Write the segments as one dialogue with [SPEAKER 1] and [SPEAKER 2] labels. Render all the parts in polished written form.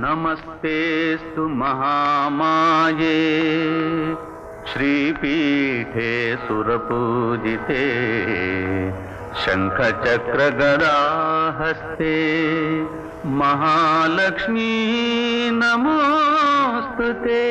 [SPEAKER 1] नमस्तेस्तु महामाये श्रीपीठे सुरपूजिते शंखचक्रगदाहस्ते महालक्ष्मी नमोस्तुते।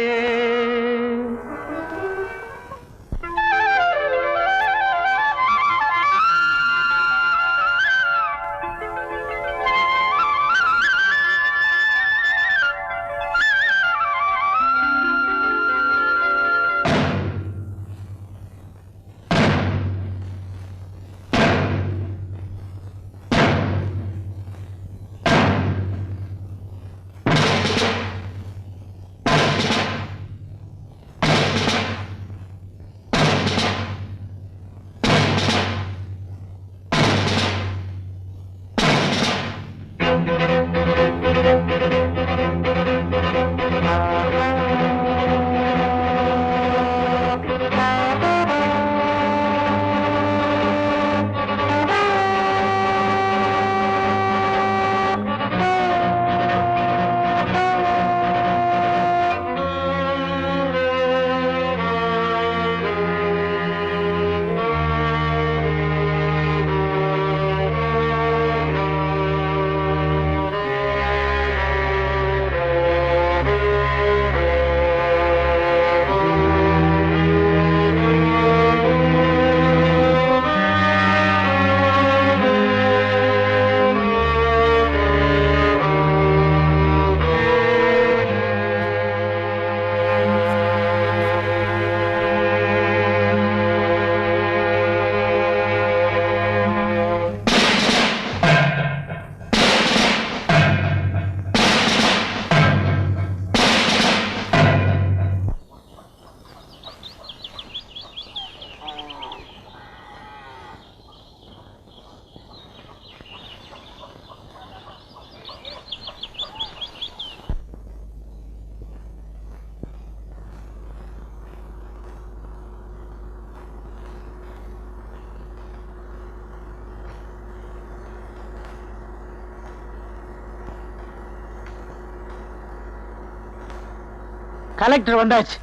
[SPEAKER 2] கலெக்டர் வந்தாச்சு.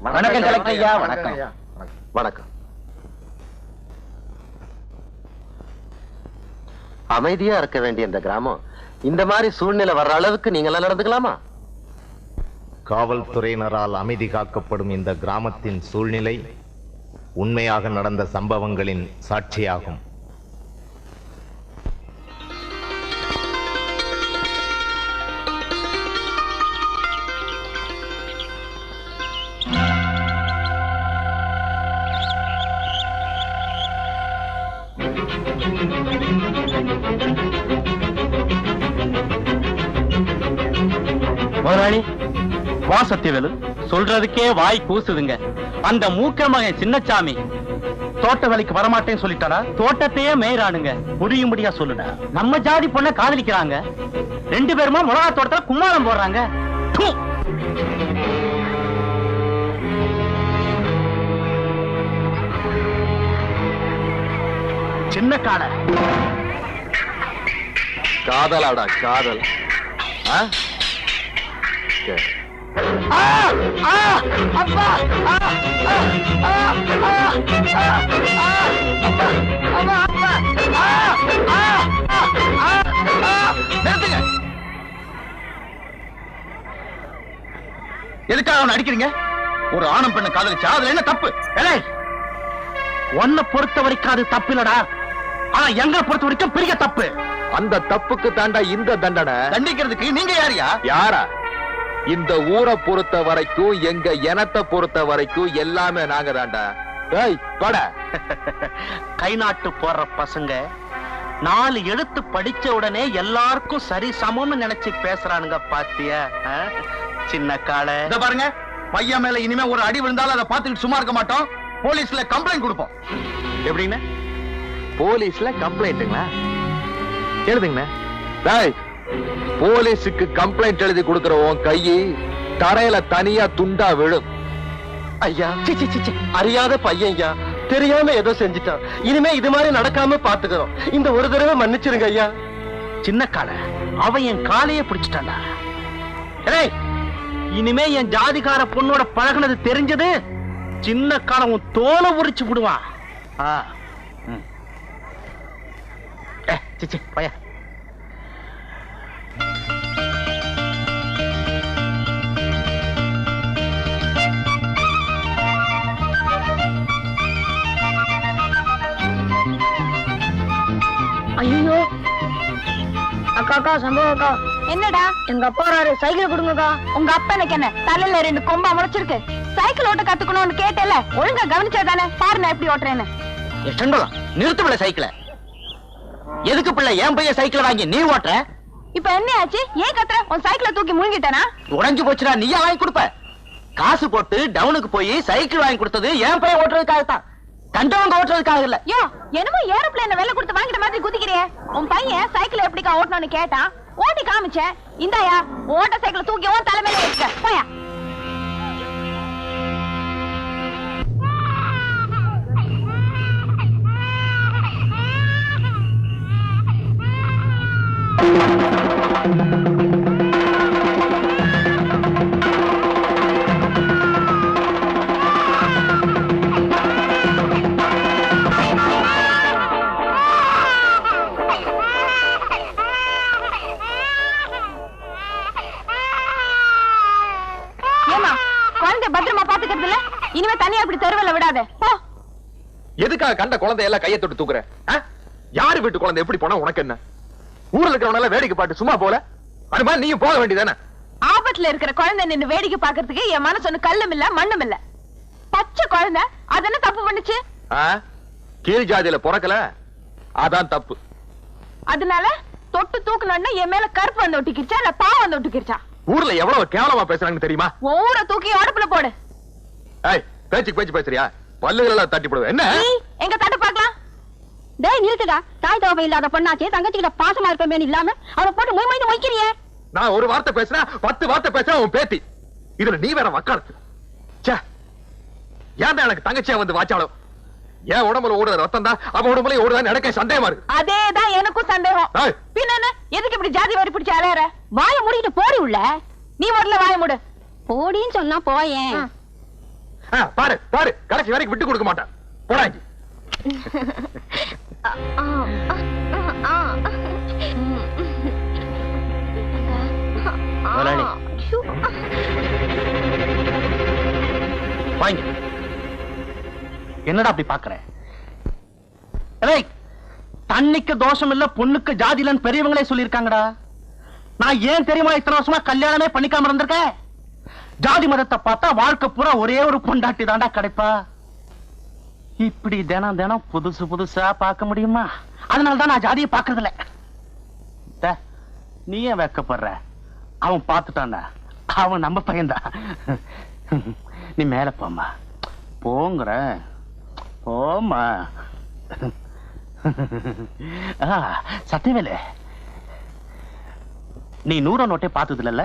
[SPEAKER 2] வணக்கம் கலெக்டர் ஐயா. வணக்கம்.
[SPEAKER 3] வணக்கம். அமைதியா இருக்க வேண்டிய இந்த கிராமம் இந்த மாதிரி சூழ்நிலை வர்ற அளவுக்கு நீங்க எல்லாம் நடந்துக்கலாமா?
[SPEAKER 4] காவல்துறையினரால் அமைதி காக்கப்படும் இந்த கிராமத்தின் சூழ்நிலை உண்மையாக நடந்த சம்பவங்களின் சாட்சியாகும்.
[SPEAKER 2] முதலாளி, வா சத்தியவேலு, சொல்றதுக்கே வாய் கூசுதுங்க. அந்த மூக்க மகன் சின்னசாமி தோட்ட வேலைக்கு வரமாட்டேன்னு சொல்லிட்டாரா? தோட்டத்தையே மேயறானுங்க. புரியும்படியா சொல்லுடா. நம்ம ஜாதி பொண்ண காதலிக்கிறாங்க. 2 பேருமா மிளகா தோட்டத்துல கும்மாளம் போடுறாங்க. சின்ன காடை
[SPEAKER 3] காதலாடா காதல்.
[SPEAKER 2] எதுக்காக அவனை அடிக்கிறீங்க? ஒரு ஆணும் பெண்ணு காதலிச்சா அதுல என்ன தப்பு? உன்னை பொறுத்த வரைக்கும் அது தப்பு இல்லடா. ஆனா எங்களை பொறுத்த வரைக்கும் பெரிய தப்பு.
[SPEAKER 3] அந்த தப்புக்கு தாண்டா இந்த தண்டனை.
[SPEAKER 2] தண்டிக்கிறதுக்கு நீங்க யாரியா?
[SPEAKER 3] யாரா? இந்த ஊரை பொறுத்த வரைக்கும், எங்க இனத்தை பொறுத்த வரைக்கும் எல்லாமே நாங்க தாண்டா.
[SPEAKER 2] கை நாட்டு போடுற பசங்க 4 எழுத்து படிச்ச உடனே எல்லாருக்கும் சரி சமம்னு நினைச்சு பேசுறானுங்க. பாத்தியா சின்ன காலை? பாருங்க, பையன் மேல இனிமே ஒரு அடி விழுந்தாலும் அதை பார்த்துட்டு சும்மா இருக்க மாட்டோம். போலீஸ்ல கம்ப்ளைண்ட் கொடுப்போம். எப்படின்னு?
[SPEAKER 3] போலீஸ்ல கம்ப்ளைண்ட்டுங்களா? எழுதுங்க. போலீஸுக்கு கம்ப்ளைண்ட் எழுதி கொடுக்கிற உன் கையை தரையில தனியா துண்டா விழும்.
[SPEAKER 2] ஐயா, அறியாத பையன் ஐயா,
[SPEAKER 5] தெரியாம ஏதோ செஞ்சுட்டான். இனிமே இது மாதிரி நடக்காம பாத்துக்கிறோம். இந்த ஒரு தடவை மன்னிச்சிருங்க ஐயா.
[SPEAKER 2] சின்ன கால அவன் என் காலையே பிடிச்சிட்டான்டா. ஏய், இனிமே என் ஜாதிகார பொண்ணோட பழகுனது தெரிஞ்சது சின்ன காலம் உன் தோலை உரிச்சு விடுவான். சிச்சி பைய.
[SPEAKER 6] ஐயோ அக்கா அக்கா சம்பவம் அக்கா. என்னடா? எங்க அப்பா வராரு, சைக்கிள் கொடுங்கக்கா. உங்க அப்பா எனக்கு என்ன தலையில 2 கொம்பா முளைச்சிருக்கு? சைக்கிள் ஓட்ட கத்துக்கணும்னு கேட்டல, ஒழுங்கா கவனிச்சதானே? பாரு நான் எப்படி ஓட்டுறேன்னு.
[SPEAKER 2] நிறுத்து சைக்கிள. எதுக்கு பிள்ளை என் பையன் சைக்கிள் வாங்கி நீ ஓட்டுற?
[SPEAKER 6] இப்ப என்ன ஆச்சு? ஏன் கத்துற? உன் சைக்கிளை தூக்கி முழுங்கிட்டானா?
[SPEAKER 2] உடைஞ்சு போச்சுடா, நீயா வாங்கி கொடுப்ப? காசு போட்டு டவுனுக்கு போய் சைக்கிள் வாங்கி கொடுத்தது என் பையன் ஓட்டுறதுக்காகத்தான், கண்டவங்க ஓட்டுறதுக்காக இல்ல.
[SPEAKER 6] யோ, என்னமோ ஏரோப்ளேன் வெள்ள கொடுத்து வாங்கிட்ட மாதிரி குதிக்கிறியே. உன் பையன் சைக்கிள் எப்படிக்கா ஓட்டணும்னு கேட்டான், ஓட்டி காமிச்சேன். இந்தாயா ஓட்ட சைக்கிள் தூக்கி உன் தலைமையில வச்சுக்க. போயா. பத்திரமா பாத்துக்கிறது இல்ல, இனிமே தனியா அப்படி தெருவில் விடாத. போ.
[SPEAKER 3] எதுக்காக கண்ட குழந்தை எல்லாம் கையை தொட்டு தூக்குற? யாரு வீட்டு குழந்தை எப்படி போனா உனக்கு என்ன? ஊர்ல இருக்கிறவனால வேடிக்கை பாட்டு சும்மா போல, அது மாதிரி நீயும் போக வேண்டியதானே?
[SPEAKER 6] ஆபத்துல இருக்கிற குழந்தை நின்னு வேடிக்கை பாக்குறதுக்கு என் மனசு ஒண்ணு கல்லும் இல்ல மண்ணும் இல்ல. பச்சை குழந்தை அது என்ன தப்பு பண்ணுச்சு?
[SPEAKER 3] கீழ் ஜாதியில பிறக்கல, அதான் தப்பு.
[SPEAKER 6] அதனால தொட்டு தூக்கணும்னா என் மேல கருப்பு வந்து ஒட்டிக்கிச்சா இல்ல பாவம் வந்து ஒட்டிக்கிச்சா?
[SPEAKER 3] ஊர்ல எவ்வளவு கேவலமா பேசுறாங்கன்னு தெரியுமா?
[SPEAKER 6] ஊரை தூக்கி அடுப்புல போடு.
[SPEAKER 3] பேச்சுக்கு பேச்சு பேசுறியா? பல்லுகள் எல்லாம் தட்டி போடுவேன். என்ன
[SPEAKER 6] எங்க தட்டு பாக்கலாம்? டேய் நிறுத்துடா. தாய் தகவல் இல்லாத பொண்ணாச்சே, தங்கச்சிக்கிட்ட பாசமா இருப்பமே இல்லாம அவ போட்டு மொய் மொய்னு மொய்க்கிறியே.
[SPEAKER 3] நான் ஒரு வார்த்தை பேசுறேன், 10 வார்த்தை பேசுறேன் உன் பேத்தி. இதுல நீ வேற வக்காலத்து. ஏன் எனக்கு தங்கச்சியா வந்து வாச்சாலும் ஏன் உடம்புல ஓடுற ரத்தம் தான் அவன் உடம்புல ஓடுதான் எனக்கு சந்தேகமா இருக்கு.
[SPEAKER 6] அதேதான் எனக்கும் சந்தேகம். பின்ன எதுக்கு இப்படி ஜாதி வரி பிடிச்சு அலையற? வாய மூடிட்டு போடி உள்ள. நீ முதல்ல வாய மூடு. போடின்னு சொன்னா போயேன்.
[SPEAKER 3] பாரு பாரு, கடைசி வரைக்கும் விட்டு கொடுக்க மாட்டான். போடாங்க.
[SPEAKER 2] என்னடா அப்படி பாக்குற? தண்ணிக்கு தோஷம் இல்ல, பொண்ணுக்கு ஜாதி இல்லன்னு பெரியவங்களே சொல்லிருக்காங்கடா. நான் ஏன் தெரியுமா இத்தனை வருஷமா கல்யாணமே பண்ணிக்காம இருந்திருக்கேன்? ஜாதி மதத்தை பார்த்தா வாழ்க்கை பூரா ஒரே ஒரு பொண்டாட்டி தாண்டா கிடைப்பா. இப்படி தினம் தினம் புதுசு புதுசா பார்க்க முடியுமா? அதனாலதான் நான் ஜாதியை பாக்குறது இல்ல. நீ ஏன் வெக்கப்படுற? அவன் பார்த்துட்டான்டா, அவன் நம்ம பையன்தான். நீ மேல போமா, போங்கிற போமா. சத்தியவேலு, நீ 100 நோட்டை பார்த்தது இல்ல?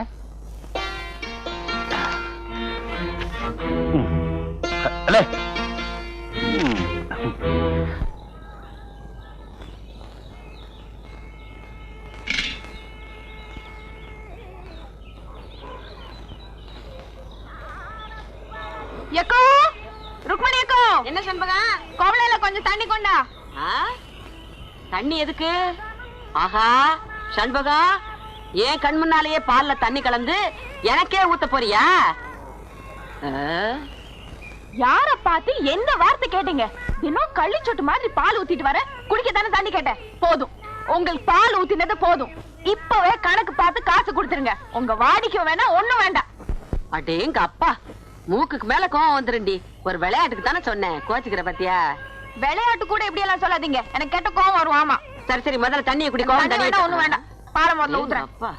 [SPEAKER 6] எக்கோ, ருக்மணி எக்கோ. என்ன சண்பகா? கோவளையில கொஞ்சம் தண்ணி கொண்டா.
[SPEAKER 7] தண்ணி எதுக்கு? ஆஹா சண்பகா, ஏன் கண் முன்னாலேயே பால்ல தண்ணி கலந்து எனக்கே ஊத்த போறியா?
[SPEAKER 6] யார பார்த்து என்ன வார்த்தை கேட்டீங்க? தினம் கள்ளி சொட்டு மாதிரி பால் ஊத்திட்டு வர, குடிக்க தானே தண்ணி கேட்டேன். போதும், உங்களுக்கு பால் ஊத்தினது போதும். இப்பவே கணக்கு பார்த்து காசு கொடுத்துருங்க. உங்க வாடிக்கை வேணா ஒண்ணும் வேண்டாம்.
[SPEAKER 7] அடேங்க அப்பா, மூக்குக்கு மேல கோவம் வந்துருண்டி. ஒரு விளையாட்டுக்கு தானே சொன்னேன், கோச்சுக்கிற பத்தியா?
[SPEAKER 6] விளையாட்டு கூட இப்படி எல்லாம் சொல்லாதீங்க, எனக்கு கெட்ட கோவம் வரும். ஆமா
[SPEAKER 7] சரி சரி, முதல்ல தண்ணியை குடி. கோவம்
[SPEAKER 6] வேண்டாம், ஒண்ணும் வேண்டாம். பாலம் முதல்ல ஊத்துறேன்.
[SPEAKER 7] அப்பா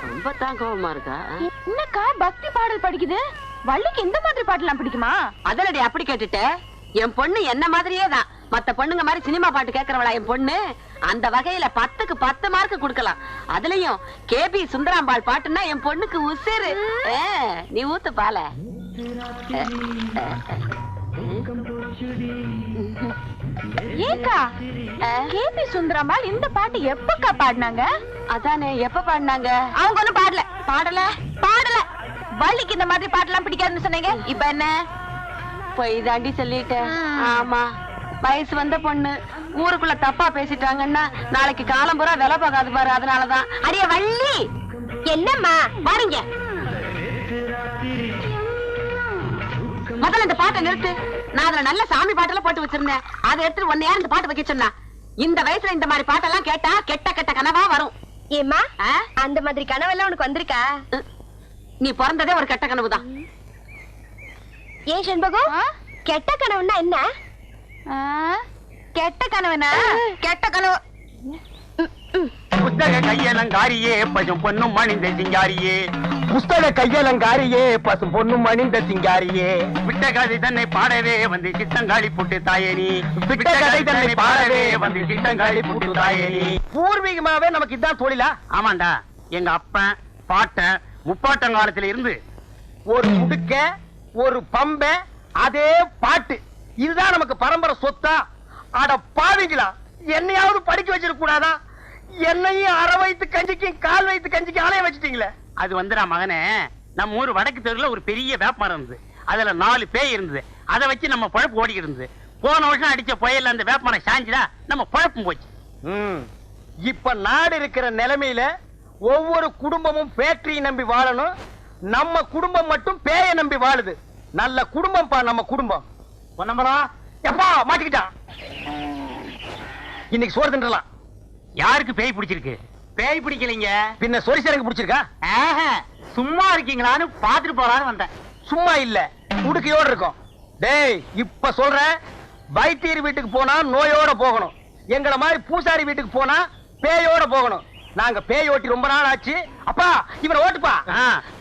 [SPEAKER 7] ரொம்ப தான் கோவமா இருக்கா?
[SPEAKER 6] என்னக்கா பக்தி பாடல் படிக்குது? வள்ளிக்கு இந்த மாதிரி பாட்டுலாம் பிடிக்குமா?
[SPEAKER 7] அதனடி அப்படி கேட்டுட்ட. என் பொண்ணு என்ன மாதிரியே தான். மத்த பொண்ணுங்க மாதிரி சினிமா பாட்டு கேட்கறவளா என் பொண்ணு? அந்த வகையில 10க்கு 10 மார்க் கொடுக்கலாம். அதுலயும் கேபி சுந்தராம்பாள் பாட்டுன்னா என் பொண்ணுக்கு உசிறு. நீ ஊத்து பால.
[SPEAKER 6] ஏக்கா கேபி சுந்தரம்மாள் இந்த பாட்டு எப்பக்கா பாடினாங்க?
[SPEAKER 7] அதானே, எப்ப பாடினாங்க?
[SPEAKER 6] அவங்க ஒண்ணும் பாடல. வள்ளிக்கு இந்த மாதிரி பாட்டெல்லாம் பிடிக்காதுன்னு சொன்னீங்க, இப்ப என்ன?
[SPEAKER 7] போய் தாண்டி சொல்லிட்டேன். ஆமா, வயசு வந்த பொண்ணு ஊருக்குள்ள தப்பா பேசிட்டாங்கன்னா நாளைக்கு காலம் பூரா வேலை பார்க்காது பாரு. அதனாலதான். அடியே வள்ளி,
[SPEAKER 6] என்னம்மா
[SPEAKER 7] பாருங்க, முதல்ல இந்த பாட்டை நிறுத்து. நான் அதுல நல்ல சாமி பாட்டெல்லாம் போட்டு வச்சிருந்தேன். அதை எடுத்துட்டு ஒன்னு யார் இந்த பாட்டு வைக்க சொன்னா? இந்த வயசுல இந்த மாதிரி பாட்டெல்லாம் கேட்டா கெட்ட கெட்ட கனவா வரும்.
[SPEAKER 6] ஏமா அந்த மாதிரி கனவெல்லாம் உனக்கு வந்திருக்கா?
[SPEAKER 7] நீ பிறந்ததே ஒரு கெட்ட கனவுதான்.
[SPEAKER 6] ஏன் செண்பகம், கெட்ட கனவுன்னா என்ன? கெட்ட கனவுனா கெட்ட கனவு.
[SPEAKER 2] புத்தக கையலங்காரியே பசும் பொன்னும் மணிந்த சிங்காரியே,
[SPEAKER 5] புஸ்தக கையலங்காரியே பசும் பொண்ணும் மணிந்த சிங்காரியே,
[SPEAKER 2] விட்ட கதை தன்னை பாடவே வந்து சித்தங்காளி புட்டு தாயேனி,
[SPEAKER 5] விட்ட கதை தன்னை பாடவே
[SPEAKER 2] வந்து சித்தங்காளி புட்டு தாயேனி.
[SPEAKER 5] பூர்வீகமாவே நமக்கு இதான் தொழிலா?
[SPEAKER 2] ஆமாண்டா, எங்க அப்பன் பாட்டன் முப்பாட்டங்காலத்துல இருந்து
[SPEAKER 5] ஒரு முடுக்க ஒரு பம்ப அதே பாட்டு, இதுதான் நமக்கு பரம்பரை சொத்தா? அட பாவிங்களா, என்னையாவது படிக்க வச்சிருக்க கூடாதா? என்னையும் அரை வயித்து கஞ்சிக்கும் கால் வயித்து கஞ்சிக்கும் ஆலயம் வச்சுட்டீங்களே.
[SPEAKER 2] அது வந்துடா மகனே, நம்ம ஊர் வடக்கு தெருல ஒரு பெரிய வேப்பமரம் இருந்தது. அதுல 4 பேய் இருந்தது. அதை வச்சு நம்ம பழப்பு ஓடிக்கிட்டு இருந்தது. போன வருஷம் அடிச்ச புயல்ல அந்த வேப்பமரம் சாஞ்சுதா, நம்ம பழப்பும் போச்சு.
[SPEAKER 5] இப்ப நாடு இருக்கிற நிலைமையில ஒவ்வொரு குடும்பமும் ஃபேக்டரியை நம்பி வாழணும். நம்ம குடும்பம் மட்டும் பேயை நம்பி வாழுது. நல்ல குடும்பம் பா நம்ம குடும்பம். பொன்னம்பலா எப்பா மாட்டிக்கிட்டான். இன்னைக்கு சோறு தின்றலாம்.
[SPEAKER 2] யாருக்கு பேய் பிடிச்சிருக்கு? பேய் பிடிக்கலைங்க,
[SPEAKER 5] பின்ன சொரிசரங்க பிடிச்சிருக்கா?
[SPEAKER 2] சும்மா இருக்கீங்களான்னு பாத்துட்டு போறான்னு வந்தேன்.
[SPEAKER 5] சும்மா இல்ல, உடுக்கையோட இருக்கும். டேய், இப்ப சொல்றேன், வைத்தியர் வீட்டுக்கு போனா நோயோட போகணும். எங்கள மாதிரி பூசாரி வீட்டுக்கு போனா பேயோட போகணும். நாங்க பேய் ஓட்டி ரொம்ப நாள் ஆச்சு. அப்பா இவனை ஓட்டுப்பா.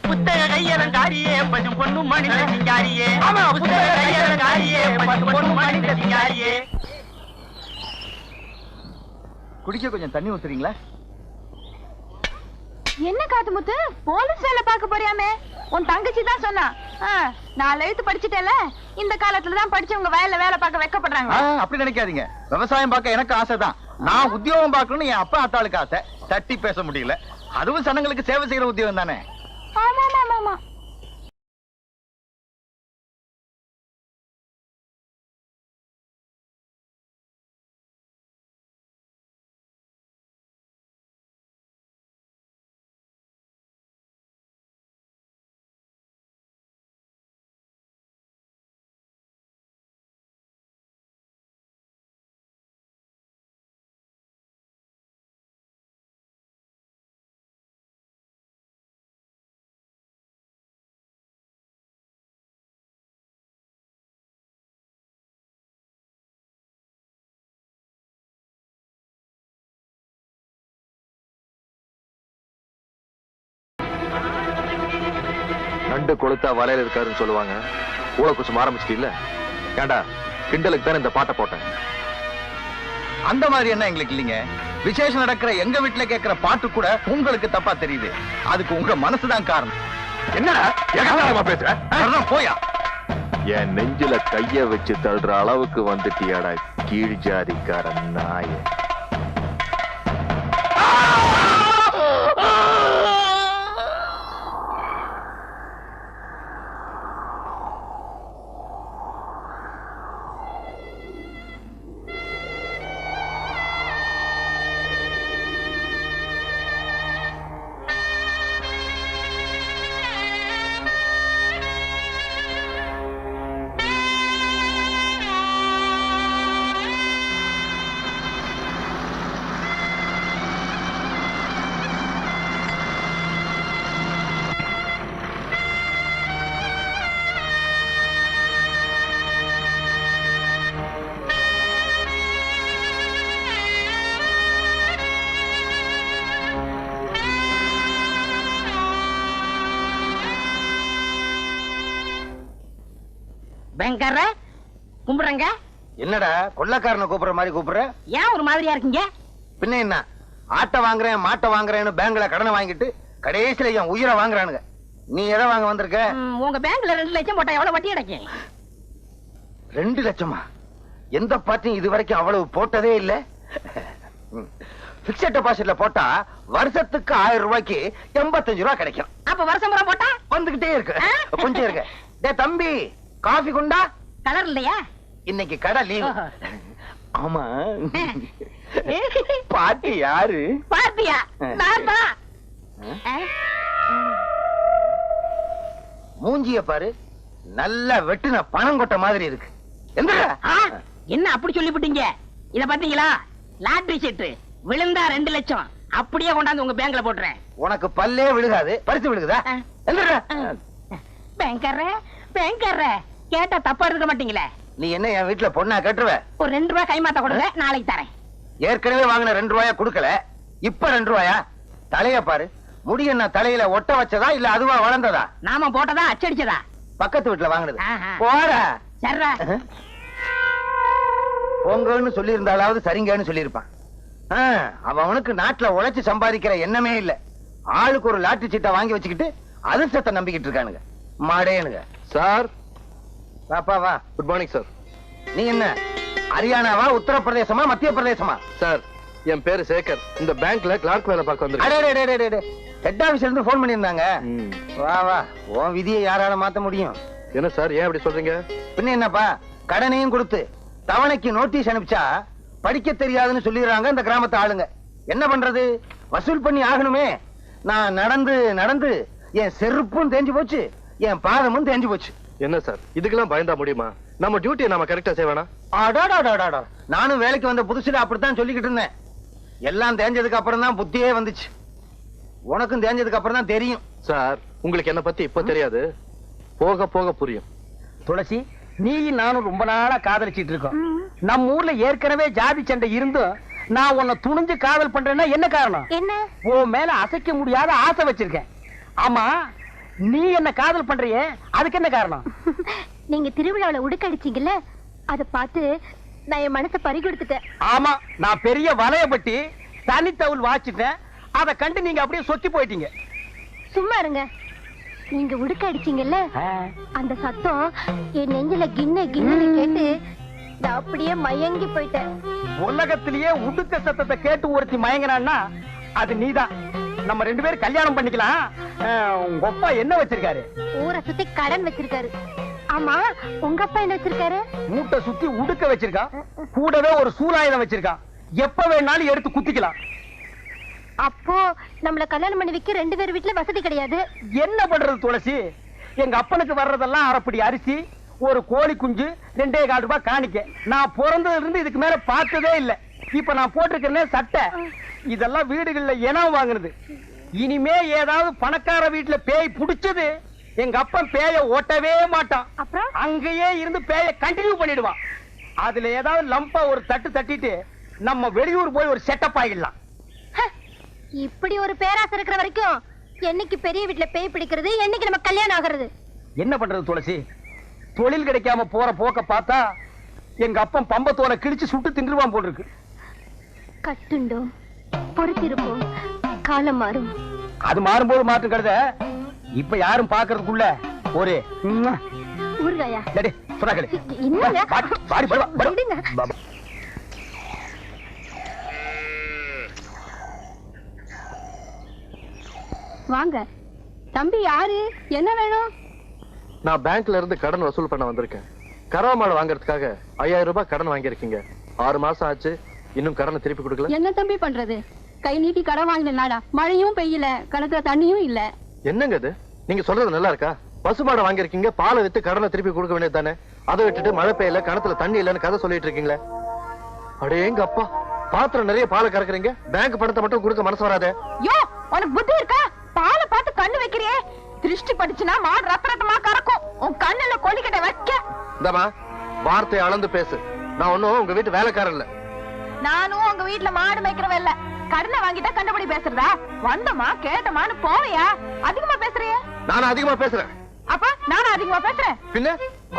[SPEAKER 2] புத்தக கையலங்காரியே பசும் பொன்னும் மணிந்த சிங்காரியே.
[SPEAKER 5] ஆமா,
[SPEAKER 2] புத்தக கையலங்காரியே பசும் பொன்னும் மணிந்த சிங்காரியே.
[SPEAKER 5] குடிக்க கொஞ்சம் தண்ணி ஊத்துறீங்களா?
[SPEAKER 6] என்ன காத்து முத்து, போலீஸ் வேலை பார்க்க போறியாமே? உன் தங்கச்சி தான் சொன்னா. 4 எழுத்து படிச்சுட்டேல, இந்த காலத்துல தான் படிச்சவங்க வயல்ல வேலை பார்க்க வைக்கப்படுறாங்க.
[SPEAKER 5] அப்படி நினைக்காதீங்க. விவசாயம் பார்க்க எனக்கு ஆசைதான். நான் உத்தியோகம் பார்க்கணும்னு என் அப்பா அத்தாளுக்கு ஆசை. தட்டி பேச முடியல. அதுவும் சனங்களுக்கு சேவை செய்யற உத்தியோகம் தானே.
[SPEAKER 6] ஆமா ஆமா ஆமா.
[SPEAKER 3] நண்டு கொளுத்தா வலையில இருக்காருன்னு சொல்லுவாங்க. ஊழ குசம் ஆரம்பிச்சிட்டீல்ல? ஏண்டா, கிண்டலுக்கு தான் இந்த பாட்டை போட்டேன்.
[SPEAKER 5] அந்த மாதிரி என்ன எங்களுக்கு இல்லைங்க. விசேஷம் நடக்கிற எங்க வீட்டுல கேட்கிற பாட்டு கூட உங்களுக்கு தப்பா தெரியுது. அதுக்கு உங்க மனசுதான் காரணம்.
[SPEAKER 3] என்னடா ஏகாதாரமா பேசுற?
[SPEAKER 5] போயா,
[SPEAKER 3] என் நெஞ்சில கைய வச்சு தள்ளுற அளவுக்கு வந்துட்டியாடா கீழ் ஜாதிக்கார நாய.
[SPEAKER 7] பயங்கர கும்பிடுறங்க.
[SPEAKER 5] என்னடா கொள்ளக்காரனை கூப்பிடுற மாதிரி கூப்பிடுற?
[SPEAKER 7] ஏன் ஒரு மாதிரியா இருக்கீங்க?
[SPEAKER 5] பின்ன என்ன, ஆட்டை வாங்குறேன் மாட்டை வாங்குறேன்னு பேங்க்ல கடனை வாங்கிட்டு கடைசியில என் உயிரை வாங்குறானுங்க. நீ எதை வாங்க வந்திருக்க?
[SPEAKER 7] உங்க பேங்க்ல 2 லட்சம் போட்டா எவ்வளவு வட்டி கிடைக்கும்?
[SPEAKER 5] 2 லட்சமா? எந்த பார்ட்டியும் இது வரைக்கும் அவ்வளவு போட்டதே இல்ல. பிக்ஸட் டெபாசிட்ல போட்டா வருஷத்துக்கு 1000 ரூபாய்க்கு 85 ரூபாய் கிடைக்கும்.
[SPEAKER 7] அப்ப வருஷம் பூரா போட்டா
[SPEAKER 5] வந்துகிட்டே இருக்கு. கொஞ்சம் இருக்கு. டேய் தம்பி, காஃபி குண்டா?
[SPEAKER 7] கலர் இல்லையா?
[SPEAKER 5] இன்னைக்கு கடை லீவ். ஆமா, பாட்டி யாரு?
[SPEAKER 7] பாத்தியா? நான் தான்.
[SPEAKER 5] மூஞ்சிய பாரு, நல்ல வெட்டுன பணம் கொட்ட மாதிரி இருக்கு.
[SPEAKER 7] என்ன அப்படி சொல்லிவிட்டீங்க? இத பாத்தீங்களா? லாட்டரி சீட்டு விழுந்தா 2 லட்சம் அப்படியே கொண்டாந்து உங்க பேங்க்ல போட்டுறேன்.
[SPEAKER 5] உனக்கு பல்லே விழுகாது, பறித்து விழுகுதா?
[SPEAKER 7] பேங்கர்ற கேட்டா தப்பா இருக்க மாட்டீங்களே.
[SPEAKER 5] நீ என்ன என் வீட்டுல பொண்ணா கட்டுருவ?
[SPEAKER 7] ஒரு 2 ரூபாய் கைமாத்த கொடுங்க, நாளைக்கு தரேன்.
[SPEAKER 5] ஏற்கனவே வாங்கின 2 ரூபாயா கொடுக்கல, இப்ப 2 ரூபாயா? தலைய பாரு, முடி என்ன தலையில ஒட்ட வச்சதா இல்ல அதுவா வளர்ந்ததா?
[SPEAKER 7] நாம போட்டதா அச்சடிச்சதா?
[SPEAKER 5] பக்கத்து வீட்டுல வாங்கினது.
[SPEAKER 7] ஆஹா.
[SPEAKER 5] போற
[SPEAKER 7] சர்ரா.
[SPEAKER 5] பொங்கன்னு சொல்லி இருந்தாலாவது சரிங்கன்னு சொல்லியிருப்பான். அவனுக்கு நாட்டுல உழைச்சு சம்பாதிக்கிற எண்ணமே இல்ல. ஆளுக்கு ஒரு லாட்டரி சீட்டை வாங்கி வச்சுக்கிட்டு அதிர்ஷ்டத்தை நம்பிக்கிட்டு இருக்கானுங்க மாடேனுங்க.
[SPEAKER 3] சார்,
[SPEAKER 5] பாப்பா வா.
[SPEAKER 3] Good morning sir.
[SPEAKER 5] நீ என்ன ஹரியானாவா, உத்தரப்பிரதேசமா, மத்திய பிரதேசமா?
[SPEAKER 3] சார், என் பேரு சேகர். இந்த பேங்க்ல கிளார்க் வேலை பார்க்க வந்திருக்கேன்.
[SPEAKER 5] ஹெட் ஆபீஸ்ல இருந்து போன் பண்ணிருந்தாங்க. வா வா, உன் விதியை யாரால மாத்த முடியும்?
[SPEAKER 3] என்ன சார், ஏன் அப்படி சொல்றீங்க?
[SPEAKER 5] பின்ன என்னப்பா, கடனையும் கொடுத்து தவணைக்கு நோட்டீஸ் அனுப்பிச்சா படிக்க தெரியாதுன்னு சொல்லிடுறாங்க இந்த கிராமத்து ஆளுங்க. என்ன பண்றது, வசூல் பண்ணி ஆகணுமே. நான் நடந்து நடந்து என் செருப்பும் தேஞ்சு போச்சு, என் பாதமும் தேஞ்சு போச்சு.
[SPEAKER 3] என்ன சார், இதுக்கெல்லாம் பயந்தா முடியுமா? நம்ம டியூட்டியை நாம கரெக்டா செய்வேனா?
[SPEAKER 5] நானும் வேலைக்கு வந்த புதுசுல அப்படித்தான் சொல்லிக்கிட்டு இருந்தேன். எல்லாம் தேஞ்சதுக்கு அப்புறம் தான் புத்தியே வந்துச்சு. உனக்கும் தேஞ்சதுக்கு அப்புறம் தான் தெரியும்.
[SPEAKER 3] சார், உங்களுக்கு என்ன பத்தி இப்ப தெரியாது, போக போக புரியும்.
[SPEAKER 5] துளசி, நீ நானும் ரொம்ப நாளா காதலிச்சிட்டு இருக்கோம். நம்ம ஊர்ல ஏற்கனவே ஜாதி சண்டை இருந்தும் நான் உன்னை துணிஞ்சு காதல் பண்றேன்னா என்ன காரணம்?
[SPEAKER 6] என்ன?
[SPEAKER 5] உன் மேல அசைக்க முடியாத ஆசை வச்சிருக்கேன். ஆமா, நீ என்ன காதல் பண்றியே, அதுக்கு என்ன காரணம்?
[SPEAKER 6] நீங்க திருவிழாவில உடுக்கடிச்சீங்கல்ல, அத பார்த்து நான் என் மனசை பறி கொடுத்துட்டேன்.
[SPEAKER 5] ஆமா, நான் பெரிய வலையப்பட்டி தனித்தவுள் வாச்சிட்டேன். அத கண்டு நீங்க அப்படியே சொத்தி போயிட்டீங்க.
[SPEAKER 6] சும்மா இருங்க. நீங்க உடுக்க அடிச்சீங்கல்ல, அந்த சத்தம் என் நெஞ்சில கிண்ண கிண்ணு கேட்டு நான் அப்படியே மயங்கி போயிட்டேன்.
[SPEAKER 5] உலகத்திலேயே உடுக்க சத்தத்தை கேட்டு ஒருத்தி மயங்கினான்னா அது நீதான். நம்ம 2 பேரும் கல்யாணம் பண்ணிக்கலாம். உங்க அப்பா என்ன வச்சிருக்காரு?
[SPEAKER 6] ஊரை சுத்தி கடன் வச்சிருக்காரு. ஆமா, உங்க அப்பா என்ன வச்சிருக்காரு?
[SPEAKER 5] மூட்டை சுத்தி உடுக்க வச்சிருக்கான். கூடவே ஒரு சூலாயுதம் வச்சிருக்கான். எப்ப வேணாலும் எடுத்து குத்திக்கலாம்.
[SPEAKER 6] அப்போ நம்மள கல்யாணம் பண்ணி வைக்க 2 பேர் வீட்டுல வசதி கிடையாது.
[SPEAKER 5] என்ன பண்றது துளசி? எங்க அப்பனுக்கு வர்றதெல்லாம் அரைப்படி அரிசி, ஒரு கோழி குஞ்சு, 2.25 ரூபாய் காணிக்க. நான் பிறந்ததுல இருந்து இதுக்கு மேல பார்த்ததே இல்ல. இப்ப நான் போட்டிருக்கேன் சட்டை, இதெல்லாம் வீடுகள்ல இனம் வாங்குனது. இனிமே ஏதாவது பணக்கார வீட்டுல பேய் புடிச்சது, எங்க அப்பன் பேய ஓட்டவே மாட்டான்.
[SPEAKER 6] அப்புறம்
[SPEAKER 5] அங்கேயே இருந்து பேய கண்டினியூ பண்ணிடுவான். அதுல ஏதாவது லம்பா ஒரு தட்டு தட்டிட்டு நம்ம வெளியூர் போய் ஒரு செட்டப் ஆகிடலாம்.
[SPEAKER 6] இப்படி ஒரு பேராசை இருக்கிற வரைக்கும் என்னைக்கு பெரிய வீட்டுல பேய் பிடிக்கிறது, என்னைக்கு நம்ம கல்யாணம் ஆகிறது?
[SPEAKER 5] என்ன பண்றது துளசி? தொழில் கிடைக்காம போற போக்க பார்த்தா எங்க அப்பன் பம்பத்தோலை கிழிச்சு சுட்டு தின்றுவான் போல் இருக்கு.
[SPEAKER 6] கட்டுண்டோம், பொறுத்திருப்போம், காலம் மாறும்.
[SPEAKER 5] அது மாறும்போது மாற்றம் கருத இப்ப யாரும் பாக்குறதுக்குள்ள ஒரு
[SPEAKER 6] ஊர்காயா
[SPEAKER 5] சொன்னாங்களே.
[SPEAKER 6] என்னங்க?
[SPEAKER 5] விடுங்க.
[SPEAKER 6] வாங்க தம்பி. யாரு? என்ன வேணும்?
[SPEAKER 3] நான் பேங்க்ல இருந்து கடன் வசூல் பண்ண வந்திருக்கேன். கறவை மாடு வாங்குறதுக்காக 5000 ரூபாய் கடன் வாங்கியிருக்கீங்க. 6 மாசம் ஆச்சு, இன்னும் கடனை திருப்பி கொடுக்கல.
[SPEAKER 6] என்ன தம்பி பண்றது? கை நீட்டி கடன் வாங்கினாடா, மழையும் பெய்யல, கணக்குல தண்ணியும் இல்ல.
[SPEAKER 3] என்னங்க இது? நீங்க சொல்றது நல்லா இருக்கா? பசுமாடை வாங்கியிருக்கீங்க, பாலை வித்து கடனை திருப்பி கொடுக்க வேண்டியது தானே? அதை விட்டுட்டு மழை பெய்யல, கிணத்துல தண்ணி இல்லன்னு கதை சொல்லிட்டு இருக்கீங்களே. அடேங்க அப்பா, பாத்திரம் நிறைய பாலை கறக்குறீங்க, பேங்க் பணத்தை மட்டும் கொடுக்க மனசு வராதே.
[SPEAKER 6] யோ, உனக்கு புத்தி இருக்கா? பாலை பார்த்து கண்ணு வைக்கிறியே, திருஷ்டி படிச்சுனா மாடு ரத்த ரத்தமா கறக்கும். உன் கண்ணுல கொல்லிக்கிட்ட வைக்க.
[SPEAKER 3] இந்தமா வார்த்தையை அளந்து பேசு. நான் ஒண்ணும் உங்க வீட்டு வேலைக்காரன் இல்ல.
[SPEAKER 6] நானும் உங்க வீட்டுல மாடு மேய்க்கிறவ இல்ல. கடனை வாங்கிட்டா கண்டபடி பேசுறதா? வந்தமா கேட்டமான்னு போவையா? அதிகமா பேசுறிய.
[SPEAKER 3] நானும் அதிகமா பேசுறேன்.
[SPEAKER 6] அப்ப நானும் அதிகமா பேசுறேன்.
[SPEAKER 3] பின்ன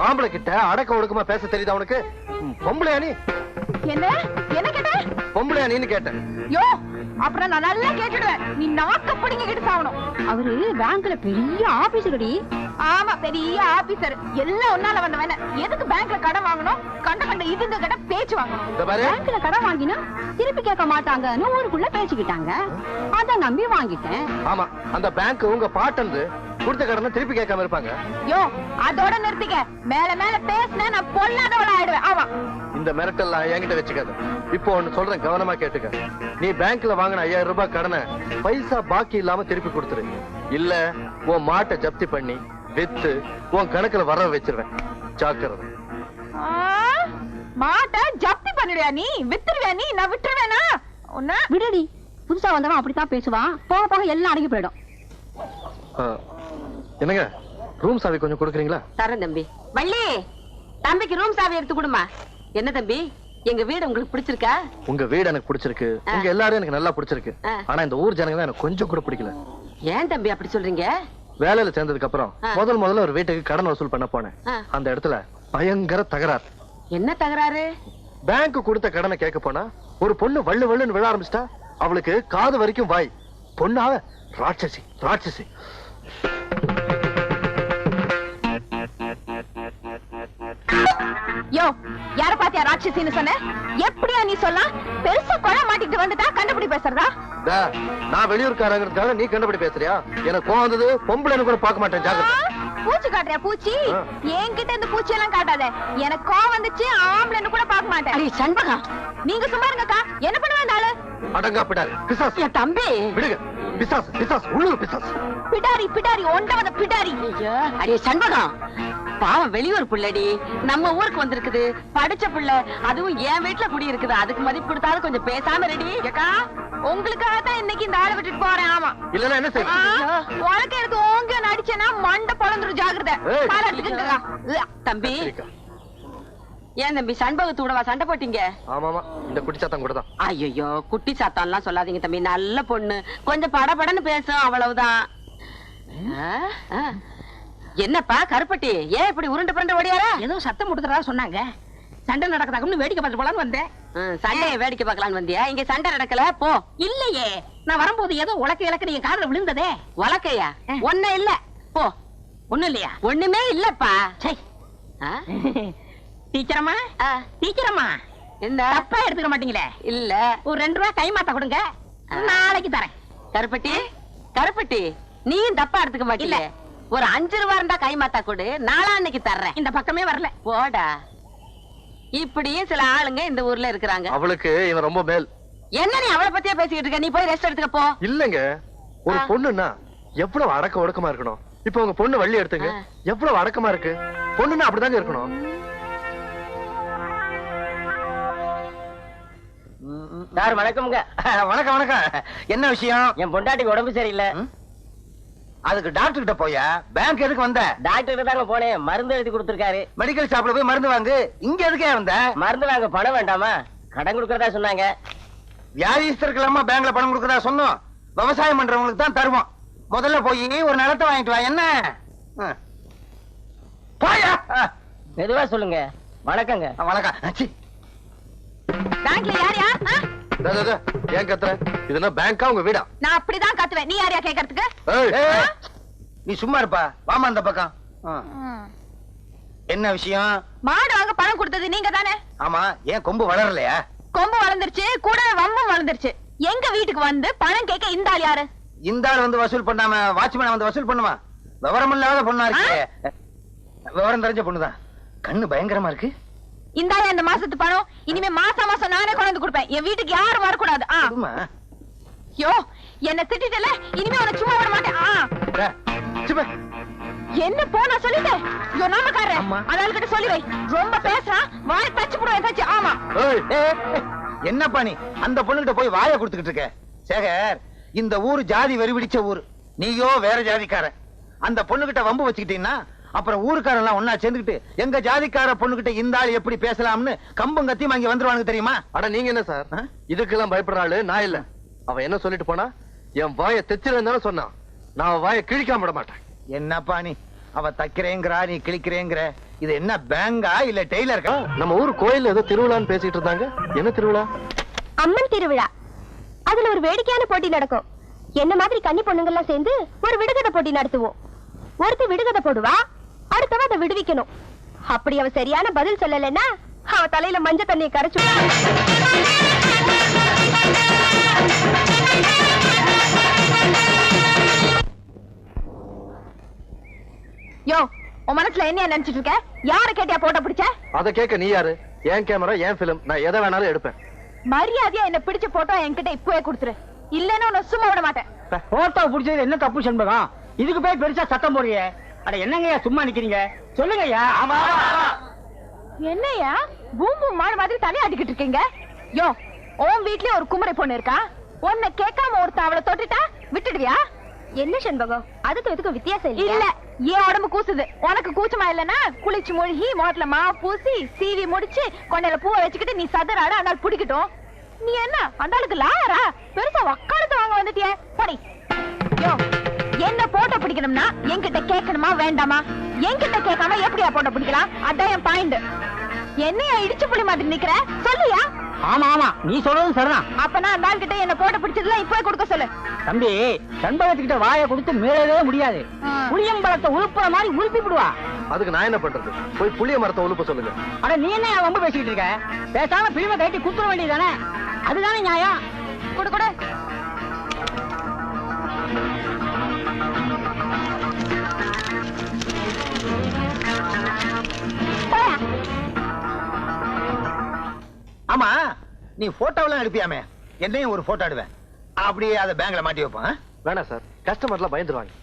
[SPEAKER 3] ஆம்பளை கிட்ட அடக்க ஒடுக்கமா பேச தெரியுதா உனக்கு? பொம்பளையா நீ?
[SPEAKER 6] என்ன என்ன கேட்ட?
[SPEAKER 3] பொம்பளையா நீன்னு கேட்டேன்.
[SPEAKER 6] யோ, அப்புறம் நான் நல்லா கேட்டுடுவேன். நீ நாக்க பிடிங்கிட்டு சாவணும்.
[SPEAKER 8] அவரு பேங்க்ல பெரிய ஆபீசர்டி.
[SPEAKER 6] ஆமா, பெரிய ஆபீசர். எல்லாம் ஒன்னால வந்தவன. எதுக்கு பேங்க்ல கடன் வாங்கணும்? கண்ட இதுங்க கிட்ட பேச்சு வாங்கணும்.
[SPEAKER 8] பேங்க்ல கடன் வாங்கினா திருப்பி கேட்க மாட்டாங்கன்னு ஊருக்குள்ள பேசிக்கிட்டாங்க. அத நம்பி வாங்கிட்டேன்.
[SPEAKER 3] ஆமா, அந்த பேங்க் உங்க பாட்டந்து கொடுத்த கடனை திருப்பி கேட்காம இருப்பாங்க.
[SPEAKER 6] யோ, அதோட நிறுத்திக்க. மேல மேல பேசினா நான் பொல்லாதவள ஆயிடுவேன். ஆமா,
[SPEAKER 3] இந்த மிரட்டல்லாம் என்கிட்ட வச்சுக்காத. இப்போ ஒண்ணு சொல்றேன், கவனமா கேட்டுக்க. நீ பேங்க்ல வாங்கின 5000 ரூபாய் கடனை பைசா பாக்கி இல்லாம திருப்பி கொடுத்துரு. இல்ல உன் மாட்டை ஜப்தி பண்ணி வித்து உன் கணக்குல வர வச்சிருவேன். ஜாக்கிரதை.
[SPEAKER 6] மாட்டை ஜப்தி பண்ணிடுவியா நீ? வித்துருவியா நீ? நான் விட்டுருவேனா உன்ன?
[SPEAKER 8] விடுடி, புதுசா வந்தவன் அப்படித்தான் பேசுவான். போக போக எல்லாம் அடங்கி போயிடும்.
[SPEAKER 3] என்னங்க, ரூம் சாவி கொஞ்சம் கொடுக்குறீங்களா?
[SPEAKER 7] தரேன் தம்பி. வள்ளி, தம்பிக்கு ரூம் சாவி எடுத்து கொடுமா. என்ன தம்பி, எங்க வீடு உங்களுக்கு பிடிச்சிருக்கா?
[SPEAKER 3] உங்க வீடு எனக்கு பிடிச்சிருக்கு. உங்க எல்லாரும் எனக்கு நல்லா பிடிச்சிருக்கு. ஆனா இந்த ஊர் ஜனங்க தான் எனக்கு கொஞ்சம் கூட பிடிக்கல.
[SPEAKER 7] ஏன் தம்பி அப்படி சொல்றீங்க?
[SPEAKER 3] வேலையில சேர்ந்ததுக்கு அப்புறம் முதல்ல ஒரு வீட்டுக்கு கடன் வசூல் பண்ண போனேன். அந்த இடத்துல பயங்கர தகராறு.
[SPEAKER 7] என்ன தகராறு?
[SPEAKER 3] பேங்க் கொடுத்த கடனை கேட்க போனா ஒரு பொண்ணு வள்ளு வள்ளுன்னு விழ ஆரம்பிச்சிட்டா. அவளுக்கு காது வரைக்கும் வாய். பொண்ணாவ ராட்சசி ராட்சசி.
[SPEAKER 6] யோ, யார பாத்தியா ராட்சசின்னு சொன்ன? எப்படியா நீ சொல்லலாம்? பெருசா கொலை மாட்டிட்டு வந்துட்டா கண்டுபிடி பேசுறதா?
[SPEAKER 3] நான் வெளியூர்காரங்கிறதுக்காக நீ கண்டுபிடி பேசுறியா? எனக்கு கோவம் வந்தது. பொம்பளைன்னு கூட பார்க்க மாட்டேன். ஜாக்கிரதை.
[SPEAKER 6] பூச்சி காட்டுறியா? பூச்சி என்கிட்ட இந்த பூச்சி எல்லாம் காட்டாத. எனக்கு கோவம் வந்துச்சு. ஆம்பளைன்னு கூட பார்க்க மாட்டேன்.
[SPEAKER 7] அடி சண்பகா,
[SPEAKER 6] நீங்க சும்மா இருங்கக்கா. என்ன பண்ணுவேன் இந்த ஆளு?
[SPEAKER 3] அடங்கா பிடாரி பிசாசு.
[SPEAKER 7] என் தம்பி
[SPEAKER 3] விடுங்க. பிசாசு பிசாசு உள்ளூர் பிசாசு.
[SPEAKER 6] பிடாரி பிடாரி ஒண்டவத பிடாரி.
[SPEAKER 7] ஐயோ, அடி சண்பகம், பாவம் வெளியூர் புள்ளடி, நம்ம ஊருக்கு வந்திருக்குது. படிச்ச புள்ள, அதுவும் என் வீட்டுல குடி இருக்குது. அதுக்கு மதிப்பு கொடுத்தாலும் கொஞ்சம் பேசாம ரெடி.
[SPEAKER 6] ஏக்கா, உங்களுக்காக தான் இன்னைக்கு இந்த ஆளை விட்டுட்டு போறேன். ஆமா,
[SPEAKER 3] இல்லன்னா என்ன செய்ய?
[SPEAKER 6] உனக்கு எடுத்து ஓங்க நடிச்சேன்னா மண்டை பொழந்துரும். ஜாகிரதை.
[SPEAKER 7] தம்பி, ஏன் தம்பி சண்பகத்தோடவா சண்டை போட்டீங்க?
[SPEAKER 3] ஆமாமா, இந்த குட்டி சாத்தம் கூட தான்.
[SPEAKER 7] ஐயோ, குட்டி சாத்தான் எல்லாம் சொல்லாதீங்க தம்பி. நல்ல பொண்ணு, கொஞ்சம் படபடன்னு பேசும், அவ்வளவுதான். என்னப்பா கருப்பட்டி, ஏன் இப்படி உருண்டு புரண்டு ஓடியாரா?
[SPEAKER 8] ஏதோ சத்தம் கொடுத்துறதா சொன்னாங்க. சண்டை நடக்குதாக்குன்னு வேடிக்கை பார்த்து போலான்னு வந்தேன்.
[SPEAKER 7] சண்டையை வேடிக்கை பார்க்கலான்னு வந்தியா? இங்க சண்டை நடக்கல போ.
[SPEAKER 8] இல்லையே, நான் வரும்போது ஏதோ உலக்க இலக்கு என் காதுல விழுந்ததே.
[SPEAKER 7] உலக்கையா? ஒண்ணு இல்ல போ.
[SPEAKER 8] ஒண்ணும் இல்லையா?
[SPEAKER 7] ஒண்ணுமே இல்லப்பா.
[SPEAKER 8] டீச்சரம்மா, டீச்சரம்மா,
[SPEAKER 7] என்ன
[SPEAKER 8] தப்பா எடுத்துக்க மாட்டீங்களே?
[SPEAKER 7] இல்ல,
[SPEAKER 8] ஒரு 2 ரூபாய் கை மாத்த கொடுங்க, நாளைக்கு தரேன்.
[SPEAKER 7] கருப்பட்டி, கருப்பட்டி, நீயும் தப்பா எடுத்துக்க மாட்டீங்க. ஒரு 5 ரூபா இருந்தா கை மாத்தா கொடு, நாளான்னைக்கு தர்றேன்.
[SPEAKER 8] இந்த பக்கமே வரல.
[SPEAKER 7] போடா. இப்படியே சில ஆளுங்க இந்த ஊர்ல இருக்கிறாங்க.
[SPEAKER 3] அவளுக்கு இவன் ரொம்ப மேல்.
[SPEAKER 7] என்ன நீ அவளை பத்தியே பேசிக்கிட்டு இருக்க? நீ போய் ரெஸ்ட் எடுத்துக்க போ.
[SPEAKER 3] இல்லங்க, ஒரு பொண்ணுன்னா எவ்வளவு அடக்க ஒடுக்கமா இருக்கணும். இப்ப உங்க பொண்ணு வள்ளி எடுத்துங்க, எவ்வளவு அடக்கமா இருக்கு. பொண்ணுன்னா அப்படிதாங்க இருக்கணும்.
[SPEAKER 5] சார் வணக்கம்ங்க. வணக்கம் வணக்கம். என்ன விஷயம்?
[SPEAKER 9] என் பொண்டாட்டிக்கு உடம்பு சரியில்லை.
[SPEAKER 5] அதுக்கு டாக்டர் கிட்ட போயா? பேங்க் எதுக்கு வந்த?
[SPEAKER 9] டாக்டர் தாங்க போனேன், மருந்து எழுதி கொடுத்திருக்காரு.
[SPEAKER 5] மெடிக்கல் ஷாப்ல போய் மருந்து வாங்கு. இங்க எதுக்கே வந்த?
[SPEAKER 9] மருந்து வாங்க பணம் வேண்டாமா? கடன் கொடுக்கறதா சொன்னாங்க.
[SPEAKER 5] வியாதிஸ்தருக்கெல்லாமா பேங்க்ல பணம் கொடுக்கறதா சொன்னோம்? விவசாயம் பண்றவங்களுக்கு தான் தருவோம். முதல்ல போய் ஒரு நிலத்தை வாங்கிட்டு வா. என்ன போயா?
[SPEAKER 9] மெதுவா சொல்லுங்க. வணக்கங்க.
[SPEAKER 5] வணக்கம்.
[SPEAKER 6] பேங்க்ல யார் யார்?
[SPEAKER 3] ஏன் கத்துற? இதுனா பேங்கா உங்க வீடா?
[SPEAKER 6] நான் அப்படிதான் கத்துவேன். நீ யாரையா கேட்கறதுக்கு?
[SPEAKER 5] நீ சும்மா இருப்பா. வாமா அந்த பக்கம். என்ன விஷயம்?
[SPEAKER 6] மாடு வாங்க பணம் கொடுத்தது நீங்க தானே?
[SPEAKER 5] ஆமா. ஏன் கொம்பு வளரலையா?
[SPEAKER 6] கொம்பு வளர்ந்துருச்சு, கூட வம்பும் வளர்ந்துருச்சு. எங்க வீட்டுக்கு வந்து பணம் கேட்க இந்த ஆள் யாரு?
[SPEAKER 5] இந்த ஆள் வந்து வசூல் பண்ணாம வாட்ச்மேன் வந்து வசூல் பண்ணுமா? விவரம் இல்லாத பொண்ணா இருக்கு. விவரம் தெரிஞ்ச பொண்ணுதான். கண்ணு பயங்கரமா இருக்கு.
[SPEAKER 6] இந்த ஆள் இந்த மாசத்து பணம் இனிமே மாசம் மாசம் நானே கொண்டு வந்து கொடுப்பேன். என் வீட்டுக்கு யாரும் வரக்கூடாது. யோ, என்ன திட்டிட்டல, இனிமே உன்னை சும்மா விட மாட்டேன். என்ன போனா சொல்லிட்டேன். யோ நாமக்காரர், அதால கிட்ட சொல்லி வை. ரொம்ப பேசுறான், வாய் தச்சு போடுவேன். தச்சு. ஆமா.
[SPEAKER 5] என்னப்பா நீ அந்த பொண்ணுகிட்ட போய் வாயை கொடுத்துக்கிட்டு இருக்க? சேகர், இந்த ஊரு ஜாதி வெறி பிடிச்ச ஊரு. நீயோ வேற ஜாதிக்காரன். அந்த பொண்ணுகிட்ட வம்பு வச்சுக்கிட்டீங்கன்னா அப்புறம் ஊருக்காரன் எல்லாம் ஒன்னா சேர்ந்துக்கிட்டு எங்க ஜாதிக்கார பொண்ணுகிட்ட இந்த ஆள் எப்படி பேசலாம்னு கம்பம் கத்தியும் அங்க வந்துருவாங்க தெரியுமா?
[SPEAKER 3] அட நீங்க என்ன சார் இதுக்கெல்லாம் பயப்படுற ஆளு? நான் இல்ல. அவன் என்ன சொல்லிட்டு போனா, என் வாயை தெச்சிருந்தாலும் சொன்னான். நான் வாயை கிழிக்காம விட மாட்டேன்.
[SPEAKER 5] என்னப்பா நீ? அவ தைக்கிறேங்கிறா, நீ கிழிக்கிறேங்கிற. இது என்ன பேங்கா இல்ல டெய்லர்?
[SPEAKER 3] நம்ம ஊர் கோயில்ல ஏதோ திருவிழான்னு பேசிட்டு இருந்தாங்க. என்ன திருவிழா?
[SPEAKER 8] அம்மன் திருவிழா. அதுல ஒரு வேடிக்கையான போட்டி நடக்கும். என்ன மாதிரி கன்னி பொண்ணுங்க எல்லாம் சேர்ந்து ஒரு விடுகதை போட்டி நடத்துவோம். ஒருத்தி விடுகதை போடுவா, அடுத்தவ அதை விடுவிக்கணும். அப்படி அவ சரியான பதில் சொல்லலைன்னா அவ தலையில மஞ்ச தண்ணியை கரைச்சு.
[SPEAKER 6] யோ, உன் மனசுல என்ன நினைச்சிட்டு இருக்க? யார கேட்டியா போட்டோ பிடிச்ச?
[SPEAKER 3] அத கேட்க நீ யாரு? என் கேமரா, என் பிலிம், நான் எதை வேணாலும் எடுப்பேன்.
[SPEAKER 6] மரியாதையா என்ன பிடிச்ச போட்டோ என்கிட்ட இப்பவே கொடுத்துரு, இல்லன்னா உன்னை சும்மா விட மாட்டேன்.
[SPEAKER 5] போட்டோ பிடிச்சது என்ன தப்பு செண்பகம்? இதுக்கு போய் பெருசா சத்தம் போடுறியே. அட என்னங்கய்யா சும்மா நிக்கிறீங்க? சொல்லுங்கய்யா.
[SPEAKER 6] என்னையா பூம் பூம் மாடு மாதிரி தனி ஆடிக்கிட்டு இருக்கீங்க? யோ, உன் வீட்லயே ஒரு குமரை பொண்ணு இருக்கா, உன்னை கேட்காம ஒருத்த அவளை தொட்டுட்டா விட்டுடுவியா?
[SPEAKER 8] என்ன செண்பகம், அதுக்கு இதுக்கு வித்தியாசம்
[SPEAKER 6] இல்ல, ஏன் உடம்பு கூசுது. உனக்கு கூச்சமா இல்லன்னா குளிச்சு மூழ்கி முகத்துல மா பூசி சீவி முடிச்சு கொண்டையில பூவை வச்சுக்கிட்டு நீ சதுராட அந்த பிடிக்கட்டும். நீ என்ன அந்த ஆளுக்கு லாயரா? பெருசா வக்காலத்து வாங்க வந்துட்டியே, படி. யோ, என்ன போட்டோ பிடிக்கணும்னா என்கிட்ட கேட்கணுமா வேண்டாமா? என்கிட்ட கேட்காம எப்படியா போட்டோ பிடிக்கலாம்? அதான் என் பாயிண்ட். என்னையா இடிச்சு புளி மாதிரி நிக்கிற? சொல்லுயா.
[SPEAKER 5] ஆமா ஆமா, நீ சொல்றதும் சரிதான்.
[SPEAKER 6] அப்பனா அந்த ஆள் கிட்ட என்ன போட்டோ பிடிச்சதுல இப்பவே கொடுக்க சொல்லு.
[SPEAKER 5] தம்பி, செண்பகத்துக்கிட்ட வாயை கொடுத்து மீறவே முடியாது. புளியம்பழத்தை உழுப்புற மாதிரி உழுப்பி விடுவா.
[SPEAKER 3] அதுக்கு நான் என்ன பண்றது? போய் புளிய மரத்தை உழுப்ப சொல்லுங்க.
[SPEAKER 5] ஆனா நீ என்ன ரொம்ப பேசிக்கிட்டு இருக்க? பேசாம பிலிமை கட்டி குத்துற வேண்டியதானே? அதுதானே நியாயம்.
[SPEAKER 6] கொடு கொடு.
[SPEAKER 5] ஆமா, நீ போட்டோவெல்லாம் எடுப்பியாமே, என்னையும் ஒரு போட்டோ எடுவேன். அப்படியே அதை பேங்க்ல மாட்டி வைப்பான்.
[SPEAKER 3] வேணாம் சார், கஸ்டமர்லாம் பயந்துருவாங்க.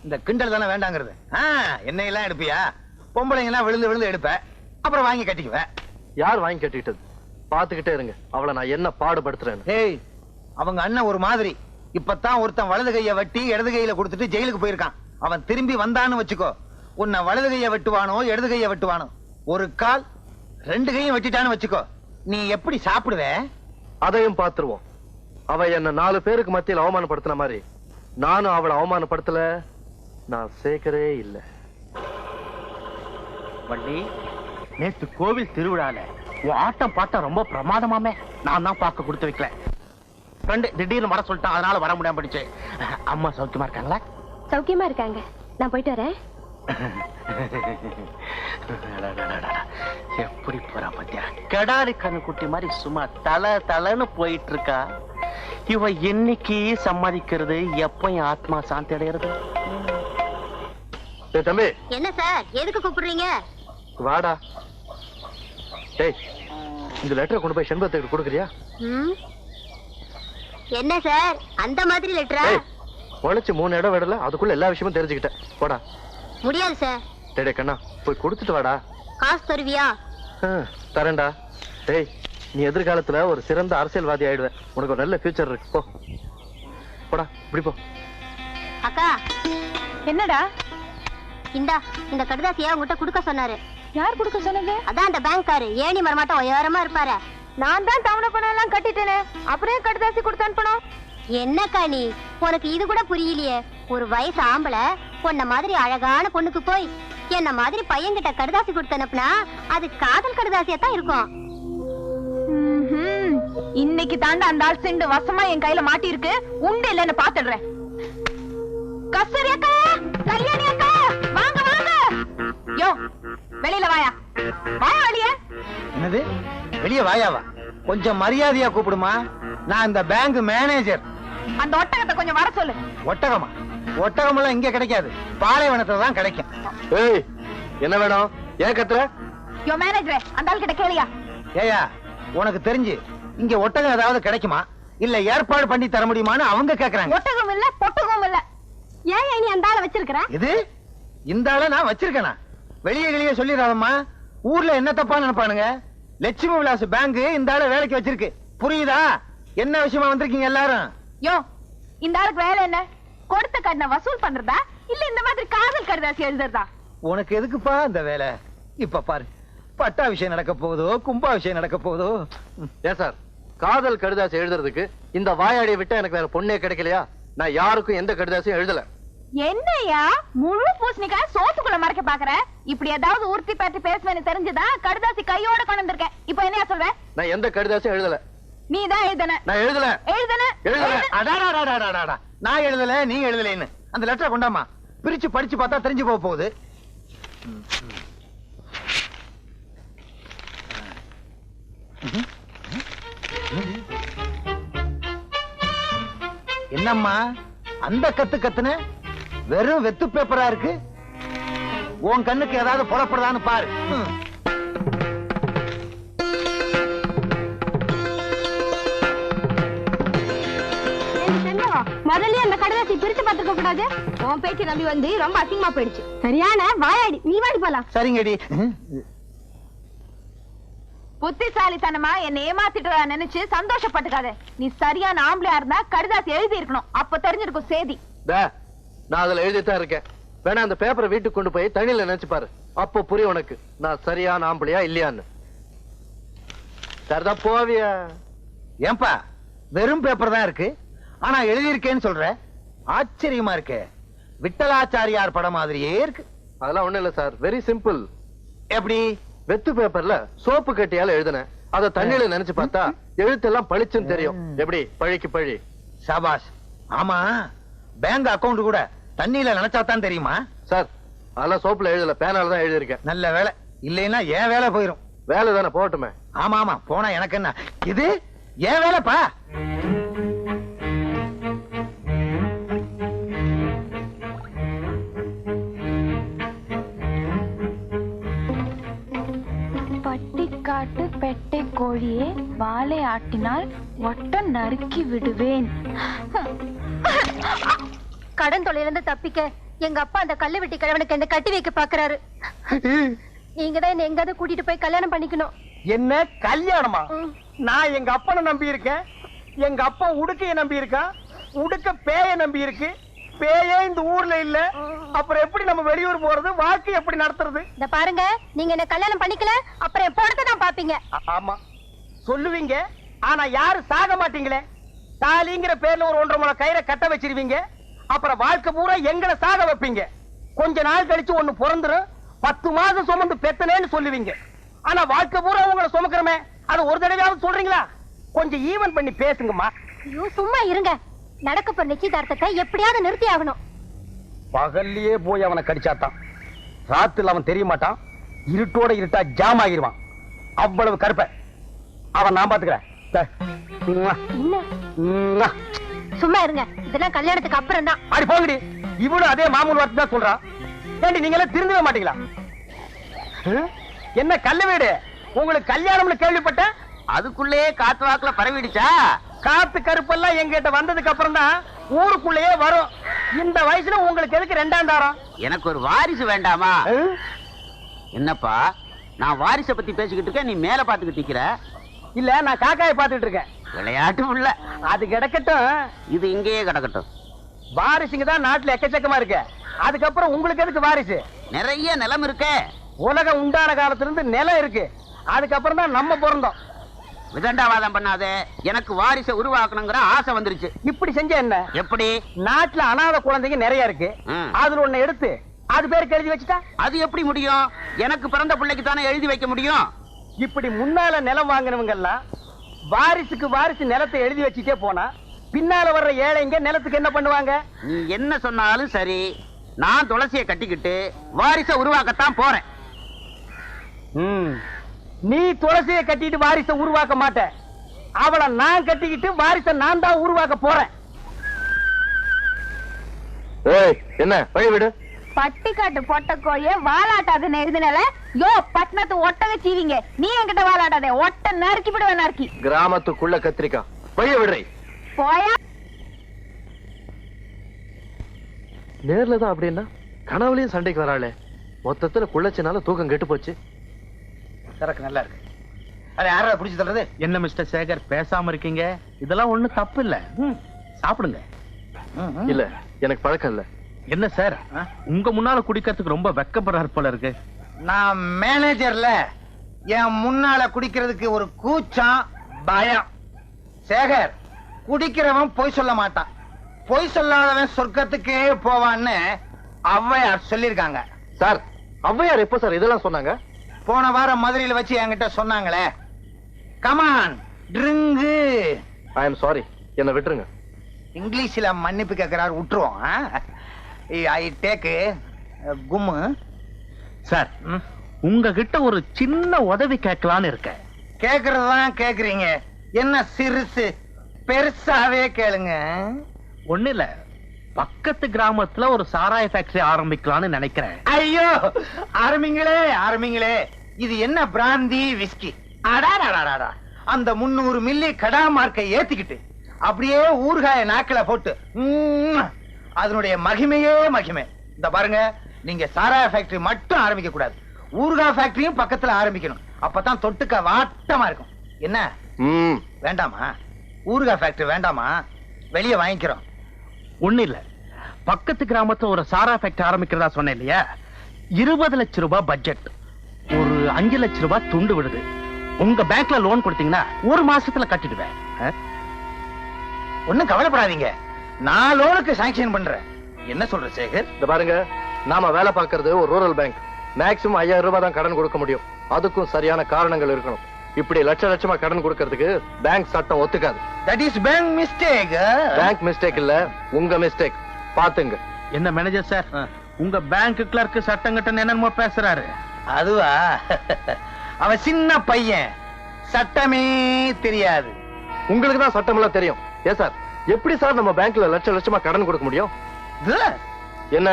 [SPEAKER 5] இந்த கிண்டல் தானே வேண்டாங்கிறது. என்னையெல்லாம் எடுப்பியா? பொம்பளைங்க எல்லாம் விழுந்து விழுந்து எடுப்ப, அப்புறம் வாங்கி கட்டிக்குவேன்.
[SPEAKER 3] யார் வாங்கி கட்டிட்டது? பாத்துக்கிட்டே இருங்க, அவளை நான் என்ன பாடுபடுத்துறேன்.
[SPEAKER 5] ஏய், அவங்க அண்ணன் ஒரு மாதிரி. இப்பதான் ஒருத்தன் வலது கைய வெட்டி இடது கையில கொடுத்துட்டு ஜெயிலுக்கு போயிருக்கான். அவன் திரும்பி வந்தான்னு வச்சுக்கோ, உன்னை வலது கைய வெட்டுவானோ இடது கைய வெட்டுவானோ. ஒரு கால் ரெண்டு கையும் வெட்டிட்டான்னு வச்சுக்கோ, நீ எப்படி சாப்பிடுவ?
[SPEAKER 3] அதையும் பாத்துருவோம். அவ என்ன 4 பேருக்கு மத்தியில் அவமானப்படுத்தின மாதிரி நானும் அவளை அவமானப்படுத்தல. நான் சேர்க்கவே இல்லை.
[SPEAKER 2] வள்ளி, நேத்து கோவில் திருவிழால உன் ஆட்டம் பார்த்தா ரொம்ப பிரமாதமாமே. நான் தான் பார்க்க கொடுத்து வைக்கல. ஃப்ரெண்டு திடீர்னு வர சொல்லிட்டான், அதனால வர முடியாம போயிடுச்சு. அம்மா சௌக்கியமா இருக்காங்களா?
[SPEAKER 8] சௌக்கியமா இருக்காங்க. நான் போயிட்டு வரேன்.
[SPEAKER 2] எப்படி போறா பாத்தியா? கடாரி கண்ணு குட்டி மாதிரி சும்மா தல தலன்னு போயிட்டு இருக்கா. இவ என்னைக்கு சம்மதிக்கிறது, எப்ப என் ஆத்மா சாந்தி அடைகிறது?
[SPEAKER 3] தம்பி.
[SPEAKER 8] என்ன சார், எதுக்கு கூப்பிடுறீங்க?
[SPEAKER 3] வாடா. டேய், இந்த லெட்டரை கொண்டு போய் செண்பகத்துக்கு கொடுக்குறியா?
[SPEAKER 8] என்ன சார், அந்த மாதிரி லெட்டரா?
[SPEAKER 3] உழைச்சு 3 இடம் விடல, அதுக்குள்ள எல்லா விஷயமும் தெரிஞ்சுக்கிட்டேன். போடா.
[SPEAKER 8] முடியாது சார்.
[SPEAKER 3] டேய் கண்ணா, போய் கொடுத்துட்டு வாடா.
[SPEAKER 8] காசு தருவியா?
[SPEAKER 3] தரேன்டா. டேய், நீ எதிர்காலத்துல ஒரு சிறந்த அரசியல்வாதி ஆயிடுவ. உனக்கு ஒரு நல்ல ஃபியூச்சர் இருக்கு. போ போடா, இப்படி போ.
[SPEAKER 8] அக்கா.
[SPEAKER 6] என்னடா?
[SPEAKER 8] இந்த கடுதாசியா உங்ககிட்ட கொடுக்க சொன்னாரு.
[SPEAKER 6] யார் கொடுக்க சொன்னது?
[SPEAKER 8] அதான் அந்த பேங்க்காரு, ஏணி மரமாட்டம் உயரமா இருப்பாரு.
[SPEAKER 6] நான் தான் தவணை பணம் எல்லாம் கட்டிட்டேனே, அப்புறம் கடுதாசி கொடுத்து அனுப்பணும்.
[SPEAKER 8] என்னக்கா நீ, உனக்கு இது கூட புரியலையே? ஒரு வயசு ஆம்பளை பொண்ண மாதிரி அழகான பொண்ணுக்கு போய் என்ன மாதிரி பையன்கிட்ட கடுதாசி கொடுத்து அனுப்புனா அது காதல் கடுதாசியா தான் இருக்கும்.
[SPEAKER 6] இன்னைக்கு தாண்டா அந்த ஆள் சிண்டு வசமா என் கையில மாட்டி இருக்கு. உண்டு இல்லன்னு பாத்துடுறேன். கஸ்தூரி அக்கா, கல்யாணி அக்கா, வாங்க வாங்க. யோ, வெளியில வாயா. வாயா வெளியே.
[SPEAKER 5] என்னது வெளியே வாயாவா? கொஞ்சம் மரியாதையா கூப்பிடுமா. நான் இந்த பேங்க் மேனேஜர்.
[SPEAKER 6] அந்த ஒட்டகத்தை கொஞ்சம் வர சொல்லு.
[SPEAKER 5] ஒட்டகமா? ஒட்டகம் எல்லாம் இங்க கிடைக்காது, பாலைவனத்துல தான் கிடைக்கும்.
[SPEAKER 3] ஏய், என்ன வேணும்? ஏன் கத்துற?
[SPEAKER 6] யோ மேனேஜரே, அந்த ஆள் கிட்ட கேளியா?
[SPEAKER 5] ஏயா, உனக்கு தெரிஞ்சு இங்க ஒட்டகம் ஏதாவது கிடைக்குமா, இல்ல ஏற்பாடு பண்ணி தர முடியுமான்னு அவங்க கேக்குறாங்க.
[SPEAKER 6] ஒட்டகம் இல்ல, பொட்டகம் இல்ல.
[SPEAKER 8] ஏன் நீ அந்த ஆளை வச்சிருக்கிற?
[SPEAKER 5] இது இந்த ஆளை நான் வச்சிருக்கேனா? வெளியே வெளியே சொல்லிடாதம்மா, ஊர்ல என்ன தப்பா நினைப்பானுங்க. லட்சுமி விலாஸ் பேங்க் இந்த ஆளை வேலைக்கு வச்சிருக்கு, புரியுதா? என்ன விஷயமா வந்திருக்கீங்க எல்லாரும்?
[SPEAKER 6] யோ, இந்த ஆளுக்கு வேலை என்ன? கொடுத்த கடனை வசூல் பண்றதா இல்ல இந்த மாதிரி காதல் கடுதாசி எழுதுறதா?
[SPEAKER 5] உனக்கு எதுக்குப்பா இந்த வேலை? இப்ப பாரு, பட்டா விஷயம் நடக்க போகுதோ, கும்பா விஷயம் நடக்க போகுதோ.
[SPEAKER 3] ஏன் சார், காதல் கடுதாசி எழுதுறதுக்கு இந்த வாயாடியை விட்டா எனக்கு வேற பொண்ணே கிடைக்கலையா? நான் யாருக்கும் எந்த கடுதாசியும் எழுதல.
[SPEAKER 6] என்னையா முழு பூசணிக்காய் சோத்துக்குள்ள மறைக்க பாக்குற? இப்படி ஏதாவது உறுத்தி பற்றி பேசுவேன்னு தெரிஞ்சுதான் கடுதாசி கையோட கொண்டு வந்திருக்கேன். இப்ப என்னையா சொல்ற?
[SPEAKER 3] நான் எந்த கடுதாசியும் எழுதல.
[SPEAKER 6] நீ தான் எழுதன.
[SPEAKER 3] நான் எழுதல.
[SPEAKER 5] அடாடாடாடாடாடா. நான் எழுதல, நீ எழுதலைன்னு. அந்த லெட்டரை கொண்டாமா, பிரிச்சு படிச்சு பார்த்தா தெரிஞ்சு போக போகுது. என்னம்மா அந்த கத்துன வெறும் வெத்து பேப்பரா இருக்கு? உன் கண்ணுக்கு ஏதாவது புறப்படுதான்னு பாரு.
[SPEAKER 8] முதல்ல அந்த கடலாசி பிரிச்சு பார்த்துக்க கூடாது. உன் பேச்சு நம்பி வந்து ரொம்ப அசிங்கமா போயிடுச்சு. சரியான வாயாடி. நீ வாடி போலாம்.
[SPEAKER 5] சரிங்கடி.
[SPEAKER 6] புத்திசாலித்தனமா என்ன ஏமாத்திட்டு நினைச்சு சந்தோஷப்பட்டுக்காத. நீ சரியான ஆம்பளையா இருந்தா கடிதாசி எழுதி இருக்கணும். அப்ப தெரிஞ்சிருக்கும் சேதி.
[SPEAKER 3] நான் அதுல எழுதித்தான் இருக்கேன். வேணா அந்த பேப்பரை வீட்டுக்கு கொண்டு போய் தண்ணியில நினைச்சு பாரு. அப்போ புரியும் உனக்கு நான் சரியான ஆம்பளையா இல்லையான்னு. சரிதான் போவியா?
[SPEAKER 5] ஏன்பா வெறும் பேப்பர் தான் இருக்கு, ஆனா எழுதியிருக்கேன்னு சொல்ற? ஆச்சரியமா இருக்கு. விட்டலாச்சாரியார் படம் மாதிரியே இருக்கு.
[SPEAKER 3] அதெல்லாம் ஒண்ணு இல்ல சார், வெரி சிம்பிள்.
[SPEAKER 5] எப்படி?
[SPEAKER 3] வெத்து பேப்பர்ல சோப்பு கட்டியால எழுதுனேன். அத தண்ணியில நினைச்சு பார்த்தா எழுத்தெல்லாம் பளிச்சுன்னு தெரியும். எப்படி? பழிக்கு பழி.
[SPEAKER 5] சபாஷ். ஆமா, பேங்க் அக்கவுண்ட் கூட தண்ணியில நினைச்சாதான் தெரியுமா?
[SPEAKER 3] சார் அதெல்லாம் சோப்புல எழுதல, பேனால தான் எழுதிருக்கேன்.
[SPEAKER 5] நல்ல வேலை. இல்லைன்னா ஏன் வேலை போயிரும்.
[SPEAKER 3] வேலை தானே, போகட்டுமே.
[SPEAKER 5] ஆமா ஆமா, போனா எனக்கு என்ன? இது ஏன் வேலைப்பா.
[SPEAKER 6] பட்டிக்காட்டு பெட்டை கோழியே வாளை ஆட்டினால் ஒட்டம் நறுக்கி விடுவேன்.
[SPEAKER 8] கடன் தொலைலிருந்து தப்பிக்க எங்க அப்பா அந்த கல்லு வெட்டி கிழவனுக்கு என்ன கட்டி வைக்க பாக்குறாரு. நீங்க தான் என்ன எங்காவது கூட்டிட்டு போய் கல்யாணம் பண்ணிக்கணும்.
[SPEAKER 5] என்ன கல்யாணமா? நான் எங்க அப்பனை நம்பி இருக்கேன். எங்க அப்பா உடுக்கைய நம்பி இருக்கான். உடுக்க பேய நம்பி இருக்கு. பேயே இந்த ஊர்ல இல்ல. அப்புறம் எப்படி நம்ம வெளியூர் போறது? வாழ்க்கை எப்படி நடத்துறது?
[SPEAKER 8] இந்த பாருங்க, நீங்க என்ன கல்யாணம் பண்ணிக்கல அப்புறம் எப்பொழுது தான் பாப்பீங்க.
[SPEAKER 5] ஆமா சொல்லுவீங்க, ஆனா யாரும் சாக மாட்டீங்களே. தாலிங்கிற பேர்ல ஒரு 1.5 முழ கயிறை கட்ட வச்சிருவீங்க. அப்புறம் வாழ்க்கை பூரா எங்களை சாக வைப்பீங்க. கொஞ்ச நாள் கழிச்சு ஒண்ணு பிறந்துரும். 10 மாசம் சுமந்து பெத்தனேன்னு சொல்லுவீங்க. ஆனா வாழ்க்கை பூரா உங்களை சுமக்கிறமே, அது ஒரு தடவையாவது சொல்றீங்களா? கொஞ்சம் ஈவன் பண்ணி பேசுங்கம்மா.
[SPEAKER 8] ஐயோ சும்மா இருங்க. நடக்க போற நிச்சயதார்த்தத்தை எப்படியாவது நிறுத்தி ஆகணும்.
[SPEAKER 5] பகல்லையே போய் அவனை கடிச்சாத்தான் ராத்திரில அவன் தெரிய மாட்டான். இருட்டோட இருட்டா ஜாம் ஆகிருவான். அவ்வளவு கருப்ப அவன் நான் பாத்துக்கிறேன்.
[SPEAKER 8] என்ன சும்மா இருங்க. இதெல்லாம் கல்யாணத்துக்கு அப்புறம் தான்.
[SPEAKER 5] அடி போங்கடி. இவனும் அதே மாமூல் வார்த்தை தான் சொல்றான். ஏண்டி நீங்க எல்லாம் திருந்தவே மாட்டீங்களா? என்ன கல்ல வீடு? உங்களுக்கு கல்யாணம்னு கேள்விப்பட்டேன்.
[SPEAKER 2] அதுக்குள்ளேயே காத்து வாக்குல பரவிடுச்சா?
[SPEAKER 5] காத்து கருப்பெல்லாம் எங்கிட்ட வந்ததுக்கு அப்புறம் தான் ஊருக்குள்ளேயே வரும். இந்த வயசுல உங்களுக்கு எதுக்கு 2ஆம் தாரம்?
[SPEAKER 2] எனக்கு ஒரு வாரிசு வேண்டாமா? என்னப்பா நான் வாரிசை பத்தி பேசிக்கிட்டு இருக்கேன், நீ மேல பாத்துக்கிட்டு நிக்கிற.
[SPEAKER 5] இல்ல, நான் காக்காயை பாத்துக்கிட்டு இருக்கேன்.
[SPEAKER 2] விளையாட்டும் இல்ல.
[SPEAKER 5] அது கிடக்கட்டும்.
[SPEAKER 2] இது இங்கேயே கிடக்கட்டும்.
[SPEAKER 5] வாரிசுங்க தான் நாட்டுல எக்கச்சக்கமா இருக்கு. அதுக்கப்புறம் உங்களுக்கு எதுக்கு வாரிசு?
[SPEAKER 2] நிறைய நிலம் இருக்கே.
[SPEAKER 5] உலகம் உண்டான காலத்துல இருந்து நிலம் இருக்கு. அதுக்கப்புறம் தான் நம்ம பிறந்தோம்.
[SPEAKER 2] விதண்டாவாதம் பண்ணாதே. எனக்கு வாரிசை உருவாக்கணுங்கிற ஆசை வந்துருச்சு.
[SPEAKER 5] இப்படி செஞ்ச என்ன?
[SPEAKER 2] எப்படி?
[SPEAKER 5] நாட்டுல அனாதை குழந்தைங்க நிறைய இருக்கு. அதுல ஒண்ணு எடுத்து அது பேருக்கு எழுதி வச்சுட்டா
[SPEAKER 2] அது எப்படி முடியும்? எனக்கு பிறந்த பிள்ளைக்கு தானே எழுதி வைக்க முடியும்.
[SPEAKER 5] இப்படி முன்னால நிலம் வாங்கினவங்க எல்லாம் வாரிசுக்கு வாரிசு நிலத்தை எழுதி வச்சுட்டே போனா பின்னால வர்ற ஏழைங்க நிலத்துக்கு என்ன பண்ணுவாங்க?
[SPEAKER 2] நீ என்ன சொன்னாலும் சரி, நான் துளசியை கட்டிக்கிட்டு வாரிசை உருவாக்கத்தான் போறேன்.
[SPEAKER 5] நீ துளசியை கட்டிட்டு வாரிசை உருவாக்க மாட்ட. அவளை நான் கட்டிக்கிட்டு வாரிசை நான் தான் உருவாக்க போறேன்.
[SPEAKER 3] என்ன வழி விடு.
[SPEAKER 6] பட்டிக்காட்டு பொட்ட கோழிய வாலாட்டாதுன்னு எழுதினால யோ பட்டணத்து ஒட்டக சீவிங்க. நீ என்கிட்ட வாலாட்டாதே, ஒட்ட நறுக்கி விடுவேன். நறுக்கி
[SPEAKER 3] கிராமத்துக்குள்ள கத்திரிக்கா வழிய விடுறே.
[SPEAKER 6] போயா.
[SPEAKER 3] நேர்ல தான் அப்படின்னா கனவுலயும் சண்டைக்கு வராளே. மொத்தத்துல குள்ளச்சினால தூக்கம் கெட்டு போச்சு.
[SPEAKER 5] சரக்கு நல்லா இருக்கு. அதை யாரா குடிச்சு தள்ளுறது?
[SPEAKER 2] என்ன மிஸ்டர் சேகர் பேசாம இருக்கீங்க? இதெல்லாம் ஒண்ணும் தப்பு இல்ல, சாப்பிடுங்க.
[SPEAKER 3] இல்ல எனக்கு பழக்கம் இல்ல.
[SPEAKER 2] என்ன சார் உங்க முன்னால குடிக்கிறதுக்கு ரொம்ப வெக்கப்படுறாரு போல இருக்கு.
[SPEAKER 5] நான் மேனேஜர்ல என் முன்னால குடிக்கிறதுக்கு ஒரு கூச்சம், பயம். சேகர் குடிக்கிறவன் பொய் சொல்ல மாட்டான். பொய் சொல்லாதவன் சொர்க்கத்துக்கே போவான்னு ஔவையார் சொல்லிருக்காங்க.
[SPEAKER 3] சார் ஔவையார் எப்ப சார் இதெல்லாம் சொன்னாங்க?
[SPEAKER 5] போன வாரம் மதுரையில வச்சு என்கிட்ட சொன்னாங்களே. Come on drink.
[SPEAKER 3] I am sorry, என்ன விட்டுருங்க.
[SPEAKER 5] இங்கிலீஷ்ல மன்னிப்பு கேட்கிறாரு, விட்டுருவோம். I take கும்மு.
[SPEAKER 2] சார், உங்ககிட்ட ஒரு சின்ன உதவி கேட்கலான்னு இருக்கேன்.
[SPEAKER 5] கேக்குறதுதான் கேக்குறீங்க, என்ன சிறுசு? பெருசாவே கேளுங்க.
[SPEAKER 2] ஒண்ணு இல்ல, பக்கத்து கிராமத்துல ஒரு சாராய ஃபேக்டரி ஆரம்பிக்கலாம்னு நினைக்கிறேன்.
[SPEAKER 5] ஐயோ, ஆரம்பிங்களே ஆரம்பிங்களே. இது என்ன பிராந்தி விஸ்கி? அடாடாடாடா, அந்த 300 மில்லி கடா மார்க்கை ஏத்திக்கிட்டு அப்படியே ஊறுகாய நாக்கில போட்டு அதனுடைய மகிமையே மகிமை. இந்த பாருங்க, நீங்க சாராய ஃபேக்டரி மட்டும் ஆரம்பிக்க கூடாது, ஊறுகாய் ஃபேக்டரியும் பக்கத்துல ஆரம்பிக்கணும். அப்பதான் தொட்டுக்க வாட்டமா இருக்கும். என்ன வேண்டாமா? ஊறுகாய் ஃபேக்டரி வேண்டாமா? வெளியே வாங்கிக்கிறோம்.
[SPEAKER 2] ஒண்ணு இல்ல, பக்கத்து கிராமத்துல ஒரு சாராய ஃபேக்டரி ஆரம்பிக்கிறதா சொன்னேன் இல்லையா? 20 லட்சம் ரூபாய் பட்ஜெட், ஒரு 5 லட்சம் ரூபாய் துண்டு விடுது. உங்க பேங்க்ல லோன் கொடுத்தீங்கன்னா 1 மாசத்துல கட்டிடுவேன்.
[SPEAKER 5] ஒண்ணும் கவலைப்படாதீங்க, நான் லோனுக்கு சாங்ஷன் பண்றேன். என்ன சொல்ற சேகர்?
[SPEAKER 3] இந்த பாருங்க, நாம வேலை பார்க்கறது ஒரு ரூரல் பேங்க். மேக்ஸிமம் 5000 ரூபாய் தான் கடன் கொடுக்க முடியும். அதுக்கும் சரியான காரணங்கள் இருக்கணும். இப்படி லட்சமா கடன் கொடுக்கறதுக்கு பேங்க் சட்டம் ஒத்துக்காது.
[SPEAKER 5] That is bank mistake.
[SPEAKER 3] Bank mistake இல்ல, உங்க மிஸ்டேக். பாத்துங்க.
[SPEAKER 2] என்ன மேனேஜர் சார், உங்க பேங்க் கிளர்க் சட்டம் கட்ட என்னமோ பேசுறாரு.
[SPEAKER 5] அதுவா? அவன் சின்ன பையன், சட்டமே தெரியாது.
[SPEAKER 3] உங்களுக்கு தான் சட்டம் எல்லாம் தெரியும். ஏன் சார், எப்படி சார் நம்ம பேங்க்ல லட்சமா கடன் கொடுக்க முடியும்? என்ன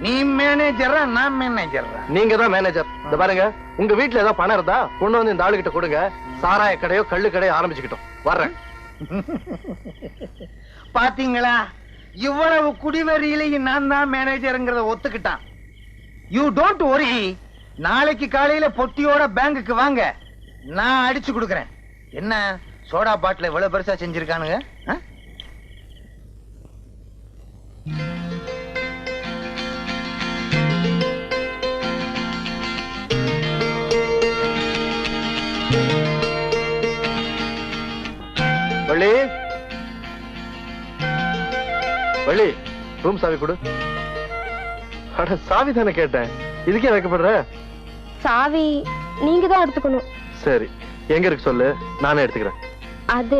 [SPEAKER 5] நீ மேனேஜரா நான் மேனேஜரா?
[SPEAKER 3] நீங்க தான் மேனேஜர். இந்த பாருங்க, உங்க வீட்டுல ஏதாவது பணம் இருந்தா கொண்டு வந்து இந்த ஆளுகிட்ட கொடுங்க. சாராய கடையோ கள்ளு கடையோ ஆரம்பிச்சுக்கிட்டோம். வர்றேன்.
[SPEAKER 5] பாத்தீங்களா, இவ்வளவு குடிவரியிலையும் நான் தான் மேனேஜர்ங்கிறத ஒத்துக்கிட்டான். யூ டோன்ட் வரி, நாளைக்கு காலையில பொட்டியோட பேங்குக்கு வாங்க, நான் அடிச்சு கொடுக்கறேன். என்ன சோடா பாட்டில் இவ்வளவு பெருசா செஞ்சிருக்கானுங்க?
[SPEAKER 3] வள்ளி, வள்ளி, ரூம் சாவி கொடு. அட, சாவி தானே கேட்டேன், இதுக்கே வைக்கப்படுற?
[SPEAKER 8] சாவி நீங்க தான் எடுத்துக்கணும்.
[SPEAKER 3] சரி, எங்க இருக்கு சொல்லு, நானே எடுத்துக்கிறேன்.
[SPEAKER 8] அது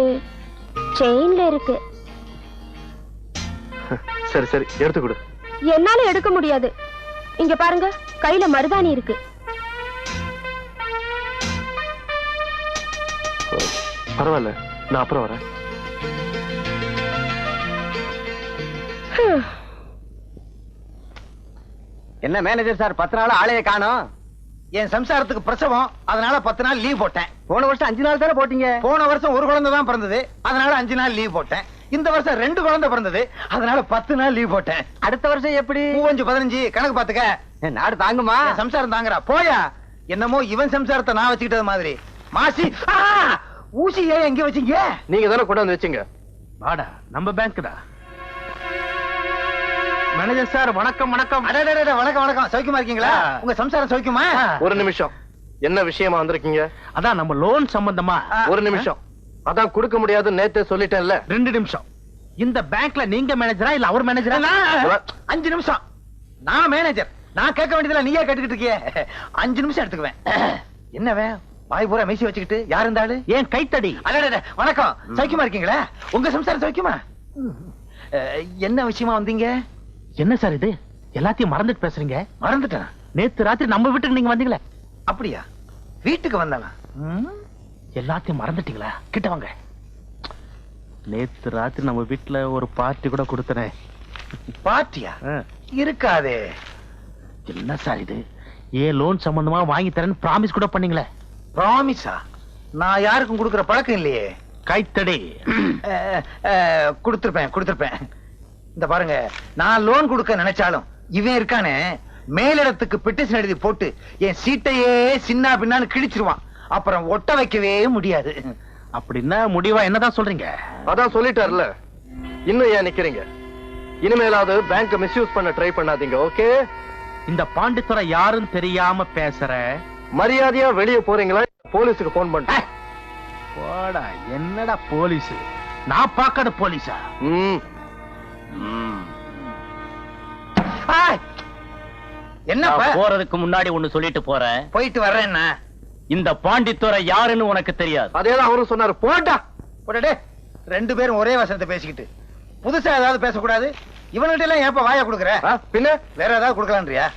[SPEAKER 8] செயின்ல இருக்கு.
[SPEAKER 3] சரி சரி, எடுத்து கொடு.
[SPEAKER 8] என்னால எடுக்க முடியாது. இங்க பாருங்க, கையில மருதாணி இருக்கு.
[SPEAKER 3] பரவாயில்ல, நான் அப்புறம் வரேன்.
[SPEAKER 5] என்ன மேனேஜர் சார், 10 நாள் ஆளைய காணோம்? என் சம்சாரத்துக்கு பிரசவம், அதனால 10 நாள் லீவ் போட்டேன். போன வருஷம் 5 நாள் தானே போட்டீங்க? போன வருஷம் ஒரு குழந்தை தான் பிறந்தது, அதனால 5 நாள் லீவ் போட்டேன். இந்த வருஷம் 2 குழந்தை பிறந்தது, அதனால 10 நாள் லீவ் போட்டேன். அடுத்த வருஷம் எப்படி? 15 கணக்கு பாத்துக்க. நாடு தாங்குமா? சம்சாரம் தாங்குறா. போயா, என்னமோ இவன் சம்சாரத்தை நான் வச்சுக்கிட்டது மாதிரி. மாசி, ஊசி ஏன் எங்க வச்சீங்க?
[SPEAKER 3] நீங்க தானே கொண்டு வந்து வச்சீங்க.
[SPEAKER 2] வாடா, நம்ம பேங்க் தான். மேனேஜர் சார், வணக்கம். வணக்கம்.
[SPEAKER 5] வணக்கம் வணக்கம். சௌக்கியமா இருக்கீங்களா? உங்க சம்சாரம் சௌக்கியமா?
[SPEAKER 3] ஒரு நிமிஷம், என்ன விஷயமா வந்திருக்கீங்க?
[SPEAKER 2] அதான் நம்ம லோன் சம்பந்தமா.
[SPEAKER 3] ஒரு நிமிஷம், அதான் கொடுக்க முடியாது நேத்தே சொல்லிட்டேன்ல.
[SPEAKER 2] 2 நிமிஷம். இந்த பேங்க்ல நீங்க மேனேஜரா இல்ல அவர் மேனேஜரா?
[SPEAKER 5] 5 நிமிஷம். நான் மேனேஜர், நான் கேட்க வேண்டியதுல நீயே கேட்டுக்கிட்டு இருக்கியே. 5 நிமிஷம் எடுத்துக்குவேன். என்னவே வாய் பூரா மீசி வச்சுக்கிட்டு, யார் இருந்தாலும்
[SPEAKER 2] ஏன் கைத்தடி?
[SPEAKER 5] வணக்கம். சௌக்கியமா இருக்கீங்களா? உங்க சம்சாரம் சௌக்கியமா? என்ன விஷயமா வந்தீங்க?
[SPEAKER 2] என்ன சார் இது, எல்லாத்தையும் மறந்துட்டு பேசுறீங்க?
[SPEAKER 5] மறந்துட்டேன்.
[SPEAKER 2] நேத்து ராத்திரி நம்ம வீட்டுக்கு நீங்க வந்தீங்களே.
[SPEAKER 5] அப்படியா? வீட்டுக்கு வந்தானா?
[SPEAKER 2] எல்லாத்தையும் மறந்துட்டீங்களா? கிட்ட வாங்க. நேத்து ராத்திரி நம்ம வீட்டுல ஒரு பார்ட்டி கூட கொடுத்தனே.
[SPEAKER 5] பார்ட்டியா? இருக்காதே.
[SPEAKER 2] என்ன சார் இது, ஏன் லோன் சம்பந்தமா வாங்கி தரேன்னு பிராமிஸ் கூட பண்ணீங்களே.
[SPEAKER 5] பிராமிஸா? நான் யாருக்கும் கொடுக்கிற பழக்கம் இல்லையே.
[SPEAKER 2] கைத்தடி.
[SPEAKER 5] கொடுத்திருப்பேன். இந்த பாருங்க, நான் லோன் கொடுக்க நினைச்சாலும் இவன் இருக்கானே, மேலிடத்துக்கு பெட்டிஷன் எழுதி போட்டு என் சீட்டையே சின்ன பின்னான்னு கிழிச்சிருவான். அப்புறம் ஒட்ட வைக்கவே முடியாது.
[SPEAKER 2] அப்படின்னா முடிவா என்னதான் சொல்றீங்க?
[SPEAKER 3] அதான் சொல்லிட்டார்ல, இன்னும் ஏன் நிக்கிறீங்க? இனிமேலாவது பேங்க் மிஸ்யூஸ் பண்ண ட்ரை பண்ணாதீங்க, ஓகே?
[SPEAKER 2] இந்த பாண்டித்துறை யாரும் தெரியாம பேசுற.
[SPEAKER 3] மரியாதையா வெளியே போறீங்களா? போலீஸுக்கு போன் பண்ண.
[SPEAKER 2] போடா, என்னடா போலீஸ்? நான் பாக்காத போலீஸா?
[SPEAKER 5] என்ன
[SPEAKER 9] போறதுக்கு முன்னாடி ஒண்ணு சொல்லிட்டு போறேன்.
[SPEAKER 5] போயிட்டு வர்றேன்னா
[SPEAKER 2] இந்த பாண்டித்துறை யாருன்னு உனக்கு தெரியாது.
[SPEAKER 3] அதேதான் அவரும் சொன்னாரு. போட்டா
[SPEAKER 5] போடே, 2 பேரும் ஒரே வசனத்தை பேசிக்கிட்டு புதுசா ஏதாவது பேசக்கூடாது. இவன்கிட்ட எல்லாம் ஏப்ப வாயா கொடுக்குற?
[SPEAKER 3] பின்ன
[SPEAKER 5] வேற ஏதாவது கொடுக்கலான்றியா?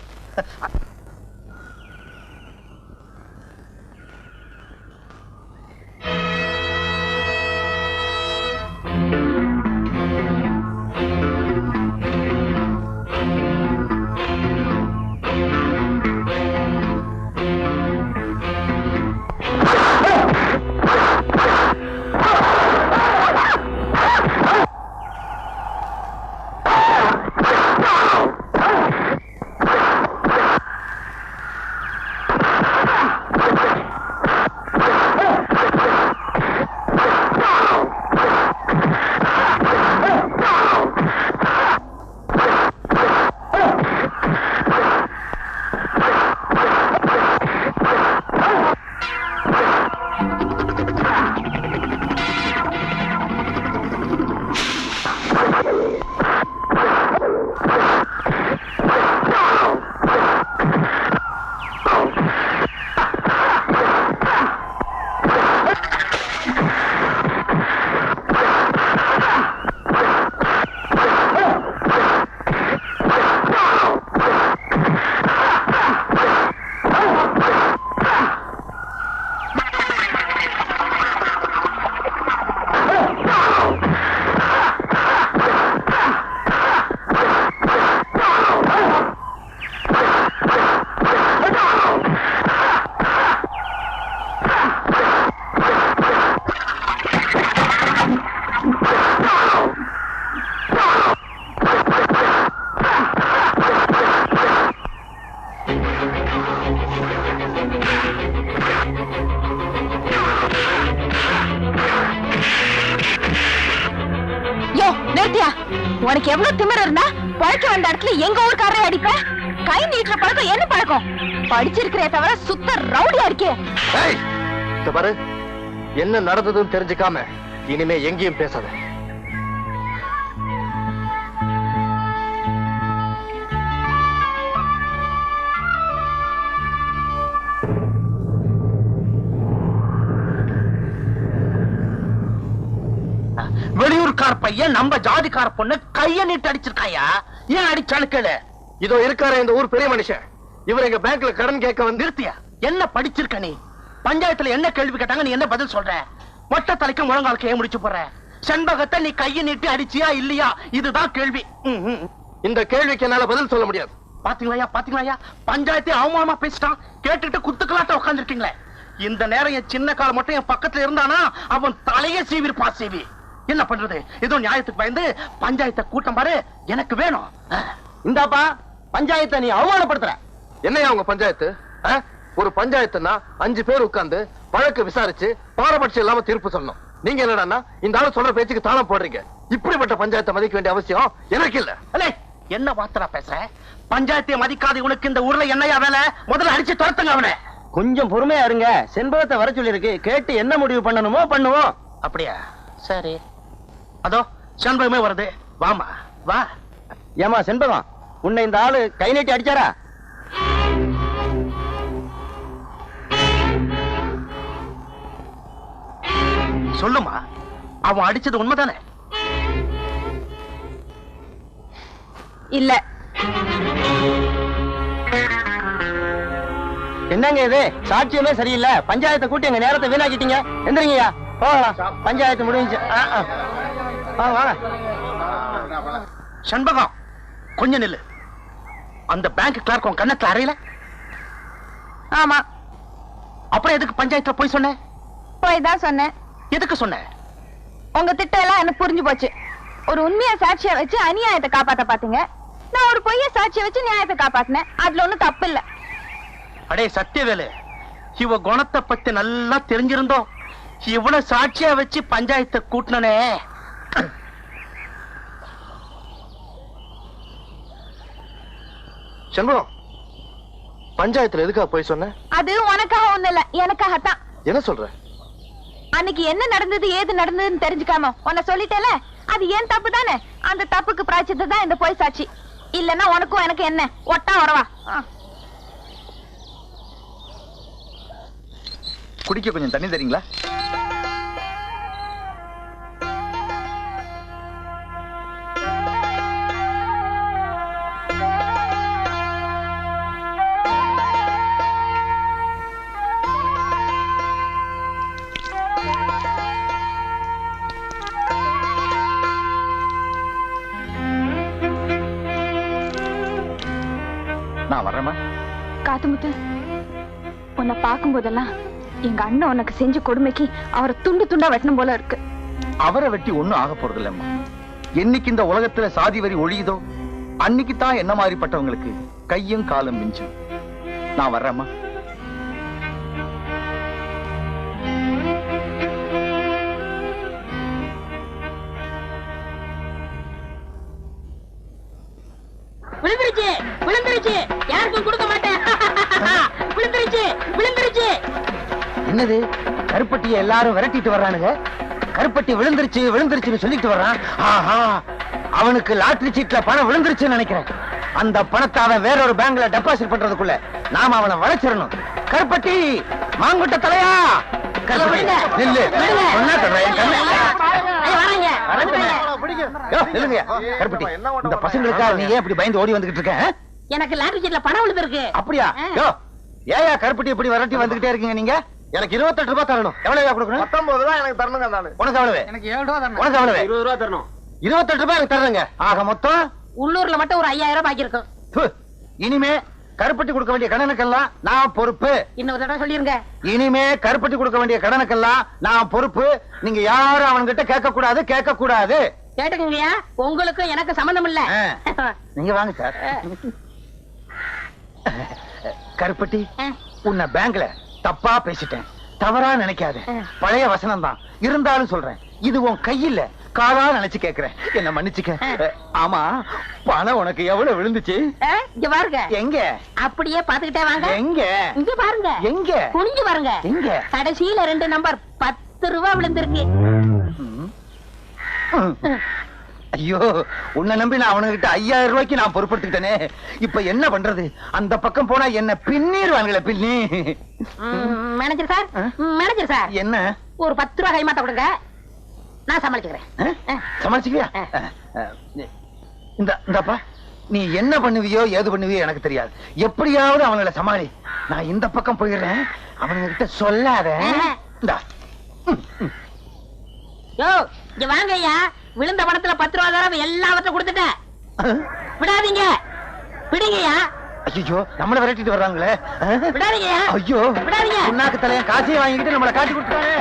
[SPEAKER 6] உனக்கு எவ்வளவு திமிரு இருந்தா பழக்க வந்த இடத்துல எங்க ஊருக்காரரை அடிப்ப? கை நீட்டுற பழக்கம் என்ன பழக்கம்? படிச்சிருக்கிறே தவிர சுத்த ரவுடியா இருக்கே.
[SPEAKER 3] பாரு, என்ன நடந்ததுன்னு தெரிஞ்சுக்காம இனிமே எங்கேயும் பேசாத.
[SPEAKER 5] வெளியூர்கார பையன் நம்ம ஜாதிக்கார பொண்ணு கைய நீட்டு அடிச்சிருக்காயா? ஏன் அடிச்சானு கேளு.
[SPEAKER 3] இதோ இருக்கார இந்த ஊர் பெரிய மனுஷன், இவர் எங்க பேங்க்ல கடன் கேட்க வந்து.
[SPEAKER 5] நிறுத்தியா? என்ன படிச்சிருக்க நீ? பஞ்சாயத்துல என்ன கேள்வி கேட்டாங்க, நீ என்ன பதில் சொல்ற? மொட்டை தலைக்கு முழங்காலுக்கு ஏன் முடிச்சு போற? செண்பகத்தை நீ கைய நீட்டி அடிச்சியா இல்லையா? இதுதான் கேள்வி.
[SPEAKER 3] இந்த கேள்விக்கு என்னால பதில் சொல்ல முடியாது.
[SPEAKER 5] பாத்தீங்களா பாத்தீங்களா, பஞ்சாயத்தை அவமானமா பேசிட்டான். கேட்டுட்டு குத்துக்கலாட்ட உட்காந்துருக்கீங்களே. இந்த நேரம் என் சின்ன கால மட்டும் என் பக்கத்துல இருந்தானா அவன் தலைய சீவிருப்பா. சீவி என்ன பண்றது? ஏதோ நியாயத்துக்கு பயந்து பஞ்சாயத்தை கூட்டம் பாரு, எனக்கு வேணும்.
[SPEAKER 9] இந்தாப்பா, பஞ்சாயத்தை நீ அவமானப்படுத்துற.
[SPEAKER 3] என்னையா உங்க பஞ்சாயத்து? ஒரு பஞ்சாயத்துனா 5 பேர் உட்கார்ந்து வழக்கு விசாரிச்சு பாரபட்சம் இல்லாம தீர்ப்பு சொல்லணும். நீங்க என்னடா இந்த ஆளு சொல்ற பேச்சுக்கு தாளம் போடுறீங்க. இப்படிப்பட்ட பஞ்சாயத்தை மதிக்க வேண்டிய அவசியம் எனக்கு இல்ல.
[SPEAKER 5] என்ன வார்த்தை பேசுற? பஞ்சாயத்தை மதிக்காத உனக்கு இந்த ஊர்ல என்னையா வேலை? முதல்ல அடிச்சு துரத்துங்க அவனை.
[SPEAKER 9] கொஞ்சம் பொறுமையா இருங்க. செண்பகத்தை வர சொல்லி இருக்கு, கேட்டு என்ன முடிவு பண்ணணுமோ பண்ணுவோம்.
[SPEAKER 5] அப்படியா? சரி, அதோ செண்பகமே வருது. வாமா வா.
[SPEAKER 9] ஏமா செண்பகம், உன்னை இந்த ஆளு கை நீட்டி அடிச்சாரா?
[SPEAKER 5] சொல்லுமா, அவன் அடிச்சது உண்மைதானே?
[SPEAKER 6] இல்ல.
[SPEAKER 9] என்னங்க இது? சாட்சியமே சரியில்லை. பஞ்சாயத்தை கூட்டி எங்க நேரத்தை வீணாக்கிட்டீங்க. எந்திரிங்கய்யா, போகலாம். பஞ்சாயத்து முடிஞ்சு. வாங்க.
[SPEAKER 5] செண்பகம், கொஞ்சம் நில்லு. அந்த பேங்க் கிளார்க் உன் கண்ணத்துல அறையில?
[SPEAKER 6] ஆமா.
[SPEAKER 5] அப்புறம் எதுக்கு பஞ்சாயத்துல போய் சொன்ன?
[SPEAKER 6] போய் தான் சொன்னேன்.
[SPEAKER 5] எதுக்கு சொன்ன?
[SPEAKER 6] உங்க திட்டம் எல்லாம் எனக்கு புரிஞ்சு போச்சு. ஒரு உண்மையா சாட்சியை வச்சு அநியாயத்தை காப்பாத்த பாத்தீங்க. நான் ஒரு பொய்ய சாட்சியை வச்சு நியாயத்தை காப்பாத்தினேன். அதுல ஒண்ணும் தப்பு இல்ல.
[SPEAKER 5] அடே சத்தியவேலு, இவ குணத்தை பத்தி நல்லா தெரிஞ்சிருந்தோம் இவ்வளவு சாட்சியா வச்சு பஞ்சாயத்தை கூட்டினே.
[SPEAKER 3] செண்பகம், பஞ்சாயத்துல எதுக்காக போய் சொன்ன?
[SPEAKER 6] அது உனக்காக ஒண்ணு இல்ல, எனக்காகத்தான்.
[SPEAKER 3] என்ன சொல்ற?
[SPEAKER 6] அன்னைக்கு என்ன நடந்தது ஏது நடந்ததுன்னு தெரிஞ்சுக்காம உன்னை சொல்லிட்டேல, அது ஏன் தப்பு தானே. அந்த தப்புக்கு பிராய்ச்சிட்டு தான் இந்த பொய் சாட்சி. இல்லன்னா உனக்கும் எனக்கு என்ன ஒட்டா வரவா?
[SPEAKER 5] குடிக்க கொஞ்சம் தண்ணி தரீங்களா? நான் வரேம்மா.
[SPEAKER 6] காத்துமுத்து, உன்னை பார்க்கும் போதெல்லாம் எங்க அண்ணன் உனக்கு செஞ்ச கொடுமைக்கு அவரை துண்டு துண்டா வெட்டணும் போல இருக்கு.
[SPEAKER 5] அவரை வெட்டி ஒண்ணும் ஆக போறது இல்லம்மா. என்னைக்கு இந்த உலகத்துல சாதி வரி ஒழியுதோ அன்னைக்கு தான் என்ன மாதிரிப்பட்டவங்களுக்கு கையும் காலும் மிஞ்சும். நான் வர்றேம்மா.
[SPEAKER 7] விழுந்துருச்சு விழுந்துருச்சு, யாருக்கும் கொடுக்க மாட்டேன். விழுந்துருச்சு விழுந்துருச்சு.
[SPEAKER 9] என்னது கருப்பட்டியை எல்லாரும் விரட்டிட்டு வர்றானுங்க? கருப்பட்டி விழுந்துருச்சு விழுந்துருச்சுன்னு சொல்லிட்டு வர்றான். ஆஹா, அவனுக்கு லாட்டரி சீட்ல பணம் விழுந்துருச்சுன்னு நினைக்கிறேன். அந்த பணத்தை அவன் வேறொரு பேங்க்ல டெபாசிட் பண்றதுக்குள்ள நாம அவனை வளைச்சிடணும். கருப்பட்டி, மாங்குட்ட தலையா, கருப்பட்டி நில்லு. சொன்னா சொல்றேன், என் கண்ணு. நில்லுங்க. கருப்பட்டி, இந்த பசங்களுக்காக நீ ஏன் இப்படி பயந்து ஓடி வந்துகிட்டு இருக்க?
[SPEAKER 7] எனக்கு லாட்டரி சீட்ல பணம் விழுந்திருக்கு.
[SPEAKER 9] அப்படியா? ஏயா கருப்பட்டி இப்படி விரட்டி வந்துகிட்டே இருக்கீங்க நீங்க? எனக்கு 28 ரூபாய் தரணும். எவ்வளவு கொடுக்கணும்?
[SPEAKER 3] 19 ரூபாய் எனக்கு தரணுங்க.
[SPEAKER 9] உனக்கு எவ்வளவு?
[SPEAKER 5] எனக்கு 7 ரூபா தரணும்.
[SPEAKER 9] உனக்கு எவ்வளவு?
[SPEAKER 5] 20 ரூபா தரணும்.
[SPEAKER 9] 28 ரூபாய் எனக்கு தர்றேங்க. ஆக மொத்தம்
[SPEAKER 7] உள்ளூர்ல மட்டும் ஒரு 5000 பாக்கி இருக்கும்.
[SPEAKER 9] இனிமே கருப்பட்டி கொடுக்க வேண்டிய கடனுக்கெல்லாம் நான் பொறுப்பு.
[SPEAKER 7] இன்னொரு தடவை சொல்லிருங்க.
[SPEAKER 9] இனிமே கருப்பட்டி கொடுக்க வேண்டிய கடனுக்கெல்லாம் நான் பொறுப்பு. நீங்க யாரும் அவன்கிட்ட கேட்க கூடாது, கேட்க கூடாது.
[SPEAKER 7] கேட்டுக்கங்கய்யா, உங்களுக்கும் எனக்கு சம்பந்தம் இல்ல.
[SPEAKER 9] நீங்க வாங்க சார். கருப்பட்டி, உன்னை பேங்க்ல தப்பா பேசிட்டேன், தவறா நினைக்காத. பழைய வசனம் தான் இருந்தாலும் சொல்றேன். இது உன் கையில காலா நினைச்சு கேக்குறேன், என்ன மன்னிச்சுக்க. ஆமா, பணம் உனக்கு எவ்வளவு விழுந்துச்சு?
[SPEAKER 7] இங்க பாருங்க.
[SPEAKER 9] எங்க?
[SPEAKER 7] அப்படியே பாத்துக்கிட்டே வாங்க.
[SPEAKER 9] எங்க?
[SPEAKER 7] இங்க பாருங்க.
[SPEAKER 9] எங்க?
[SPEAKER 7] குனிஞ்சு பாருங்க.
[SPEAKER 9] எங்க?
[SPEAKER 7] கடைசியில 2 நம்பர் 10 ரூபாய் விழுந்திருக்கு.
[SPEAKER 9] ஐயோ, உன்னை நம்பி நான் அவனுகிட்ட 5000 ரூபாய்க்கு நான் பொறுப்படுத்திட்டேனே. இப்ப என்ன பண்றது? அந்த பக்கம் போனா என்ன பின்னிடுவாங்களே, பின்னி.
[SPEAKER 7] மேனேஜர் சார், மேனேஜர் சார்,
[SPEAKER 9] என்ன?
[SPEAKER 7] ஒரு 10 ரூபாய் கைமாத்த கொடுங்க, நான் சமாளிச்சுக்கிறேன்.
[SPEAKER 9] சமாளிச்சுக்கியா? இந்தப்பா, நீ என்ன பண்ணுவியோ ஏது பண்ணுவியோ எனக்கு தெரியாது. எப்படியாவது அவங்களை சமாளி. நான் இந்த பக்கம் போயிடுறேன், அவனுங்க கிட்ட சொல்லாத.
[SPEAKER 7] யோ, இங்க வாங்க ஐயா. விழுந்த பணத்துல 10 ரூபாய் தர எல்லாவற்றையும் கொடுத்துட்டேன். விடாதீங்க, விடுங்கய்யா.
[SPEAKER 9] ஐயோ, நம்மள விரட்டிட்டு வர்றாங்களே.
[SPEAKER 7] விடாதீங்க.
[SPEAKER 9] ஐயோ,
[SPEAKER 7] விடாதீங்க.
[SPEAKER 9] உன்னாக்கு தலையன் காசையை வாங்கிட்டு நம்மளை காட்டி கொடுத்தாங்க.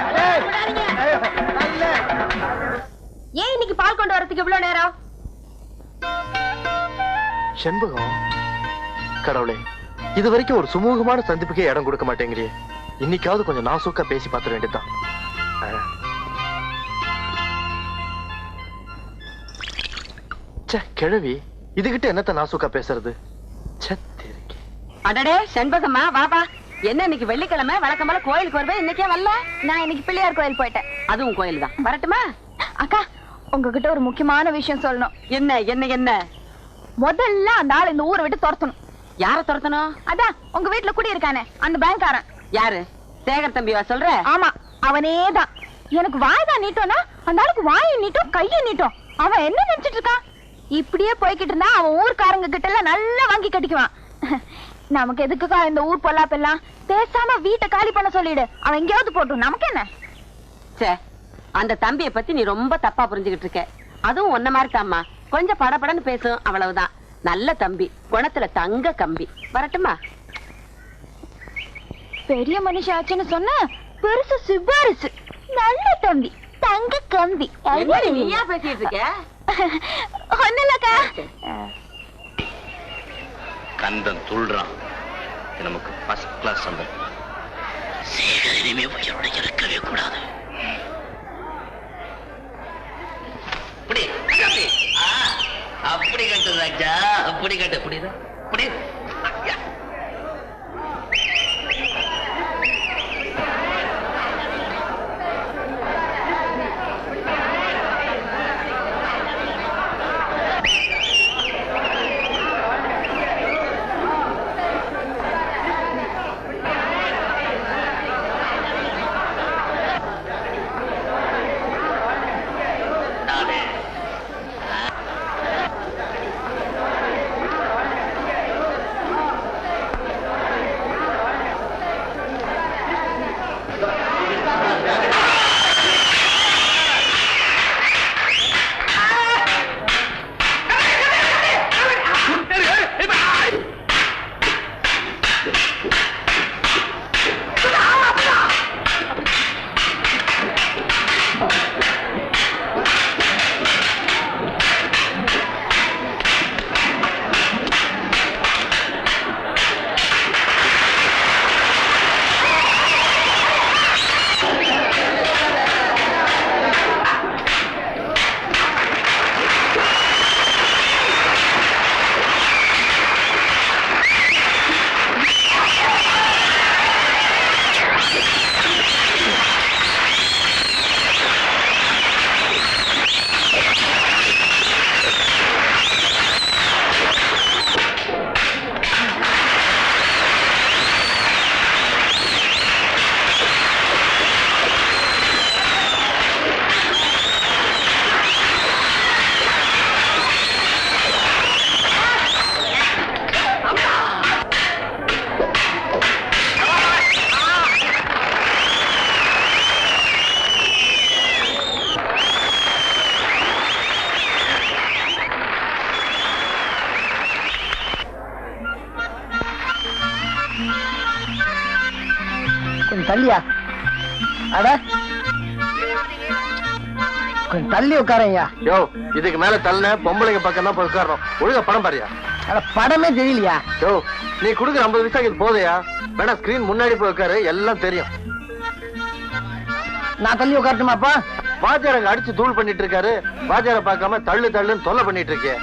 [SPEAKER 6] ஏன் இன்னைக்கு பால் கொண்டு வரதுக்கு இவ்வளவு நேரம்?
[SPEAKER 3] செண்பகம், கடவுளே, இது வரைக்கும் ஒரு சுமூகமான சந்திப்புக்கே இடம் கொடுக்க மாட்டேங்கிறியே. இன்னைக்காவது கொஞ்சம் நாசூக்கா பேசி பார்த்துட வேண்டியதுதான். கிழவி, இதுகிட்ட என்னத்த நாசூக்கா பேசுறது?
[SPEAKER 7] அடடே செண்பகம்மா, வாபா. என்ன இன்னைக்கு வெள்ளிக்கிழமை, வழக்கம் போல கோயிலுக்கு வருவேன், இன்னைக்கே வரல?
[SPEAKER 6] நான் இன்னைக்கு பிள்ளையார் கோயில் போயிட்டேன்.
[SPEAKER 7] அதுவும் கோயில் தான். வரட்டுமா?
[SPEAKER 6] அக்கா, உங்ககிட்ட ஒரு முக்கியமான விஷயம் சொல்லணும்.
[SPEAKER 7] என்ன என்ன என்ன?
[SPEAKER 6] முதல்ல அந்த ஆள் இந்த ஊரை விட்டு துரத்தணும்.
[SPEAKER 7] யார துரத்தணும்?
[SPEAKER 6] அதான் உங்க வீட்டுல குடி இருக்கானே, அந்த பேங்க்காரன்.
[SPEAKER 7] யாரு? சேகர் தம்பிவா சொல்ற?
[SPEAKER 6] ஆமா, அவனேதான். எனக்கு வாய்தான் நீட்டோம்னா அந்த ஆளுக்கு வாயை நீட்டும், கையை நீட்டும். அவன் என்ன நினைச்சிட்டு இருக்கான்? இப்படியே போய்கிட்டு இருந்தா அவன் ஊர்க்காரங்க கிட்ட எல்லாம் நல்லா வாங்கி கட்டிக்குவான். நமக்கு எதுக்குக்கா இந்த ஊர் பொல்லாப்பெல்லாம்? பேசாம வீட்டை காலி பண்ண சொல்லிடு, அவன் எங்கேயாவது போட்டும், நமக்கு என்ன?
[SPEAKER 7] சே, அந்த தம்பியை பத்தி நீ ரொம்ப தப்பா புரிஞ்சுகிட்டு இருக்க. அதுவும் ஒன்ன மாதிரி தாம்மா, கொஞ்சம் படபடன்னு பேசும், அவ்வளவுதான். நல்ல தம்பி, குணத்துல தங்க கம்பி. வரட்டுமா?
[SPEAKER 6] பெரிய மனுஷாச்சுன்னு சொன்ன பெருசு சிபாரிசு. நல்ல தம்பி, தங்க கம்பி.
[SPEAKER 7] நீயா பேசிட்டு இருக்க?
[SPEAKER 6] ஒண்ணுலக்கா.
[SPEAKER 1] கந்தன் துள்றான், நமக்கு ஃபர்ஸ்ட் கிளாஸ் சம்பளம். இனிமே உயிரோட இருக்கவே கூடாது. அப்படி கட்டு ராஜா, அப்படி கட்டு. புரியுதா? புரியுது.
[SPEAKER 9] கொஞ்சம் தள்ளியா அட கொஞ்சம் தள்ளி உட்காரையா.
[SPEAKER 3] யோ இதுக்கு மேல தள்ளன பொம்பளைங்க பக்கம் தான் போய் உட்காரணும். ஒழுங்கா படம் பாரியா.
[SPEAKER 9] அட படமே தெரியலையா.
[SPEAKER 3] யோ நீ குடுக்குற 50 பைசா இது போதையா? வேணா ஸ்கிரீன் முன்னாடி போய் உட்காரு, எல்லாம் தெரியும்.
[SPEAKER 9] நான் தள்ளி உட்காரட்டுமாப்பா?
[SPEAKER 3] வாத்தியார் அங்க அடிச்சு தூள் பண்ணிட்டு இருக்காரு. வாத்தியாரை பார்க்காம தள்ளு தள்ளுன்னு தொல்லை பண்ணிட்டு இருக்கே.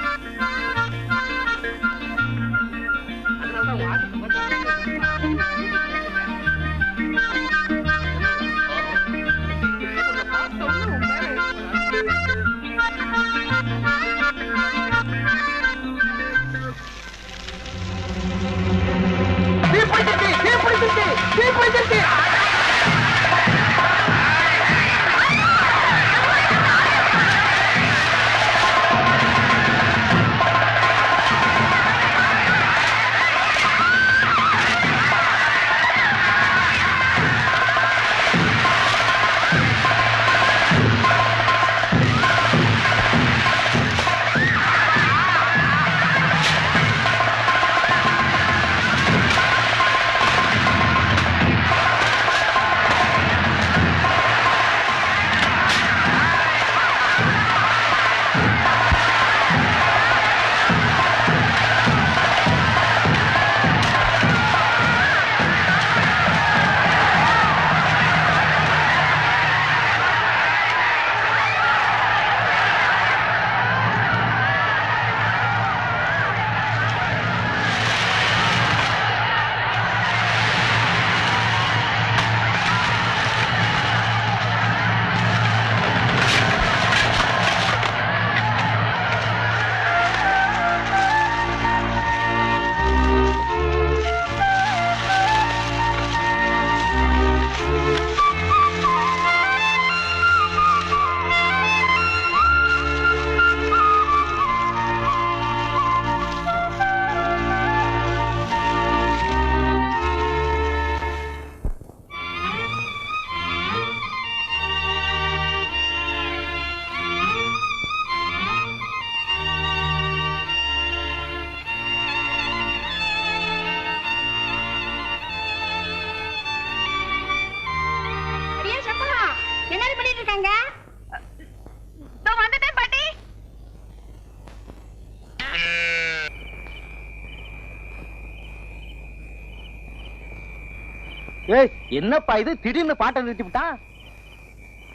[SPEAKER 2] ஏய் என்னப்பா இது திடீர்னு பாட்டை நிறுத்தி விட்டான்?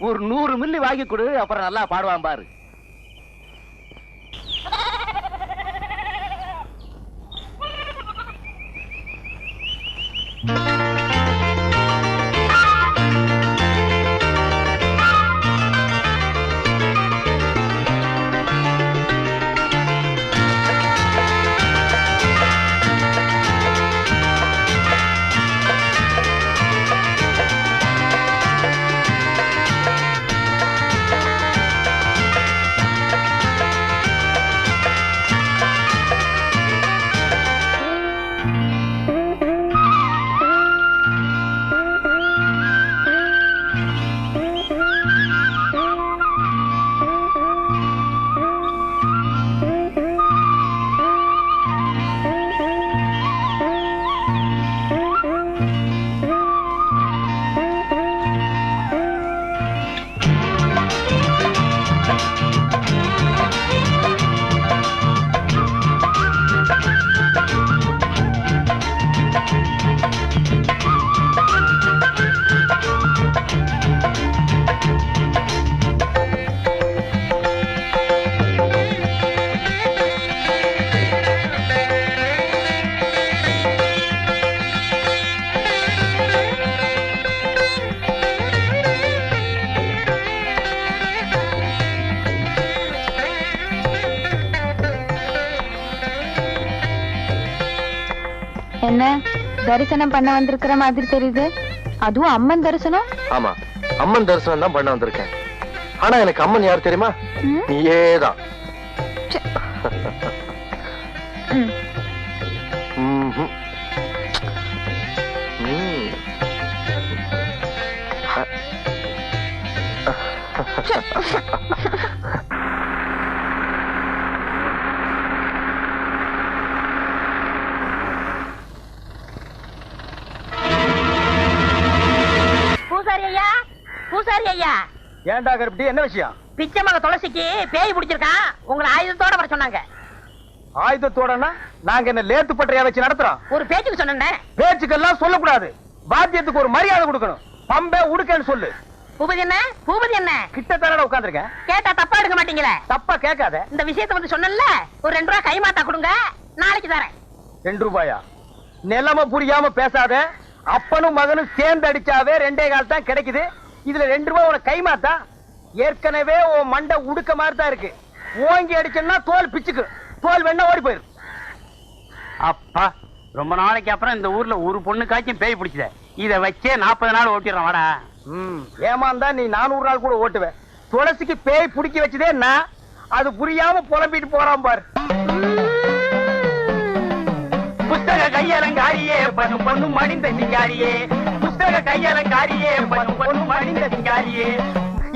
[SPEAKER 2] ஒரு 100 மில்லி வாங்கி கொடு, அப்புறம் நல்லா பாடுவான் பாரு.
[SPEAKER 6] என்ன தரிசனம் பண்ண வந்திருக்கிற மாதிரி தெரியுது? அதுவும் அம்மன் தரிசனம்?
[SPEAKER 3] ஆமா, அம்மன் தரிசனம் தான் பண்ண வந்திருக்கேன். ஆனா எனக்கு அம்மன் யார் தெரியுமா? நீயேதான்.
[SPEAKER 5] பூசாரி ஐயா. ஏன்டா கருப்பட்டி, என்ன விஷயம்? பிச்சைமக துளசிக்கு பேய் பிடிச்சிருக்கான், உங்களை ஆயுதத்தோட வர சொன்னாங்க. ஆயுதத்தோடனா நாங்க என்ன லேத்து பட்டறையா வச்சு நடத்துறோம்? ஒரு பேச்சுக்கு சொன்னேன். பேச்சுக்கெல்லாம் சொல்லக்கூடாது, வாத்தியத்துக்கு ஒரு மரியாதை கொடுக்கணும். பம்பை உடுக்கன்னு சொல்லு. பூபதி என்ன? பூபதி என்ன? கிட்ட தரட உட்கார்ந்திருக்கேன். கேட்டா தப்பா எடுக்க மாட்டீங்களே? தப்பா கேட்காத. இந்த விஷயத்தை வந்து சொன்னேன்ல, ஒரு 2 ரூபாய் கைமாத்தா கொடுங்க, நாளைக்கு தரேன். 2 ரூபாயா? நிலைமை புரியாம பேசாத. அப்பனும் மகனும் சேர்ந்து அடிச்சாவே 2.25 கால் தான் கிடைக்குது. இதுல 2 ரூபாய் உனக்கு கைமாத்தா? ஏற்கனவே உன் மண்டை உடுக்க மாதிரி தான் இருக்கு. ஓங்கி அடிச்சேன்னா தோல் பிச்சுக்கு, தோல் வேணா ஓடி போயிரு.
[SPEAKER 2] அப்பா, ரொம்ப நாளைக்கு அப்புறம் இந்த ஊர்ல ஒரு பொண்ணுக்காச்சும் பேய் பிடிச்சத. இத வச்சே 40 நாள் ஓட்டிடுறோம். வாடா.
[SPEAKER 5] ஏமாந்தா நீ 400 நாள் கூட ஓட்டுவேன். துளசிக்கு பேய் பிடிக்க வச்சதே நான். அது புரியாம புலம்பிட்டு போறான் பாரு. புஸ்தக கையலங்காரியே பணும் பொண்ணும் மடிந்த சிங்காரியே, புஸ்தக கையலங்காரியே பணும் பொண்ணும் மடிந்த சிங்காரியே,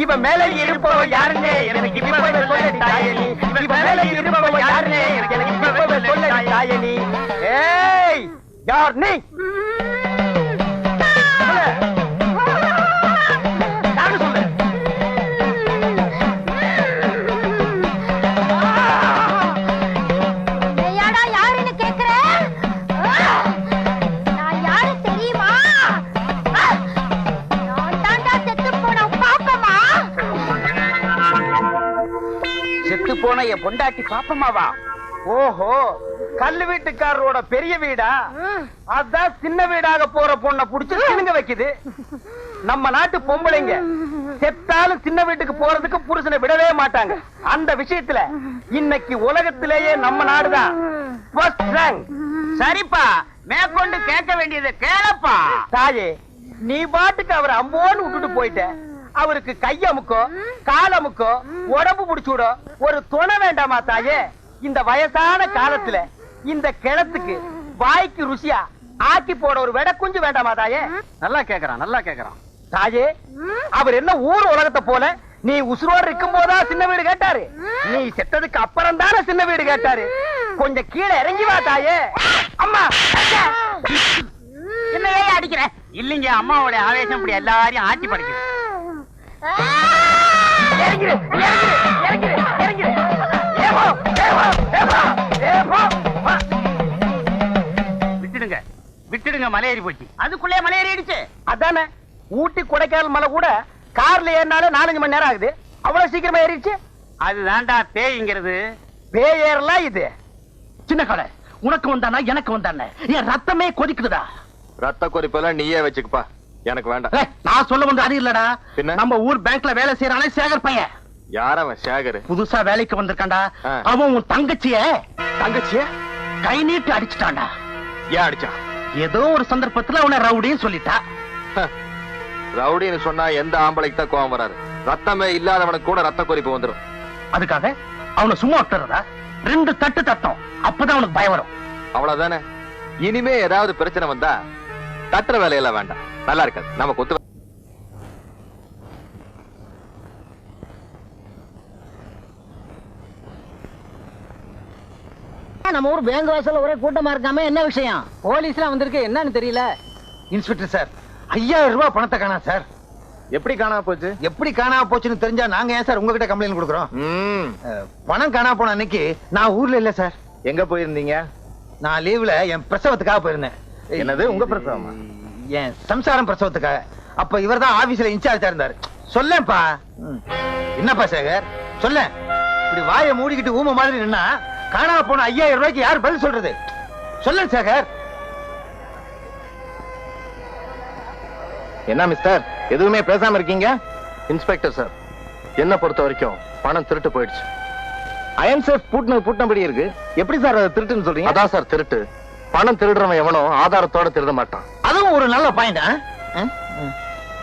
[SPEAKER 5] இவ மேல இருப்பவ யாருன்னே எனக்கு இப்பவே சொல்ல தாயனி, இவ மேல இருப்பவ யாருன்னே எனக்கு இப்பவே சொல்ல தாயனி. ஏய், யார் நீ? போன என் பொண்டாட்டி பாப்பமாவா? ஓஹோ, கல்லு வீட்டுக்காரரோட பெரிய வீடா? அதான் சின்ன வீடாக போற பொண்ணை புடிச்சு சினுங்க வைக்குது. நம்ம நாட்டு பொம்பளைங்க செத்தாலும் சின்ன வீட்டுக்கு போறதுக்கு புருஷனை விடவே மாட்டாங்க. அந்த விஷயத்துல இன்னைக்கு உலகத்திலேயே நம்ம நாடுதான் ஃபர்ஸ்ட் ரேங்க். சரிப்பா, மேற்கொண்டு கேட்க வேண்டியதை கேளப்பா. தாயே, நீ பாட்டுக்கு அவர் அம்போன்னு விட்டுட்டு போயிட்ட. அவருக்கு கையமுக்கோ காலமுக்கோ உடம்பு முடிச்சுடோ ஒரு துணை வேண்டாமா தாயே? இந்த வயசான காலத்துல இந்த கிணத்துக்கு வாய்க்கு ருசியா ஆக்கி போட ஒரு வெட குஞ்சு வேண்டாமா தாயே? நல்லா கேக்குறான், நல்லா கேக்குறான். தாயே, அவர் என்ன ஊர் உலகத்தை போல நீ உசுரோடு இருக்கும் போதா சின்ன வீடு கேட்டாரு? நீ செத்ததுக்கு அப்புறம் தானே சின்ன வீடு கேட்டாரு. கொஞ்சம் கீழே இறங்கி வா தாயே. அம்மா, என்ன அடிக்கிற?
[SPEAKER 2] இல்லைங்க, அம்மாவோட ஆவேசம் இப்படி எல்லாரையும் ஆட்சி படைக்குது. விட்டுடுங்க, விட்டுடுங்க, மலை ஏறி போச்சு.
[SPEAKER 5] அதுக்குள்ளே மலை ஏறிடுச்சு. அதானே, ஊட்டி கொடைக்கானல் மலை கூட கார்ல ஏறினாலே 4-5 மணி நேரம் ஆகுது. அவ்வளவு சீக்கிரமா ஏறிடுச்சு.
[SPEAKER 2] அதுதான்டா பேய்ங்கிறது.
[SPEAKER 5] பேய் ஏறலாம் இது.
[SPEAKER 2] சின்ன கடை, உனக்கு வந்தானா எனக்கு வந்தானே, என் ரத்தமே கொதிக்குதுடா.
[SPEAKER 3] ரத்த கொதிப்பெல்லாம் நீயே வச்சுக்கப்பா, எனக்கு வேண்டாம்.
[SPEAKER 2] நான் சொல்ல வந்து அது இல்லடா.
[SPEAKER 3] பின்ன?
[SPEAKER 2] நம்ம ஊர் பேங்க்ல வேலை செய்யறானே சேகர் பையன்.
[SPEAKER 3] யார் அவன்? சேகர்
[SPEAKER 2] புதுசா வேலைக்கு வந்திருக்கான்டா. அவன் உன் தங்கச்சிய கை நீட்டு அடிச்சுட்டான்டா.
[SPEAKER 3] ஏன் அடிச்சான்?
[SPEAKER 2] ஏதோ ஒரு சந்தர்ப்பத்துல அவனை ரவுடின்னு சொல்லிட்டா.
[SPEAKER 3] ரவுடின்னு சொன்னா எந்த ஆம்பளைக்கு தான் கோவம் வராது? ரத்தமே இல்லாதவனுக்கு கூட ரத்த கொதிப்பு வந்துடும்.
[SPEAKER 2] அதுக்காக அவனை சும்மா விட்டுறதா? 2 தட்டு தட்டும், அப்பதான் அவனுக்கு பயம் வரும்.
[SPEAKER 3] அவ்வளவுதானே. இனிமே ஏதாவது பிரச்சனை வந்தா தட்டுற வேலையெல்லாம் வேண்டாம், நல்லா இருக்காது. நம்ம கொத்து
[SPEAKER 9] நம்ம ஊர் பேங்க் வாசல்ல ஒரே கூட்டமா இருக்காம என்ன விஷயம்? போலீஸ்லாம் வந்திருக்கு, என்னன்னு தெரியல.
[SPEAKER 5] இன்ஸ்பெக்டர் சார், 5000 ரூபாய் பணத்தை காணா சார்.
[SPEAKER 3] எப்படி காணாம போச்சு?
[SPEAKER 5] எப்படி காணாம போச்சுன்னு தெரிஞ்சா நாங்க ஏன் சார் உங்ககிட்ட கம்ப்ளைண்ட் கொடுக்குறோம்? பணம் காணா போன அன்னைக்கு நான் ஊர்ல இல்ல சார்.
[SPEAKER 3] எங்க போயிருந்தீங்க?
[SPEAKER 5] நான் லீவ்ல என் பிரசவத்துக்காக போயிருந்தேன்.
[SPEAKER 3] என்னது, உங்க பிரசவமா?
[SPEAKER 5] என் சம்சாரம் பிரசவத்துக்காக. அப்ப இவர் தான் ஆபீஸ்ல இன்சார்ஜா இருந்தாரு. சொல்லேன்ப்பா. என்னப்பா சேகர், சொல்ல. இப்படி வாயை மூடிக்கிட்டு ஊம மாதிரி நின்னா காணாம போன 5000 ரூபாய்க்கு யார் பதில் சொல்றது? சொல்ல சேகர்.
[SPEAKER 3] என்ன மிஸ்டர், எதுவுமே பேசாம இருக்கீங்க? இன்ஸ்பெக்டர் சார், என்ன பொறுத்த வரைக்கும் பணம் திருட்டு போயிடுச்சு. அயன் சேஃப் பூட்டினபடி இருக்கு. எப்படி சார் அதை திருட்டுன்னு சொல்றீங்க? அதான் சார் திருட்டு. பணம் திருடுறவன் எவனோ ஆதாரத்தோட திருட மாட்டான்.
[SPEAKER 5] அதுவும் ஒரு நல்ல பாயிண்ட்.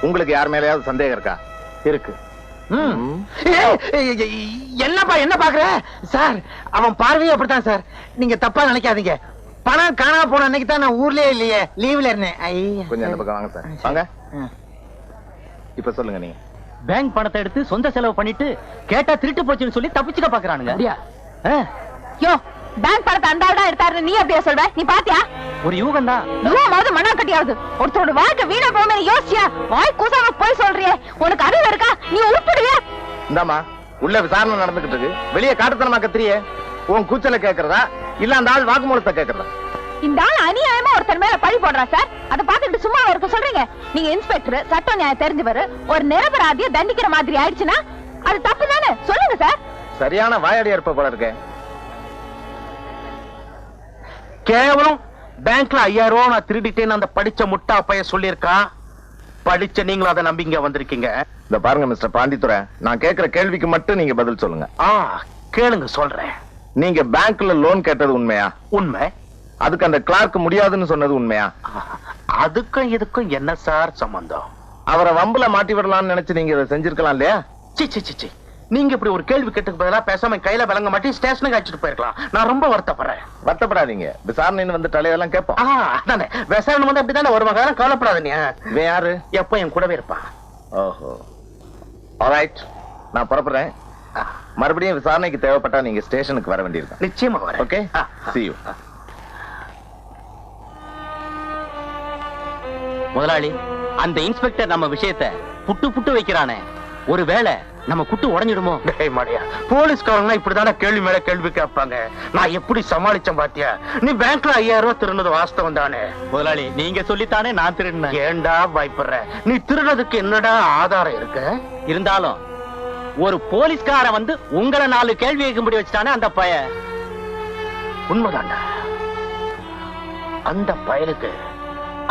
[SPEAKER 3] உங்களுக்கு யார் மேலயாவது சந்தேகம் இருக்கா? இருக்கு.
[SPEAKER 5] என்னப்பா என்ன பாக்குற சார்? அவன் பார்வையே அப்படித்தான் சார். நீங்க தப்பா நினைக்காதீங்க. பணம் காணாம போன அன்னைக்கு தான் நான் ஊர்லயே இல்லையே, லீவ்ல இருந்தேன்.
[SPEAKER 3] கொஞ்சம் அந்த பக்கம் வாங்க சார். வாங்க. இப்ப சொல்லுங்க நீங்க.
[SPEAKER 2] பேங்க் பணத்தை எடுத்து சொந்த செலவு பண்ணிட்டு கேட்டா திருட்டு போச்சுன்னு சொல்லி தப்பிச்சுக்க பாக்குறானுங்க.
[SPEAKER 9] யோ,
[SPEAKER 6] பேங்க் பணத்தை அந்த ஆள் தான் எடுத்தாருன்னு நீ அப்படியே சொல்ற? நீ பாத்தியா?
[SPEAKER 2] ஒரு யூகம் தான்.
[SPEAKER 6] யூகமாவது மண்ணா கட்டியாவது ஒருத்தரோட வாழ்க்கை வீணா போமே யோசிச்சியா? வாய் கூசாம போய் சொல்றியே, உனக்கு அறிவு இருக்கா? நீ உருப்பிடுவியா?
[SPEAKER 4] இந்தாமா உள்ள விசாரணை நடந்துகிட்டு இருக்கு, வெளியே காட்டுத்தனமா கத்திரியே. உன் கூச்சல கேக்குறதா இல்ல அந்த ஆள் வாக்குமூலத்தை கேக்குறதா?
[SPEAKER 6] இந்த ஆள் அநியாயமா ஒருத்தர் மேல பழி போடுறா சார். அதை பார்த்துட்டு சும்மா இருக்க சொல்றீங்க? நீங்க இன்ஸ்பெக்டர், சட்ட நியாயம் தெரிஞ்சவரு, ஒரு நிரபராதிய தண்டிக்கிற மாதிரி ஆயிடுச்சுன்னா அது தப்பு தானே? சொல்லுங்க சார்.
[SPEAKER 4] சரியான வாயடியா இருப்ப போல இருக்க.
[SPEAKER 2] கேவலம் பேங்க்ல 5000 ரூபாய் நான் திருடிட்டேன்னு அந்த படிச்ச முட்டா பைய சொல்லியிருக்கான். படிச்ச நீங்களும் அதை நம்பி இங்க வந்திருக்கீங்க.
[SPEAKER 4] இந்த பாருங்க மிஸ்டர் பாண்டித்துரை, நான் கேக்குற கேள்விக்கு மட்டும் நீங்க பதில் சொல்லுங்க.
[SPEAKER 2] கேளுங்க சொல்றேன்.
[SPEAKER 4] நீங்க பேங்க்ல லோன் கேட்டது உண்மையா?
[SPEAKER 2] உண்மை.
[SPEAKER 4] அதுக்கு அந்த கிளார்க் முடியாதுன்னு சொன்னது உண்மையா?
[SPEAKER 2] அதுக்கும் இதுக்கும் என்ன சார் சம்பந்தம்?
[SPEAKER 4] அவரை வம்புல மாட்டி விடலாம்னு நினைச்சு நீங்க இதை செஞ்சிருக்கலாம் இல்லையா?
[SPEAKER 2] சி நீங்க இப்படி ஒரு கேள்வி கேட்டுக்கு பதிலா பேசாம கையில விளங்க மாட்டி ஸ்டேஷனுக்கு அழைச்சிட்டு போயிருக்கலாம். நான் ரொம்ப வருத்தப்படுறேன்.
[SPEAKER 4] வருத்தப்படாதீங்க, விசாரணைன்னு வந்து தலையெல்லாம் கேட்போம்.
[SPEAKER 2] அதானே விசாரணை வந்து அப்படித்தானே வருவாங்க. கவலைப்படாதீங்க.
[SPEAKER 4] இவன் யாரு?
[SPEAKER 2] எப்ப என் கூடவே இருப்பான்.
[SPEAKER 4] ஓஹோ, ஆல்ரைட், நான் புறப்படுறேன். மறுபடியும் விசாரணைக்கு தேவைப்பட்டா நீங்க ஸ்டேஷனுக்கு வர வேண்டியிருக்கும்.
[SPEAKER 2] நிச்சயமா வரேன்.
[SPEAKER 4] Okay, see you.
[SPEAKER 2] முதலாளி, அந்த இன்ஸ்பெக்டர் நம்ம விஷயத்தை புட்டு வைக்கிறானே, ஒருவேளை நம்ம குட்டு உடைஞ்சிடுமோ? போலீஸ்காரங்க இப்படிதானே கேள்வி மேல கேள்வி கேட்பாங்க. நான் எப்படி சமாளிச்சேன் பாத்தியா? நீ பேங்க்ல 5000 ரூபாய் திருடுனது வாஸ்தவம் தானே? முதலாளி, நீங்க சொல்லித்தானே நான் திருடினேன். ஏண்டா பயப்படுற? நீ திருடுறதுக்கு என்னடா ஆதாரம் இருக்கு? இருந்தாலும் ஒரு போலீஸ்கார வந்து உங்களை 4 கேள்வி கேட்கும்படி வச்சுட்டானே அந்த பய. உண்மைதாண்டா. அந்த பயலுக்கு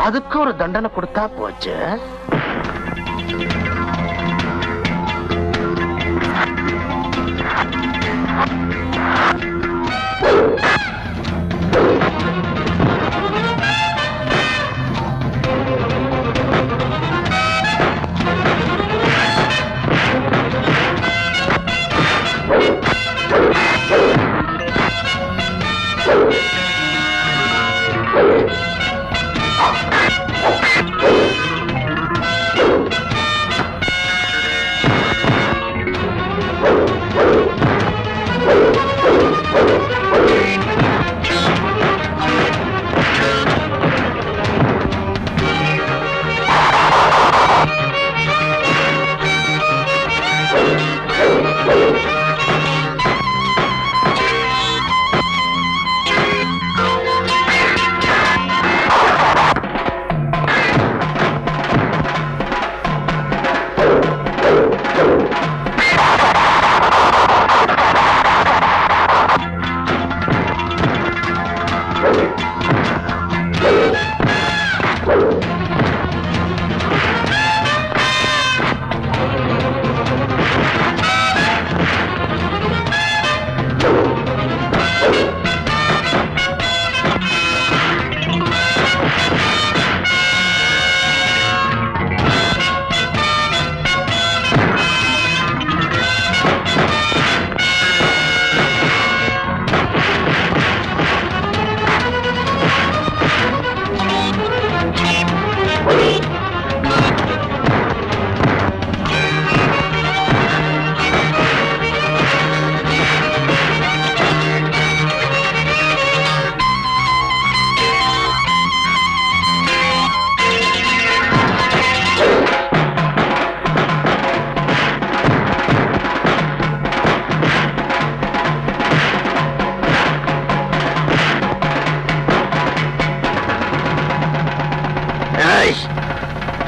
[SPEAKER 2] அதுக்கு ஒரு தண்டனை கொடுத்தா போச்சு.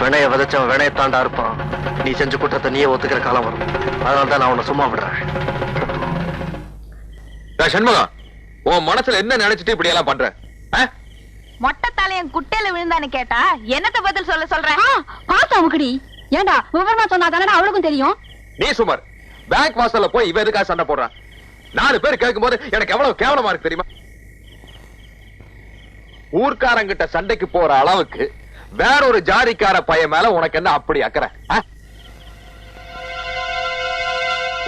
[SPEAKER 3] வினைய விதைச்சவன் வினையத்தாண்டா இருப்பான். நீ செஞ்ச குற்றத்தை நீயே ஒத்துக்கிற காலம் வரும். அதனால்தான் நான் உன்னை சும்மா விடுறேன்.
[SPEAKER 10] சண்முகம், உன் மனசுல என்ன நினைச்சிட்டு இப்படி எல்லாம் பண்ற?
[SPEAKER 6] மொட்டை தலையன் குட்டையில விழுந்தான்னு கேட்டா என்னத்த பதில் சொல்றேன்?
[SPEAKER 8] பாத்தா முக்கடி. ஏண்டா விவரமா சொன்னா தானே அவளுக்கும் தெரியும்.
[SPEAKER 10] நீ சுமார் பேங்க் வாசல்ல போய் இவ எதுக்காக சண்டை போடுறான்? 4 பேர் கேட்கும் போது எனக்கு எவ்வளவு கேவலமா இருக்கு தெரியுமா? ஊர்க்காரங்கிட்ட சண்டைக்கு போற அளவுக்கு வேற ஒரு ஜாதிக்கார பையன் மேல உனக்கு என்ன அப்படி அக்கறை?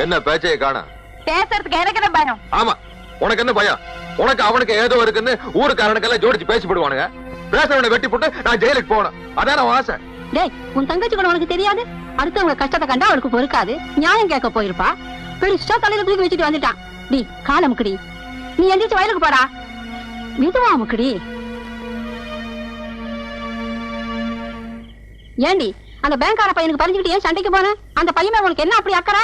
[SPEAKER 10] என்ன பேச்சையை காண?
[SPEAKER 6] பேசுறதுக்கு எனக்கு என்ன பயம்?
[SPEAKER 10] ஆமா, உனக்கு என்ன பயம்? உனக்கு அவனுக்கு ஏதோ இருக்குன்னு ஊருக்காரனுக்கெல்லாம் ஜோடிச்சு பேசி போடுவானுங்க. பேசுறவனை வெட்டி போட்டு நான் ஜெயிலுக்கு போகணும், அதான் அவன் ஆசை.
[SPEAKER 8] டேய், உன் தங்கச்சி கூட உனக்கு தெரியாது? அடுத்தவங்க கஷ்டத்தை கண்டா அவளுக்கு பொறுக்காது. நியாயம் கேட்க போயிருப்பா. பெருசா தலையில தூக்கி வச்சுட்டு வந்துட்டான். டி காலமுக்குடி, நீ எந்திரிச்சு வயலுக்கு போடா. மெதுவா அமுக்குடி. ஏண்டி அந்த பேங்க்கார பையனுக்கு பறிஞ்சுக்கிட்டு ஏன் சண்டைக்கு போன? அந்த பையன் உனக்கு என்ன அப்படி அக்கறை?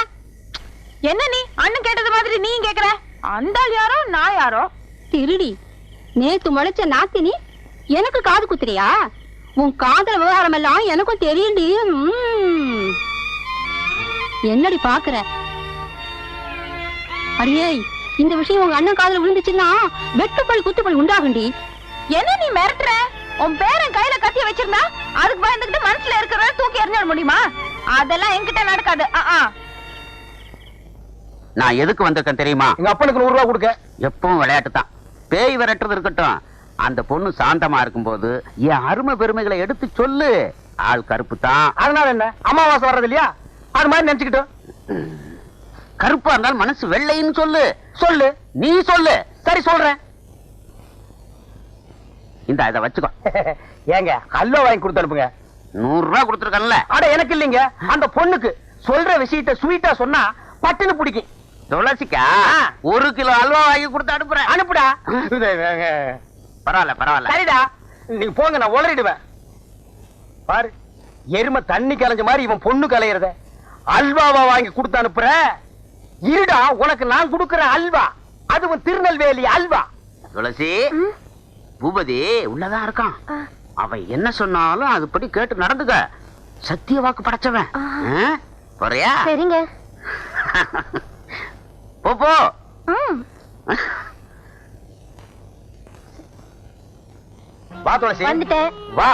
[SPEAKER 6] என்ன நீ அண்ணன் கேட்டது மாதிரி நீ கேக்குற? அந்த யாரோ நான் யாரோ?
[SPEAKER 8] திருடி நேத்து முளைச்ச நாத்தினி எனக்கு காது குத்துறியா? உன் காதல் விவகாரம் எல்லாம் எனக்கும் தெரியுண்டி. என்னடி பாக்குற? அடியே, இந்த விஷயம் உங்க அண்ணன் காதல விழுந்துச்சுன்னா வெட்டுப்பழி குத்துப்பழி உண்டாகுண்டி.
[SPEAKER 6] என்ன நீ மிரட்டுற? உன் பேரன் கையில கத்திய வச்சிருந்தா அதுக்கு பயந்துகிட்டு மனசுல இருக்கிறத தூக்கி எறிஞ்சிட முடியுமா? அதெல்லாம் என்கிட்ட நடக்காது.
[SPEAKER 1] நான் எதுக்கு வந்திருக்கேன் தெரியுமா?
[SPEAKER 5] எங்க அப்பனுக்கு 100 ரூபா கொடுக்க.
[SPEAKER 1] எப்பவும் விளையாட்டு தான். பேய் விரட்டுறது இருக்கட்டும், அந்த பொண்ணு சாந்தமா இருக்கும்போது என் அருமை பெருமைகளை எடுத்து சொல்லு. ஆள் கருப்பு தான்.
[SPEAKER 5] அதனால என்ன, அமாவாசை வர்றது இல்லையா? அது மாதிரி நினைச்சுக்கிட்டோம்.
[SPEAKER 1] கருப்பா இருந்தாலும் மனசு வெள்ளைன்னு சொல்லு.
[SPEAKER 5] சொல்லு.
[SPEAKER 1] நீ சொல்லு.
[SPEAKER 5] சரி சொல்றேன்.
[SPEAKER 1] இந்த இதை வச்சுக்கோ.
[SPEAKER 5] ஏங்க அல்வா வாங்கி கொடுத்து அனுப்புங்க.
[SPEAKER 1] 100 ரூபா கொடுத்துருக்கல.
[SPEAKER 5] அட எனக்கு இல்லைங்க, அந்த பொண்ணுக்கு. சொல்ற விஷயத்த ஸ்வீட்டா சொன்னா பட்டுன்னு பிடிக்கும்.
[SPEAKER 1] துளசிக்கா 1 கிலோ அல்வா வாங்கி கொடுத்து அனுப்புறேன்.
[SPEAKER 5] அனுப்புடா.
[SPEAKER 1] பரவாயில்ல பரவாயில்ல.
[SPEAKER 5] சரிடா, நீங்க போங்க, நான் உளறிடுவேன். பாரு, எருமை தண்ணி கலைஞ்ச மாதிரி இவன் பொண்ணு கலையிறத அல்வாவா வாங்கி கொடுத்து அனுப்புற. இருடா, உனக்கு நான் கொடுக்கிற அல்வா, அதுவும் திருநெல்வேலி அல்வா.
[SPEAKER 1] துளசி, பூபதி உள்ளதான் இருக்கான். அவன் என்ன சொன்னாலும் அதுபடி கேட்டு நடந்துக்க. சத்திய வாக்கு படைச்சவன். போறியா?
[SPEAKER 8] சரிங்க.
[SPEAKER 1] போ.
[SPEAKER 5] வா துளசி,
[SPEAKER 8] வந்துட்டேன்.
[SPEAKER 5] வா.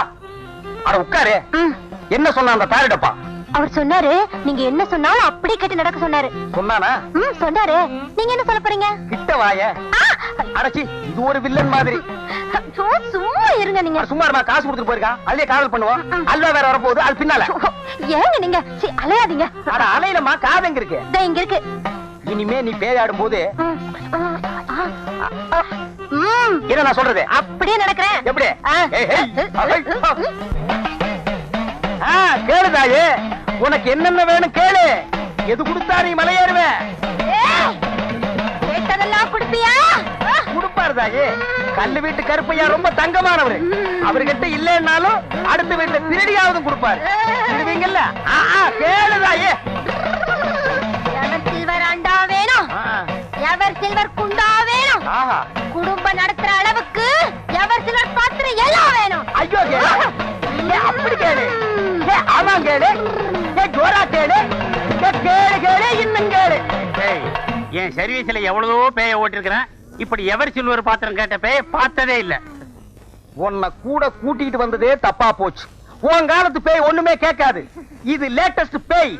[SPEAKER 5] அட உட்காரு. என்ன சொன்ன அந்த தாரிடப்பா?
[SPEAKER 8] அவர் சொன்னாரு நீங்க என்ன சொன்னாலும் அப்படியே கேட்டு நடக்க சொன்னாரு.
[SPEAKER 5] சொன்னானா?
[SPEAKER 8] சொன்னாரு. நீங்க என்ன சொல்ல போறீங்க?
[SPEAKER 5] கிட்ட வாய. அடச்சி, இது ஒரு வில்லன் மாதிரி.
[SPEAKER 8] சும்மா இருங்க நீங்க.
[SPEAKER 5] சும்மா இருமா, காசு கொடுத்துட்டு போயிருக்கா. அல்லே காதல் பண்ணுவோம். அல்வா வேற வரப்போகுது, அது பின்னால.
[SPEAKER 8] ஏங்க நீங்க அலையாதீங்க.
[SPEAKER 5] அட அலையிலமா, காது எங்க இருக்கு?
[SPEAKER 8] இங்க இருக்கு.
[SPEAKER 5] இனிமே நீ பேயாடும் போது என்ன நான் சொல்றது
[SPEAKER 8] அப்படியே நடக்கிறேன்.
[SPEAKER 5] எப்படி? கேளு தாயே, உனக்கு என்னென்ன வேணும் கேளு. எது கொடுத்தா நீ மலையேறுவ?
[SPEAKER 8] கேட்டதெல்லாம் கொடுப்பியா?
[SPEAKER 5] கொடுப்பாரு தாயே. கல்லு வீட்டு கருப்பையா ரொம்ப தங்கமானவரு. அவர்கிட்ட இல்லைன்னாலும் அடுத்த வீட்டுல திருடியாவது கொடுப்பாரு. திருவீங்கல்ல? கேளு தாயே.
[SPEAKER 8] எவர் சில்வர் அண்டா வேணும், எவர் சில்வர் குண்டா வேணும், குடும்பம் நடத்துற அளவுக்கு எவர் சில்வர் பாத்திரம் எல்லாம் வேணும்.
[SPEAKER 5] ஐயோ கேளு, அப்படி கேளு. ஆமா கேளு, ஜோரா கேளு, கேளு கேளு, இன்னும் கேளு.
[SPEAKER 2] என் சர்வீஸ்ல எவ்வளவோ பேய ஓட்டிருக்கிறேன். இப்படி எவர் சில்வர் பாத்திரம் கேட்ட பேய பார்த்ததே இல்ல.
[SPEAKER 5] உன்னை கூட கூட்டிட்டு வந்ததே தப்பா போச்சு. உன் காலத்து பேய் ஒண்ணுமே கேட்காது. இது லேட்டஸ்ட் பேய்.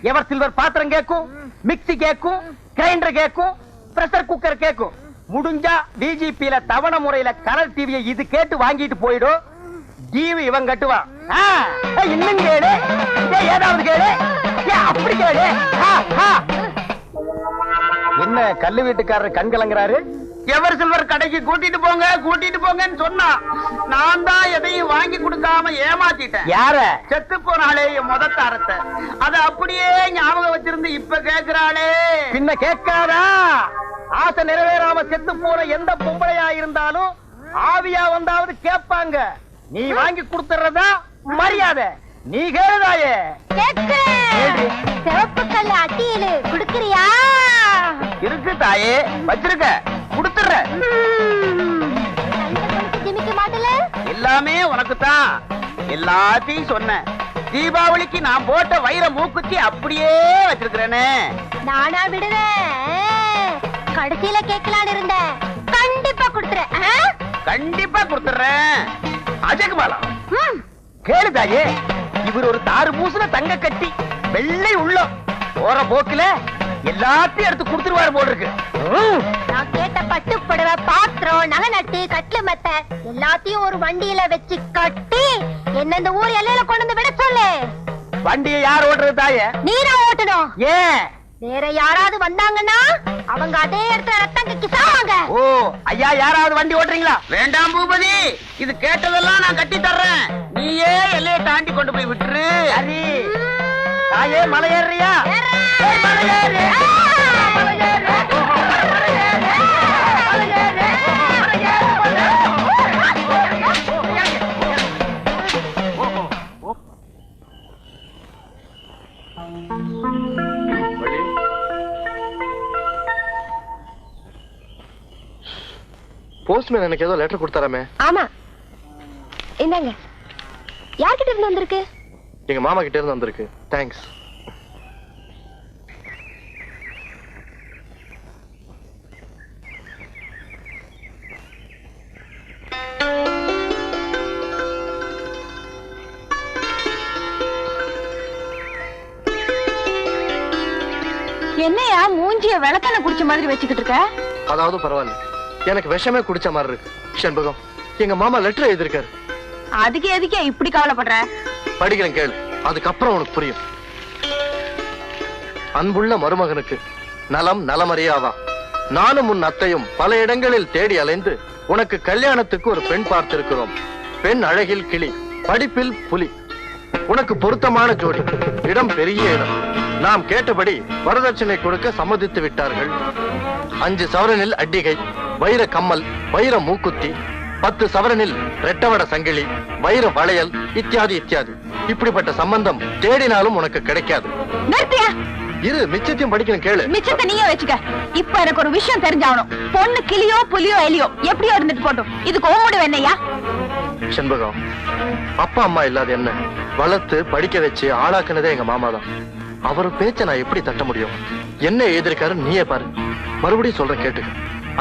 [SPEAKER 5] எவர் சில்வர் பாத்திரம் கேட்கும், மிக்ஸி கேட்கும், கிரைண்டர் கேட்கும், பிரஷர் குக்கர் கேட்கும். முடிஞ்சா டிஜிபில தவணை முறையில கலர் டிவியை இது கேட்டு வாங்கிட்டு போயிடும். டிவி இவன் கட்டுவான். இன்னும் கேளு, ஏதாவது கேளு, அப்படி கேளு. என்ன கல்லு வீட்டுக்காரர் கண் கலங்குறாரு?
[SPEAKER 1] எவர் சில்வர் கடைக்கு கூட்டிட்டு போங்கன்னு சொன்னா நான் தான் எதையும் வாங்கி கொடுக்காம ஏமாத்திட்டேன்.
[SPEAKER 5] யார?
[SPEAKER 1] செத்து போனாலே என் முதத்தாரத்தை அதை அப்படியே ஞாபகம் வச்சிருந்து இப்ப கேக்குறாளே.
[SPEAKER 5] பின்ன கேட்காதா? ஆசை நிறைவேறாம செத்து போற எந்த பொம்பளையா இருந்தாலும் ஆவியா வந்தாவது கேட்பாங்க. நீ வாங்கி கொடுத்துறதா மரியாதை. நீ கேளுதாயே.
[SPEAKER 8] சிவப்பு கல்லு அட்டியிலு குடுக்கறியா?
[SPEAKER 1] இருக்கு தாயே, வச்சிருக்க, குடுத்துற.
[SPEAKER 8] திமிக்க மாட்டல?
[SPEAKER 1] எல்லாமே உனக்கு தான். எல்லாத்தையும் சொன்ன. தீபாவளிக்கு நான் போட்ட வைர மூக்குத்தி அப்படியே வச்சிருக்கிறேனே.
[SPEAKER 8] நானா விடுவேன்? கடைசியில கேட்கலான்னு இருந்தேன். கண்டிப்பா கொடுத்துறேன்.
[SPEAKER 1] கண்டிப்பா கொடுத்துறேன். அஜகுமாலா
[SPEAKER 5] கேளுதாயே, இவர் ஒரு தாறு பூசுன தங்க கட்டி, வெள்ளை உள்ளம். போற போக்குல எல்லாத்தையும் எடுத்து கொடுத்துருவாரு போல இருக்கு.
[SPEAKER 8] நான் கேட்ட பட்டு புடவை, பாத்திரம், நகை நட்டு, கட்லு மெத்த எல்லாத்தையும் ஒரு வண்டியில வச்சு கட்டி என்ன இந்த ஊர் எல்லையில கொண்டு வந்து விட சொல்லு.
[SPEAKER 5] வண்டியை யார் ஓட்டுறது தாயே?
[SPEAKER 8] நீதான் ஓட்டணும்.
[SPEAKER 5] ஏன்?
[SPEAKER 8] வேற யாராவது வந்தாங்கன்னா அவங்க அதே இடத்துல ரத்தம் கக்கி சாவாங்க.
[SPEAKER 5] ஓ ஐயா, யாராவது வண்டி ஓட்டுறீங்களா?
[SPEAKER 1] வேண்டாம் பூபதி, இது கேட்டதெல்லாம் நான் கட்டி தர்றேன். நீயே எல்லையை தாண்டி கொண்டு போய் விட்டுரு.
[SPEAKER 5] சரி தாயே, மலை ஏறியா? மலை ஏறு.
[SPEAKER 3] போஸ்ட்மேன் எனக்கு ஏதோ லெட்டர் கொடுத்தாராமே.
[SPEAKER 8] ஆமா, இந்தாங்க. யார்கிட்ட இருந்து வந்திருக்கு?
[SPEAKER 3] எங்க மாமா கிட்ட இருந்து வந்திருக்கு. தேங்க்ஸ்.
[SPEAKER 6] என்னையா மூஞ்சிய விளக்கெண்ண குடிச்ச மாதிரி வச்சுக்கிட்டு இருக்க?
[SPEAKER 3] அதாவது பரவாயில்ல, எனக்கு விஷமே குடிச்ச மாதிரி இருக்கு. செண்பகம், எங்க மாமா லெட்டர் எழுதிருக்காரு.
[SPEAKER 6] அதுக்கு எதுக்கே இப்படி கவலைப்படுற?
[SPEAKER 3] படிக்கிறேன் கேளு, அதுக்கப்புறம் உனக்கு புரியும். அன்புள்ள மருமகனுக்கு நலம் நலமறியாவா, நானும் உன் அத்தையும் பல இடங்களில் தேடி அலைந்து உனக்கு கல்யாணத்துக்கு ஒரு பெண் பார்த்திருக்கிறோம். பெண் அழகில் கிளி, படிப்பில் புலி, உனக்கு பொருத்தமான ஜோடி, இடம் பெரிய இடம். நாம் கேட்டபடி வரதட்சணை கொடுக்க சம்மதித்து விட்டார்கள். 5 சவரனில் அட்டிகை, வைர கம்மல், வைர மூக்குத்தி, 10 சவரனில் ரெட்டவட சங்கிலி, வைர வளையல், இத்தியாதி இத்தியாதி. இப்படிப்பட்ட சம்பந்தம் தேடினாலும் உனக்கு கிடைக்காது.
[SPEAKER 6] நிறுத்தியா?
[SPEAKER 3] இரு, மிச்சத்தையும் படிக்கணும் கேளு.
[SPEAKER 6] மிச்சத்தை நீயே வச்சுக்க. இப்ப எனக்கு ஒரு விஷயம் தெரிஞ்சாகணும். பொண்ணு கிளியோ புலியோ எலியோ எப்படியோ இருந்துட்டு போட்டும், இதுக்கு ஓமுடி வேணையா?
[SPEAKER 3] செண்பகம், அப்பா அம்மா இல்லாத என்ன வளர்த்து படிக்க வச்சு ஆளாக்குனதே எங்க மாமா தான். அவர் பேச்ச நான் எப்படி தட்ட முடியும்? என்ன எழுதிருக்காரு நீயே பாரு. மறுபடியும் சொல்ற கேட்டுக்க.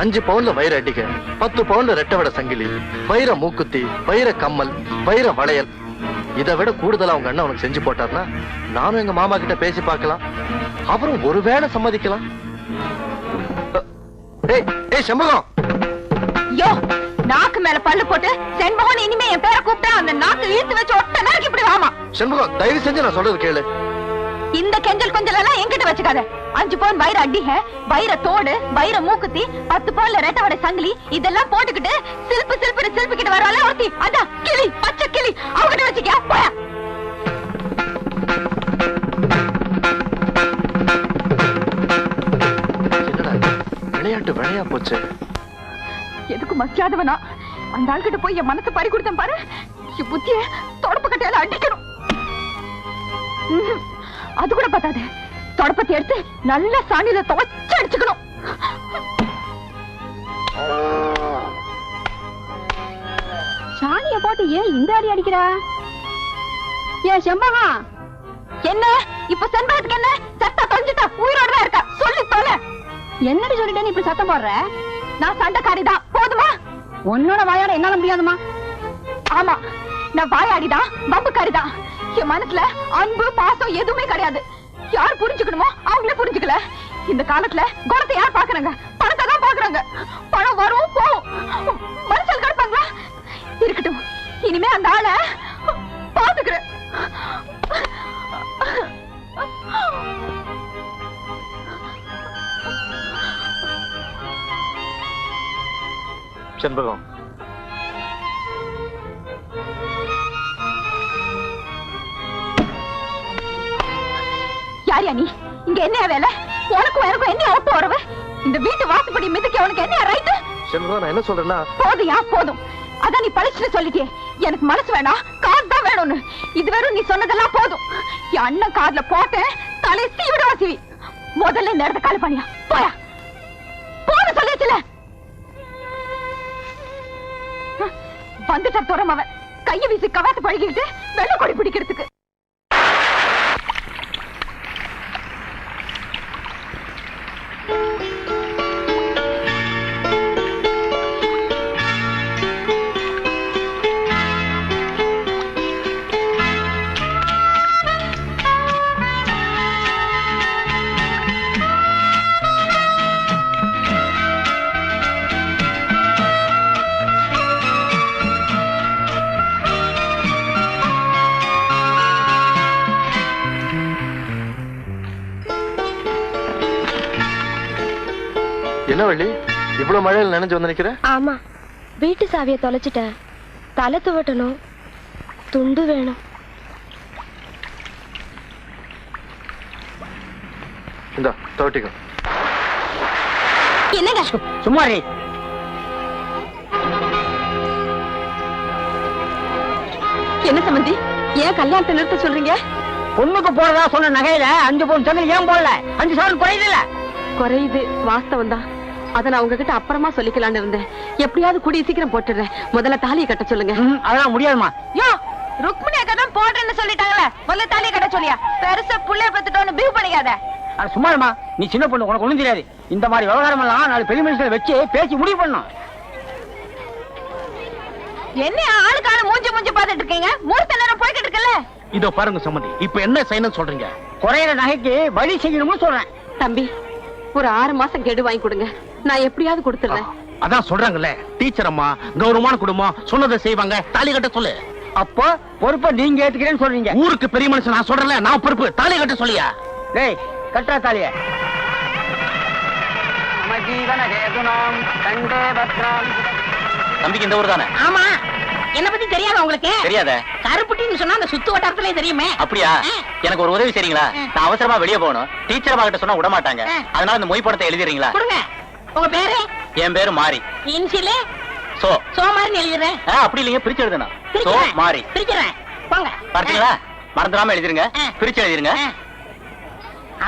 [SPEAKER 3] 5 பவுன்ல வைர அடிக்க, 10 பவுன்ல ரெட்டவட சங்கிலி, வைர மூக்குத்தி, வைர கம்மல், வைர வளையல். இதை விட கூடுதலா அவங்க அண்ணன் உனக்கு செஞ்சு போட்டார்னா நானும் எங்க மாமா கிட்ட பேசி பார்க்கலாம். அவரும் ஒருவேளை சம்மதிக்கலாம். ஏய் செண்பகம்,
[SPEAKER 6] யோ, நாக்கு மேல பல்லு போட்டு செண்பகம் இனிமே என் பேரை கூப்பிட்டா அந்த நாக்கு இழுத்து வச்சு ஒட்ட நாக்கு இப்படி வாமா.
[SPEAKER 3] செண்பகம், தயவு செஞ்சு நான் சொல்றது கேளு.
[SPEAKER 6] இந்த கெஞ்சல் கொஞ்சல் எல்லாம் என்கிட்ட வச்சுக்காத. 5 பவுன் வைர அடிக, வைர தோடு, வைர மூக்குத்தி, 10 பவுன்ல ரெட்டவடை சங்கிலி, இதெல்லாம் போட்டுக்கிட்டு சில்பு சில்பு சில்பிக்கிட்டு வரவால ஒருத்தி, அதான் கிளி, பச்சை கிளி, அவகிட்ட வச்சுக்க போயா.
[SPEAKER 3] விளையாட்டு விளையா போச்சு.
[SPEAKER 6] எதுக்கு மசியாதவனா அந்த ஆள்கிட்ட போய் என் மனசு பறி கொடுத்தேன் பாரு. என் புத்திய தொடப்பு கட்டையால அடிக்கணும். அது கூட பத்தாது, தொடப்பத்தை எடுத்து நல்ல சாணியில துவைச்சு அடிச்சுக்கணும். சாணிய போட்டு ஏன் இந்த அடி அடிக்கிறா? ஏன் செம்பகா, என்ன இப்ப செண்பகத்துக்கு என்ன? சத்தா தொலைஞ்சிட்டா உயிரோட தான் இருக்கா, சொல்லி தொலை. என்னடி சொல்லிட்டேன்னு இப்படி சத்தம் போடுற? நான் சண்டைக்காரிதான், போதுமா? உன்னோட வாயாட என்னால முடியாதுமா. ஆமா, நான் வாயாடிதான், பம்புக்காரிதான். என் மனசுல அன்பு பாசம் எதுவுமே கிடையாது. யார் புரிஞ்சுக்கணுமோ அவங்களே புரிஞ்சுக்கல. இந்த காலத்துல குணத்தை யார் பாக்குறாங்க? பணத்தை தான் பாக்குறாங்க. பணம் வரும் போகும், மனுஷன் கிடப்பாங்களா? இருக்கட்டும், இனிமே அந்த ஆளை பாத்துக்கிறேன்.
[SPEAKER 3] செண்பகம்,
[SPEAKER 6] யாரியா நீ? இங்க என்ன வேலை? உனக்கும் எனக்கும் என்ன ஒட்டு உறவு? இந்த வீட்டு வாசப்படி மிதிக்க உனக்கு என்ன ரைட்டு?
[SPEAKER 3] செண்பகம், நான் என்ன சொல்றேன்னா,
[SPEAKER 6] போதுயா போதும். அதான் நீ பழிச்சுட்டு சொல்லிட்டியே. எனக்கு மனசு வேணா, காது தான் வேணும்னு. இது வெறும் நீ சொன்னதெல்லாம் போதும். என் அண்ணன் காதுல போட்டேன், தலை சீவிட வசிவி. முதல்ல இந்த இடத்த காலி பண்ணியா போயா. போன சொல்லிச்சுல வந்துட்ட துறமவன் கைய வீசி கவாத்து பழகிட்டு வெள்ள கொடி பிடிக்கிறதுக்கு.
[SPEAKER 3] என்ன வள்ளி, இவ்வளவு மழையில் நினைஞ்சு வந்து நிக்கிற?
[SPEAKER 8] ஆமா, வீட்டு சாவியை தொலைச்சிட்டேன். தலை துவட்டணும், துண்டு வேணும்.
[SPEAKER 3] இந்த துவட்டிக்கோ.
[SPEAKER 6] என்னங்க
[SPEAKER 5] சும்மா
[SPEAKER 6] என்ன சம்பந்தி, ஏன் கல்யாணத்தை நிறுத்த சொல்றீங்க?
[SPEAKER 5] பொண்ணுக்கு போறதா சொன்ன நகையில 5 பவுன் சங்கிலி ஏன் போடல? 5 சவரன் குறையுது இல்ல?
[SPEAKER 6] குறையுது, வாஸ்தவம் தான்.
[SPEAKER 7] அத நான் உங்ககிட்ட அப்புறமா சொல்லிக்கலாம்னு இருந்தேன். எப்படியாவது கூடிய சீக்கிரம் போட்டுறேன். முதல்ல தாலியை கட்ட சொல்லுங்க.
[SPEAKER 9] அதெல்லாம் முடியாதுமா.
[SPEAKER 6] யோ ருக்மிணி அக்கா தான் போடுறேன்னு சொல்லிட்டாங்களே, முதல்ல தாலியை கட்ட சொல்லியா? பெருசா புள்ளைய பத்துட்டோன்னு பியூ பண்ணிக்காத.
[SPEAKER 9] சும்மாமா, நீ சின்ன பொண்ணு, உனக்கு ஒண்ணும் தெரியாது. இந்த மாதிரி விவகாரம் எல்லாம் நாலு பெரிய மனுஷங்களை வச்சு பேசி முடிவு பண்ணணும்.
[SPEAKER 6] என்ன ஆளுக்கு ஆளு மூஞ்சி பாத்துட்டு இருக்கீங்க? மூர்த்த நேரம் போய்கிட்டு இருக்கல.
[SPEAKER 2] இதோ பாருங்க சம்பந்தி, இப்ப என்ன செய்யணும்னு சொல்றீங்க?
[SPEAKER 9] குறையிற நகைக்கு வழி செய்யணும்னு சொல்றேன்.
[SPEAKER 7] தம்பி, ஒரு 6 மாசம் கெடு வாங்கி கொடுங்க, நான் எப்படியாவது கொடுத்துறேன்.
[SPEAKER 2] அதான் சொல்றாங்கல்ல, டீச்சர் அம்மா கௌரவமான குடும்பம், சொன்னதை செய்வாங்க, தாலி கட்ட சொல்லு.
[SPEAKER 9] அப்போ பொறுப்பை நீங்க ஏத்துக்கிறேன்னு சொல்றீங்க.
[SPEAKER 2] ஊருக்கு பெரிய மனுஷன் நான் சொல்றேன்ல, நான் பொறுப்பு, தாலி கட்ட சொல்லியா?
[SPEAKER 9] டேய் கட்டா தாலிய.
[SPEAKER 2] தம்பிக்கு இந்த ஊர் தானே?
[SPEAKER 7] ஆமா, என்ன பத்தி தெரியாத உங்களுக்கு?
[SPEAKER 2] தெரியாத?
[SPEAKER 7] கருப்புட்டின்னு சொன்னா அந்த சுத்து வட்டாரத்திலே தெரியுமே.
[SPEAKER 2] அப்படியா? எனக்கு ஒரு உதவி செய்றீங்களா? நான் அவசரமா வெளியே போகணும். டீச்சர் அம்மா கிட்ட சொன்னா விட மாட்டாங்க. அதனால இந்த மொய் படத்தை எழுதிறீங்களா?
[SPEAKER 7] கொடுங்க. உங்க பேரு?
[SPEAKER 2] என் பேரு மாரி.
[SPEAKER 7] இன்சிலே
[SPEAKER 2] சோ
[SPEAKER 7] சோமாரின்னு எழுதுறேன்.
[SPEAKER 2] அப்படி இல்லைங்க, பிரிச்சு எழுதுனா. சோ மாரி.
[SPEAKER 7] பிரிக்கிறேன். போங்க.
[SPEAKER 2] பார்த்தீங்களா? மறந்துடாம எழுதிருங்க, பிரிச்சு எழுதிருங்க.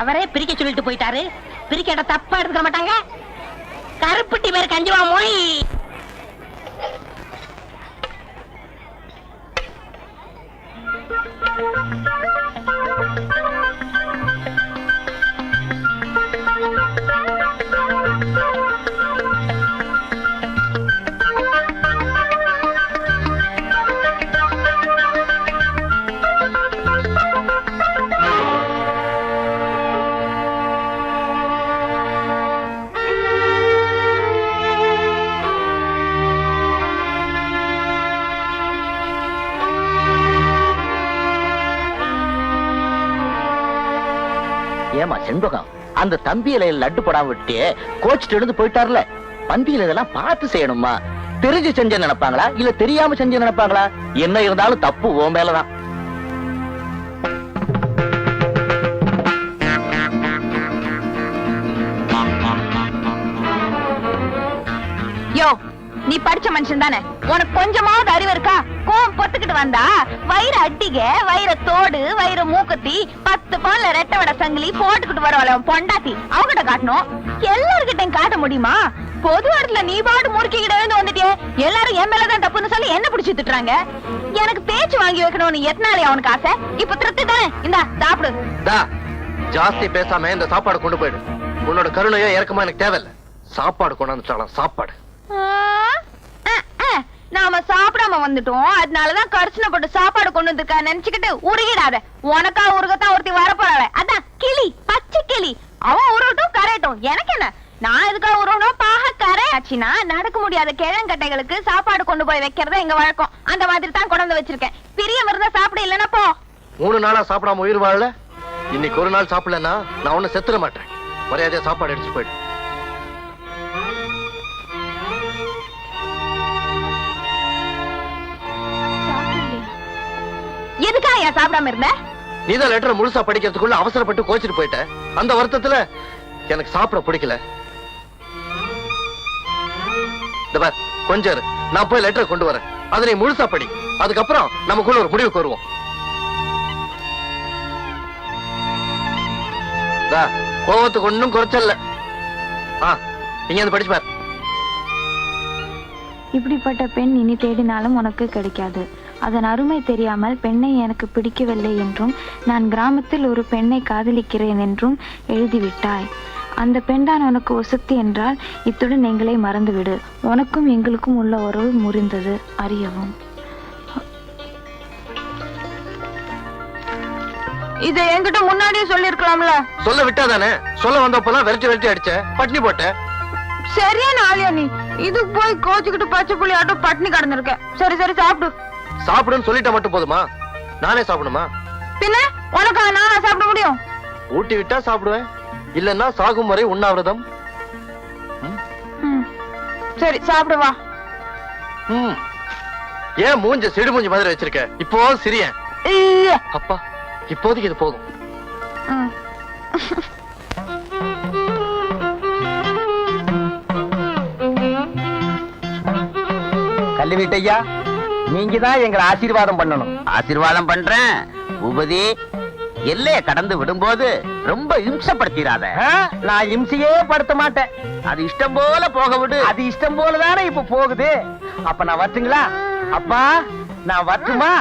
[SPEAKER 7] அவரே பிரிக்க சொல்லிட்டு போயிட்டாரு. பிரிக்கட்ட தப்பா எடுத்துக்க மாட்டாங்க. கருப்புட்டி பேரு கஞ்சுவா மொய்.
[SPEAKER 9] ஏமா செண்பகம், அந்த தம்பியில லட்டு போடாம விட்டு கோச்சிட்டு எழுந்து போயிட்டார்ல, பந்தியில இதெல்லாம் பார்த்து செய்யணுமா? தெரிஞ்சு செஞ்சு நினைப்பாங்களா இல்ல தெரியாம செஞ்சு நினைப்பாங்களா? என்ன இருந்தாலும் தப்பு ஓ மேலதான்.
[SPEAKER 6] யோ நீ படிச்ச மனுஷன் தானே, உனக்கு கொஞ்சமாவது அறிவு இருக்கா? கோவம் பொத்துக்கிட்டு வந்தா வயிற அட்டிக, வயிற தோடு, வயிற மூக்கத்தி, 10 பவுன்ல ரெட்டை வடை சங்கிலி போட்டுக்கிட்டு வரவள பொண்டாட்டி அவகிட்ட காட்டணும். எல்லார்கிட்டையும் காட்ட முடியுமா? பொது இடத்துல நீ பாட்டு முறுக்கிக்கிட்ட இருந்து வந்துட்டியே, எல்லாரும் என் மேலதான் தப்புன்னு சொல்லி என்ன பிடிச்சி திட்டுறாங்க. எனக்கு பேச்சு வாங்கி வைக்கணும்னு எத்தனாலே அவனுக்கு ஆசை. இப்ப திருப்தி தானே, இந்தா சாப்பிடு.
[SPEAKER 3] ஜாஸ்தி பேசாம இந்த சாப்பாடு கொண்டு போயிடு. உன்னோட கருணையோ இறக்கமா எனக்கு தேவையில்லை. சாப்பாடு கொண்டாந்துட்டாலும் சாப்பாடு.
[SPEAKER 6] நாம சாப்பிடாம வந்துட்டோம், அதனாலதான் கரிசனை போட்டு சாப்பாடு கொண்டு வந்திருக்கா நினைச்சுக்கிட்டு உருகிடாத. உனக்கா உருகத்தான் ஒருத்தி வரப்போறாள, அதான் கிளி, பச்சை கிளி. அவன் உருகட்டும் கரையட்டும், எனக்கு என்ன? நான் இதுக்காக உருவணும் பாக கரை ஆச்சுன்னா நடக்க முடியாத கிழங்கட்டைகளுக்கு சாப்பாடு கொண்டு போய் வைக்கிறதா எங்க வழக்கம். அந்த மாதிரி தான் கொண்டு வந்து வச்சிருக்கேன். பிரியம் இருந்தா சாப்பிட இல்லன்னா போ.
[SPEAKER 3] 3 நாளா சாப்பிடாம உயிர் வாழல. இன்னைக்கு ஒரு நாள் சாப்பிடலன்னா நான் ஒண்ணு செத்துட மாட்டேன். மரியாதையா சாப்பாடு எடுத்து போயிடு.
[SPEAKER 6] எதுக்கா ஐயா சாப்பிடாம இருந்த?
[SPEAKER 3] நீதான் லெட்டர் முழுசா படிக்கிறதுக்குள்ள அவசரப்பட்டு கோச்சிட்டு போயிட்ட. அந்த வருத்தத்துல எனக்கு சாப்பிட பிடிக்கல. கொஞ்சம் இரு, நான் போய் லெட்டர் கொண்டு வரேன். அதை நீ முழுசா படி. அதுக்கப்புறம் நமக்குள்ள ஒரு முடிவுக்கு வருவோம். கோவத்துக்கு ஒன்னும் குறைச்சல்ல. நீங்க வந்து படிச்சு பாரு.
[SPEAKER 11] இப்படிப்பட்ட பெண் இனி தேடினாலும் உனக்கு கிடைக்காது. அதன் அருமை தெரியாமல் பெண்ணை எனக்கு பிடிக்கவில்லை என்றும் நான் கிராமத்தில் ஒரு பெண்ணை காதலிக்கிறேன் என்றும் எழுதிவிட்டாய். அந்த பெண்தான் உனக்கு ஒசக்தி என்றால் இத்துடன் எங்களை மறந்துவிடு. உனக்கும் எங்களுக்கும் உள்ள உறவு முறிந்தது அறியவும்.
[SPEAKER 6] இதை என்கிட்ட முன்னாடியே சொல்லி இருக்கலாம்ல.
[SPEAKER 3] சொல்ல விட்டாதானே? சொல்ல வந்தப்பெல்லாம் விரட்டி அடிச்ச, பட்னி போட்ட.
[SPEAKER 6] சரியான ஆளியா நீ? இதுக்கு போய் கோச்சுக்கிட்டு பச்சை புள்ளி ஆட்டம் பட்னி கடந்திருக்க. சரி சரி சாப்பிடு.
[SPEAKER 3] சாப்பிடுன்னு சொல்லிட்டா மட்டும் போதுமா? நானே சாப்பிடுமா?
[SPEAKER 6] பின்ன உனக்கா நானா சாப்பிட முடியும்?
[SPEAKER 3] ஊட்டி விட்டா சாப்பிடுவேன், இல்லன்னா சாகும் வரை உண்ணாவிரதம்.
[SPEAKER 6] சரி சாப்பிடுவா.
[SPEAKER 3] ஏன் மூஞ்ச சிடு மூஞ்சி மாதிரி வச்சிருக்க? இப்போ சிரியன். அப்பா இப்போதைக்கு இது போதும்.
[SPEAKER 9] கல்வி வீட்டையா, நீங்க தான் எங்களை ஆசீர்வாதம் பண்ணணும்.
[SPEAKER 1] ஆசீர்வாதம் பண்றேன். பூபதி எல்லையை கடந்து விடும்போது ரொம்ப இம்சப்படுத்திடாத.
[SPEAKER 5] நான் இம்சையே படுத்த மாட்டேன்.
[SPEAKER 1] அது இஷ்டம் போல போக விடு.
[SPEAKER 5] அது இஷ்டம் போலதானே இப்ப போகுது. அப்ப நான் வரட்டுங்களா? அப்பா நான் வரட்டுமா?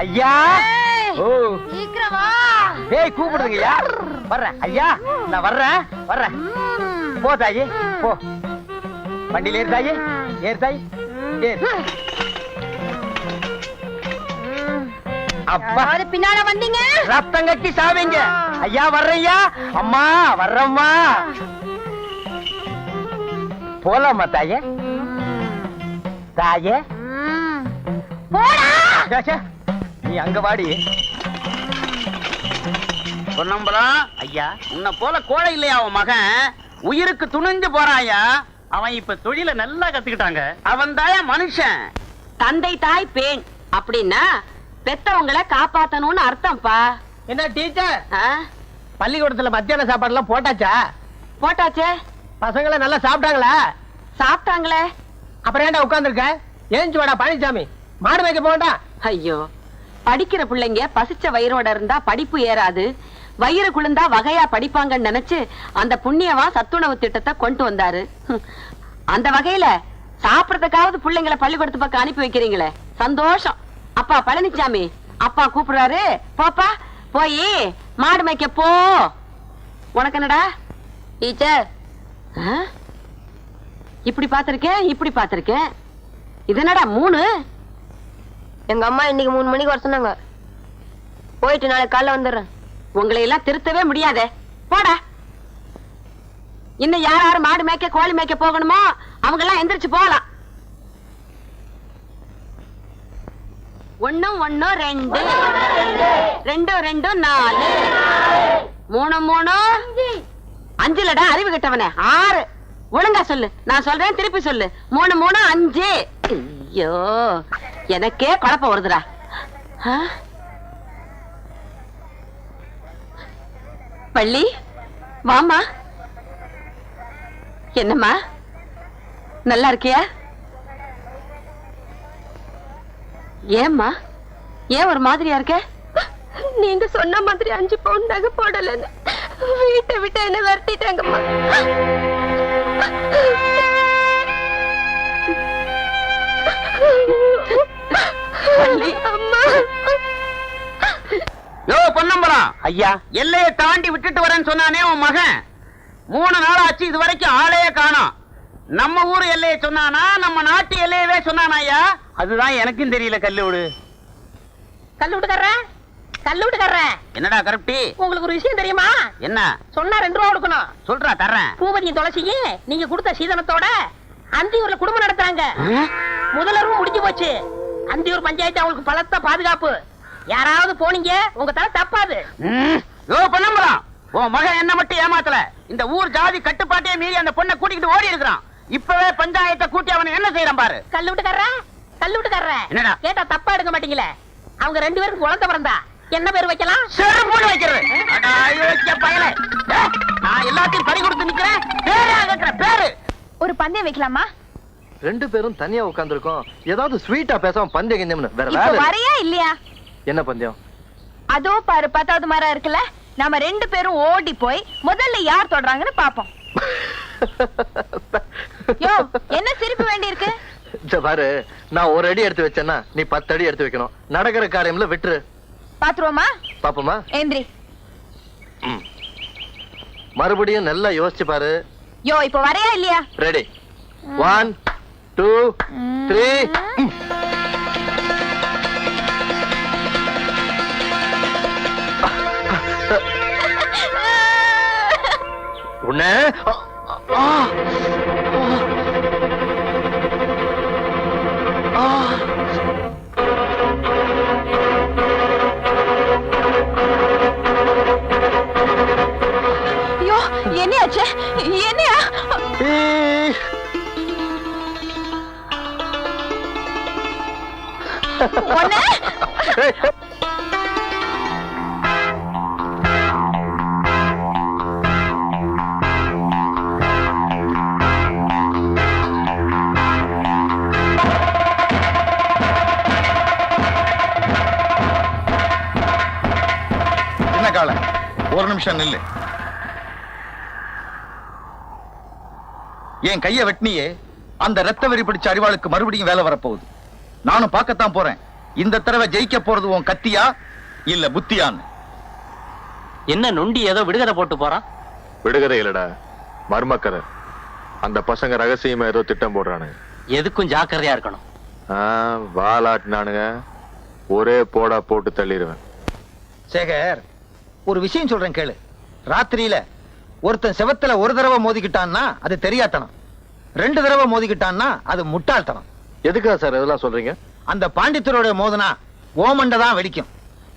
[SPEAKER 5] ஐயா ஓ
[SPEAKER 6] சீக்கிரமா
[SPEAKER 5] டேய் கூப்பிடுங்கய்யா. வர்றேன் ஐயா, நான் வர்றேன். போ தாயி போ. வண்டியில ஏறு தாயி, ஏறு. அப்பா
[SPEAKER 6] பின்னால வந்தீங்க
[SPEAKER 5] ரத்தம் கட்டி சாவீங்க. ஐயா வர்றையா, அம்மா வர்றம்மா. போலாமா தாயே? போடா. நீ அங்க வாடி.
[SPEAKER 1] பொன்னம்பலம் ஐயா, உன்னை போல கோழை இல்லையா அவன் மகன்? உயிருக்கு துணிஞ்சு போறாயா. அவன் இப்ப தொழில நல்லா கத்துக்கிட்டாங்க. அவன் தாயா மனுஷன்.
[SPEAKER 7] தந்தை தாய் பேண் அப்படின்னா பெத்தவங்களை காப்பாத்தணும்னு அர்த்தம்ப்பா.
[SPEAKER 5] என்ன டீச்சர்,
[SPEAKER 7] ஆ?
[SPEAKER 5] பள்ளிக்கூடத்துல மத்தியான சாப்பாடு எல்லாம் போட்டாச்சா?
[SPEAKER 7] போட்டாச்சே.
[SPEAKER 5] பசங்களை நல்லா சாப்பிட்டாங்களா?
[SPEAKER 7] சாப்பிட்டாங்களே.
[SPEAKER 5] அப்புறம் ஏன்டா உட்கார்ந்துருக்க? ஏஞ்சி வாடா பழனிசாமி, மாடு வைக்க போண்டா.
[SPEAKER 7] ஐயோ, படிக்கிற பிள்ளைங்க பசிச்ச வயிறோட இருந்தா படிப்பு ஏறாது, வயிறு குளிர்ந்தா வகையா படிப்பாங்கன்னு நினைச்சு அந்த புண்ணியவா சத்துணவு திட்டத்தை கொண்டு வந்தாரு. அந்த வகையில சாப்பிடறதுக்காவது பிள்ளைங்களை பள்ளிக்கூடத்து பக்கம் அனுப்பி வைக்கிறீங்களே, சந்தோஷம். அப்பா பழனிசாமி, அப்பா கூப்பிடுறாரு, போப்பா போய் மாடு மேய்க்க போ. உனக்கு என்னடா டீச்சர்? இப்படி பாத்திருக்கேன். இது என்னடா 3?
[SPEAKER 8] எங்க அம்மா இன்னைக்கு 3 மணிக்கு வர சொன்னாங்க. போயிட்டு நாளைக்கு காலைல வந்துடுறேன்.
[SPEAKER 7] உங்களை எல்லாம் திருத்தவே முடியாதே, போடா. இன்னும் யார் யாரு மாடு மேய்க்க கோழி மேய்க்க போகணுமோ அவங்க எல்லாம் எந்திரிச்சு போகலாம். 1 1 2 2 2 4 3 3 5லடா அறிவு கெட்டவனே. 6. ஒழுங்கா சொல்லு, நான் சொல்றேன் திருப்பி சொல்லு. 3 3 5. ஐயோ, எனக்கே குழப்பம் வருதுடா. பள்ளி வாமா. என்னம்மா, நல்லா இருக்கியா? ஏம்மா, ஏன் ஒரு மாதிரியா இருக்க?
[SPEAKER 8] நீங்க சொன்ன மாதிரி 5 பவுன் நகை போடலன்னு வீட்டை விட்டு என்ன விரட்டிட்டாங்கம்மா. அம்மா.
[SPEAKER 1] யோ பொன்னம்பலம்
[SPEAKER 5] ஐயா,
[SPEAKER 1] எல்லையை தாண்டி விட்டுட்டு வரேன்னு சொன்னானே உன் மகன், 3 நாள் ஆச்சு இது வரைக்கும் ஆளையே காணோம். நம்ம ஊர் எல்லையை சொன்னானா, நம்ம நாட்டு எல்லையவே சொன்னானா ஐயா?
[SPEAKER 5] அதுதான் எனக்கும் தெரியல.
[SPEAKER 6] கல்லூட்டுக்கார
[SPEAKER 1] என்னடா கருப்டி,
[SPEAKER 6] உங்களுக்கு ஒரு விஷயம் தெரியுமா?
[SPEAKER 1] என்ன
[SPEAKER 6] சொன்னா 2 ரூபா கொடுக்கணும்.
[SPEAKER 1] சொல்றா, தர்றேன்.
[SPEAKER 6] பூபதியும் துளசியும் நீங்க கொடுத்த சீதனத்தோட அந்தியூர்ல குடும்பம் நடத்துறாங்க. முதலரும் முடிஞ்சு போச்சு. அந்தியூர் பஞ்சாயத்து அவங்களுக்கு பலத்த பாதுகாப்பு. யாராவது போனீங்க உங்க தலை தப்பாது.
[SPEAKER 1] யோ பொன்னம்பலம், உன் மகன் என்ன மட்டும் ஏமாத்தல, இந்த ஊர் ஜாதி கட்டுப்பாட்டையே மீறி அந்த பொண்ணை கூட்டிக்கிட்டு ஓடி இருக்கிறான். இப்பவே பஞ்சாயத்தை கூட்டி அவனை என்ன செய்யறான் பாரு.
[SPEAKER 6] கல்லூட்டுக்கார
[SPEAKER 1] என்னடா
[SPEAKER 6] கேட்டா தப்பா எடுக்க மாட்டீங்களே. அவங்க 2 பேருக்கு குழந்தை பிறந்தா என்ன பேர் வைக்கலாம்?
[SPEAKER 1] செருப்பு வைக்கிறது. பயல, நான் எல்லாத்தையும் பறி கொடுத்து நிக்கிறேன். பேரு
[SPEAKER 6] ஒரு பந்தயம் வைக்கலாமா?
[SPEAKER 3] 2 பேரும் தனியா உட்கார்ந்துருக்கோம். ஏதாவது ஸ்வீட்டா பேசாம பந்தயம் கிந்தயம்னு வேற
[SPEAKER 6] இப்ப
[SPEAKER 3] வேலை
[SPEAKER 6] வரையா இல்லையா?
[SPEAKER 3] என்ன பந்தயம்?
[SPEAKER 6] அதோ பாரு 10வது மரம் இருக்குல்ல, நாம 2 பேரும் ஓடி போய் முதல்ல யார் தொடுறாங்கன்னு பாப்போம். யோ, என்ன சிரிப்பு வேண்டி இருக்கு?
[SPEAKER 3] பாரு, நான் 1 அடி எடுத்து வச்சேன்னா நீ 10 அடி எடுத்து வைக்கணும். நடக்கிற காரியம்ல விட்டுரு.
[SPEAKER 6] பாத்துருவோமா?
[SPEAKER 3] பாப்போமா?
[SPEAKER 6] ஏந்திரி.
[SPEAKER 3] மறுபடியும் நல்லா யோசிச்சு பாரு.
[SPEAKER 6] யோ, இப்ப வரையா இல்லையா?
[SPEAKER 3] ரெடி. 1 2 3. உன்ன
[SPEAKER 6] ஐயோ, என்னையாச்சு? என்னையா? ஒண்ணு
[SPEAKER 9] முட்டாள, ஒரு நிமிஷம் நில்லு. என் கைய வெட்டினியே, அந்த ரத்த வெறி பிடிச்ச அறிவாளுக்கு மறுபடியும் வேலை வரப்போகுது. நானும் பார்க்கத்தான் போறேன், இந்த தடவை ஜெயிக்க போறது உன் கத்தியா இல்ல புத்தியான்னு.
[SPEAKER 2] என்ன நொண்டி ஏதோ விடுகதை போட்டு போறான்?
[SPEAKER 10] விடுகதை இல்லடா, மர்மக்கதை. அந்த பசங்க ரகசியமா ஏதோ திட்டம் போடுறானுங்க.
[SPEAKER 2] எதுக்கும் ஜாக்கிரதையா இருக்கணும்.
[SPEAKER 10] வாலாட்டினானுங்க, ஒரே போடா போட்டு தள்ளிடுவேன்.
[SPEAKER 9] சேகர், ஒரு விஷயம் சொல்றேன் கேளு. ராத்திரியில ஒருத்தன் செவத்துல ஒரு தடவை மோதிக்கிட்டான்னா அது தெரியாதனம், 2 தடவை மோதிக்கிட்டான்னா அது முட்டாள்தனம்.
[SPEAKER 3] எதுக்கா சார் இதெல்லாம் சொல்றீங்க?
[SPEAKER 9] அந்த பாண்டித்துறையோட மோதனா ஓமண்ட தான் வெடிக்கும்.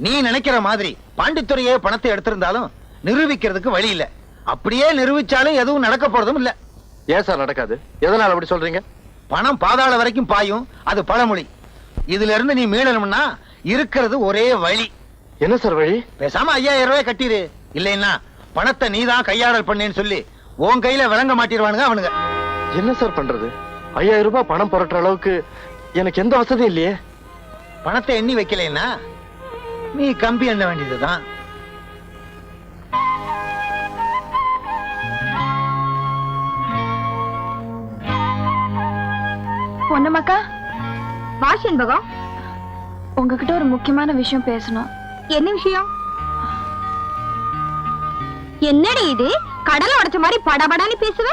[SPEAKER 9] நீ நினைக்கிற மாதிரி பாண்டித்துறையே பணத்தை எடுத்திருந்தாலும் நிரூபிக்கிறதுக்கு வழி இல்ல. அப்படியே நிரூபிச்சாலும் எதுவும் நடக்க போறதும் இல்ல.
[SPEAKER 3] ஏன் சார் நடக்காது? எதனால அப்படி சொல்றீங்க?
[SPEAKER 9] பணம் பாதாள வரைக்கும் பாயும், அது பழமொழி. இதுல இருந்து நீ மீளணும்னா இருக்கிறது ஒரே வழி.
[SPEAKER 3] என்ன சார் வழி?
[SPEAKER 9] பேசாம 5000 ரூபாய் கட்டிரு. இல்லைன்னா பணத்தை நீதான் கையாடல் பண்ணேன்னு சொல்லி உன் கையில விளங்க மாட்டிடுவானுங்க அவனுங்க.
[SPEAKER 3] என்ன சார் பண்றது? 5000 ரூபாய் பணம் புரட்டுற அளவுக்கு எனக்கு எந்த வசதியும் இல்லையே.
[SPEAKER 9] பணத்தை எண்ணி வைக்கலைன்னா நீ கம்பி எண்ண வேண்டியதுதான்.
[SPEAKER 11] பொன்னம்மாக்கா,
[SPEAKER 8] வாஷன்பகம்,
[SPEAKER 11] உங்ககிட்ட ஒரு முக்கியமான விஷயம் பேசணும்.
[SPEAKER 8] என்ன விஷயம்? என்னடி இது? கடலை உடைச்ச மாதிரி படபடான்னு பேசுவ.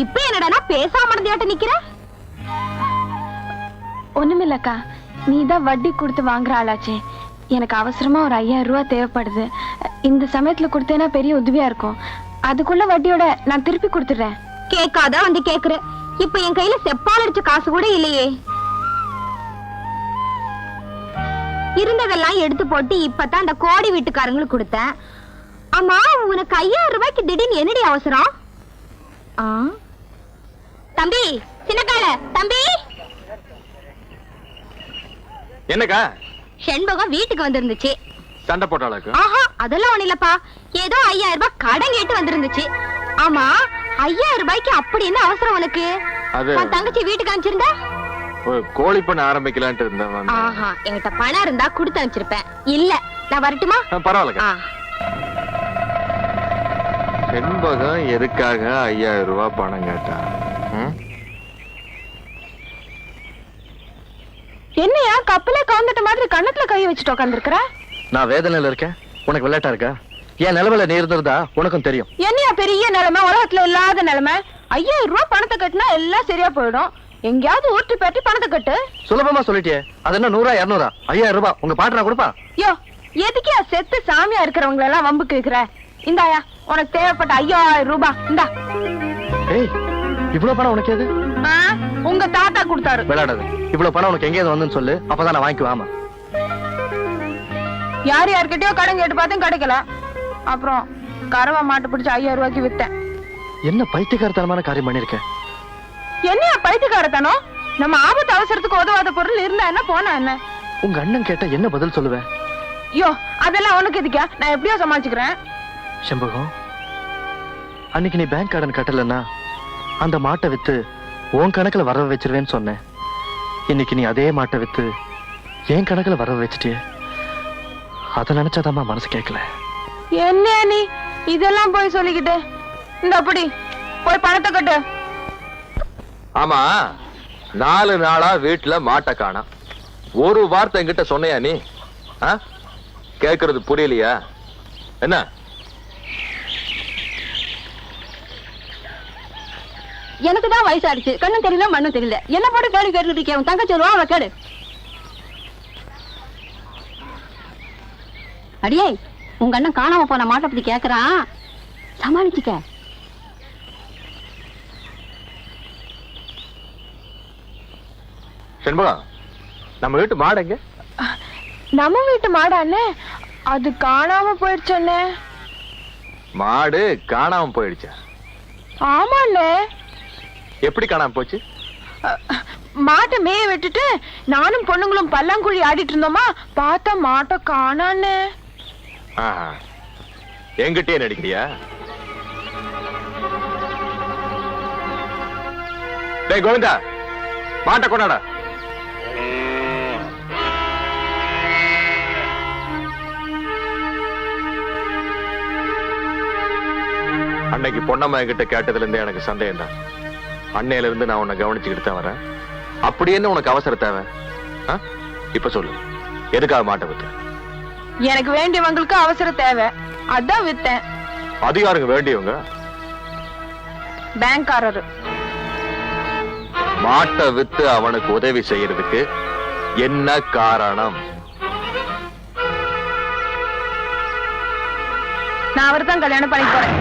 [SPEAKER 8] இப்ப என்னடா பேசாம மறந்தியாட்ட நிக்கிற?
[SPEAKER 11] ஒண்ணுமில்லக்கா, நீதான் வட்டி கொடுத்து வாங்குற ஆளாச்சே. எனக்கு அவசரமா ஒரு 5000 ரூபாய் தேவைப்படுது. இந்த சமயத்துல கொடுத்தேன்னா பெரிய உதவியா இருக்கும். அதுக்குள்ள வட்டியோட நான் திருப்பி கொடுத்துடுறேன்.
[SPEAKER 8] கேட்காத வந்து கேக்குற. இப்ப என் கையில செப்பால் அடிச்ச காசு கூட இல்லையே. இருந்ததெல்லாம் எடுத்து போட்டு இப்பதான் அந்த கோடி வீட்டுக்காரங்களுக்கு கொடுத்தேன். ஆமா, உனக்கு 5000 ரூபாய்க்கு திடீர்னு என்னடி அவசரம்? தம்பி, சின்னக்கால தம்பி.
[SPEAKER 10] என்னக்கா?
[SPEAKER 8] செண்பகம் வீட்டுக்கு வந்திருந்துச்சு.
[SPEAKER 10] சண்டை போட்டாளுக்கு?
[SPEAKER 8] ஆஹா, அதெல்லாம் ஒண்ணு இல்லப்பா. ஏதோ 5000 ரூபாய் கடன் கேட்டு வந்திருந்துச்சு. ஆமா, 5000 ரூபாய்க்கு அப்படி என்ன அவசரம் உனக்கு? உன் தங்கச்சி வீட்டுக்கு அனுப்பிச்சிருந்தா?
[SPEAKER 10] கோழி பண்ண ஆரம்பிக்கலான்ட்டு இருந்தேன்.
[SPEAKER 8] ஆஹா, என்கிட்ட பணம் இருந்தா கொடுத்து அனுப்பிச்சிருப்பேன். இல்ல, நான் வரட்டுமா?
[SPEAKER 10] பரவாயில்ல. செண்பகம் எதுக்காக 5000 ரூபாய் பணம் கேட்டா?
[SPEAKER 11] என்னையா கப்பலே கவுந்துட்ட மாதிரி கண்ணத்துல கை வச்சுட்டு உட்காந்துருக்கிற?
[SPEAKER 3] நான் வேதனையில இருக்கேன், உனக்கு விளையாட்டா இருக்கா? என் நிலைமையில நீ இருந்திருந்தா உனக்கும் தெரியும்.
[SPEAKER 11] என்னையா பெரிய நிலைமை, உலகத்துல இல்லாத நிலைமை. 5000 ரூபாய் பணத்தை கட்டினா எல்லாம் சரியா போயிடும். எங்கயாவது ஊட்டி பேட்டி பணத்தை கட்டு.
[SPEAKER 3] சுலபமா சொல்லிட்டியே. அது என்ன 100 200? 5000 ரூபாய் உங்க பாட்டனா கொடுப்பா?
[SPEAKER 11] யோ, எதுக்கே செத்து சாமியா இருக்கிறவங்க எல்லாம் வம்புக்கு இருக்கிற? இந்தாயா, உனக்கு தேவைப்பட்ட 5000 ரூபாய் இந்தா.
[SPEAKER 3] ஏய், இவ்வளவு பணம் உனக்கு எது?
[SPEAKER 11] உங்க தாத்தா கொடுத்தாரு.
[SPEAKER 3] விளையாடாது. இவ்வளவு பணம் உனக்கு எங்கேயாவது வந்துன்னு சொல்லு, அப்பதான் நான் வாங்கிக்குவாமா.
[SPEAKER 11] யார்கிட்டயோ கடன் கேட்டு பார்த்தேன், கிடைக்கல. அப்புறம் கரவா மாட்டு பிடிச்ச 5000 ரூபாய்க்கு வித்தேன்.
[SPEAKER 3] என்ன பைத்தியக்காரத்தனமான காரியம் பண்ணிருக்கேன்?
[SPEAKER 11] என்னையா பைத்தியக்காரத்தனம்? நம்ம ஆபத்து அவசரத்துக்கு உதவாத பொருள் இருந்தா என்ன, போனா என்ன?
[SPEAKER 3] உங்க அண்ணன் கேட்டா என்ன பதில் சொல்லுவேன்?
[SPEAKER 11] ஐயோ, அதெல்லாம் உனக்கு எதுக்கா? நான் எப்படியோ சமாளிச்சுக்கிறேன்.
[SPEAKER 3] செம்பகம், அன்னைக்கு நீ பேங்க் கடன் கட்டலன்னா அந்த மாட்டை வித்து உன் கணக்குல வரவு வச்சிருவேன்னு சொன்னேன். இன்னைக்கு நீ அதே மாட்டை வித்து என் கணக்குல வரவு வச்சிட்டியே. அத நினைச்சாதாம்மா மனசு கேட்கல.
[SPEAKER 11] என்ன நீ இதெல்லாம் போய் சொல்லிக்கிட்டு? இந்த அப்படி போய் பணத்தை கட்டு.
[SPEAKER 10] ஆமா, 4 நாளா வீட்டுல மாட்டை காணோம். ஒரு வார்த்தை என்கிட்ட சொன்னையா நீ? கேக்குறது புரியலையா என்ன?
[SPEAKER 7] எனக்கு தான் வயசாடுச்சு, கண்ணும் தெரியல மண்ணும் தெரியல. என்ன போட்டு கேள்வி கேட்டுட்டு இருக்கேன். உன் தங்கச்சி வருவா, அவளை கேடு. அடியே, உங்க அண்ணன் காணாம போன மாட்டை பத்தி கேக்குறான், சமாளிச்சுக்க.
[SPEAKER 10] செண்பகம், நம்ம வீட்டு மாடு எங்க?
[SPEAKER 11] நம்ம வீட்டு மாடாண்ணே, அது காணாம போயிடுச்சே.
[SPEAKER 10] மாடு காணாம போயிடுச்சா?
[SPEAKER 11] ஆமாண்ணே.
[SPEAKER 10] எப்படி காணாம போச்சு?
[SPEAKER 11] மாட்டை மேய விட்டுட்டு நானும் பொண்ணுங்களும் பல்லாங்குழி ஆடிட்டு இருந்தோமா, பார்த்தா மாட்டை காணாண்ணே.
[SPEAKER 10] எங்கிட்டே நடிக்கிறியா? டேய் கோவிந்தா, மாட்டை கொண்டாடா. அன்னைக்கு பொன்னம்மா கிட்ட கேட்டதுல இருந்தே எனக்கு சந்தேகம் தான். அன்னையில இருந்து நான் உன்னை கவனிச்சுக்கிட்டு தான் வரேன். அப்படி என்ன உனக்கு அவசர தேவை? இப்ப சொல்லு, எதுக்காக மாட்ட வித்த?
[SPEAKER 6] எனக்கு வேண்டியவங்களுக்கு அவசர தேவை, அதான் வித்தேன்.
[SPEAKER 10] அதிகாரங்க வேண்டியவங்க?
[SPEAKER 6] பேங்க்காரரு.
[SPEAKER 10] மாட்டை வித்து அவனுக்கு உதவி செய்யறதுக்கு என்ன காரணம்?
[SPEAKER 6] நான் அவர் தான் கல்யாணம் பண்ணி போறேன்.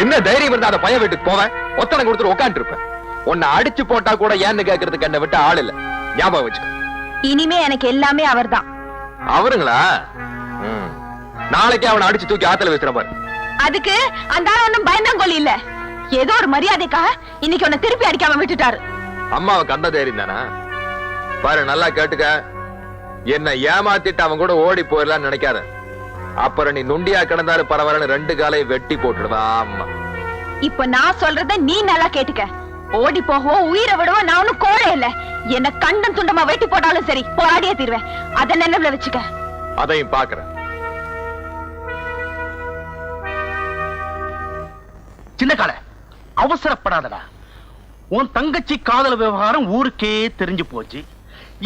[SPEAKER 10] என்ன தைரியம் இருந்தா அந்த பையன் வீட்டுக்கு போவேன், ஒத்தனை கொடுத்துட்டு உட்காந்து இருப்பேன். உன்னை அடிச்சு போட்டா கூட ஏன்னு கேட்கறதுக்கு என்ன விட்டு ஆள் இல்ல, ஞாபகம் வச்சுக்க.
[SPEAKER 6] இனிமே எனக்கு எல்லாமே அவர்தான்.
[SPEAKER 10] அவருங்களா? நாளைக்கு அவனை அடிச்சு தூக்கி ஆத்துல வச்சுற பாரு.
[SPEAKER 6] அதுக்கு அந்த ஆள் ஒண்ணும் பயந்தாங்கோலி இல்ல, ஏதோ ஒரு மரியாதைக்காக இன்னைக்கு உன்னை திருப்பி அடிக்காம விட்டுட்டாரு.
[SPEAKER 10] அம்மாவுக்கு அந்த தைரியம் தானா? பாரு, நல்லா கேட்டுக்க. என்ன ஏமாத்திட்டு அவன் கூட ஓடி போயிடலான்னு நினைக்காத. அப்புறம் நீ நுண்டியா கிடந்தாலும் பரவாயில்ல, 2 காலையும் வெட்டி போட்டுடுவா அம்மா.
[SPEAKER 6] இப்ப நான் சொல்றத நீ நல்லா கேட்டுக்க. ஓடி போகவோ உயிரை விடவோ நான் ஒண்ணும் கோழை இல்ல. என்ன கண்டம் துண்டமா வெட்டி போட்டாலும் சரி, போராடியே தீர்வேன். அத நினைவுல வச்சுக்க.
[SPEAKER 10] அதையும் பாக்குறேன்.
[SPEAKER 2] சின்ன கால அவசரப்படாதடா. உன் தங்கச்சி காதல் விவகாரம் ஊருக்கே தெரிஞ்சு போச்சு.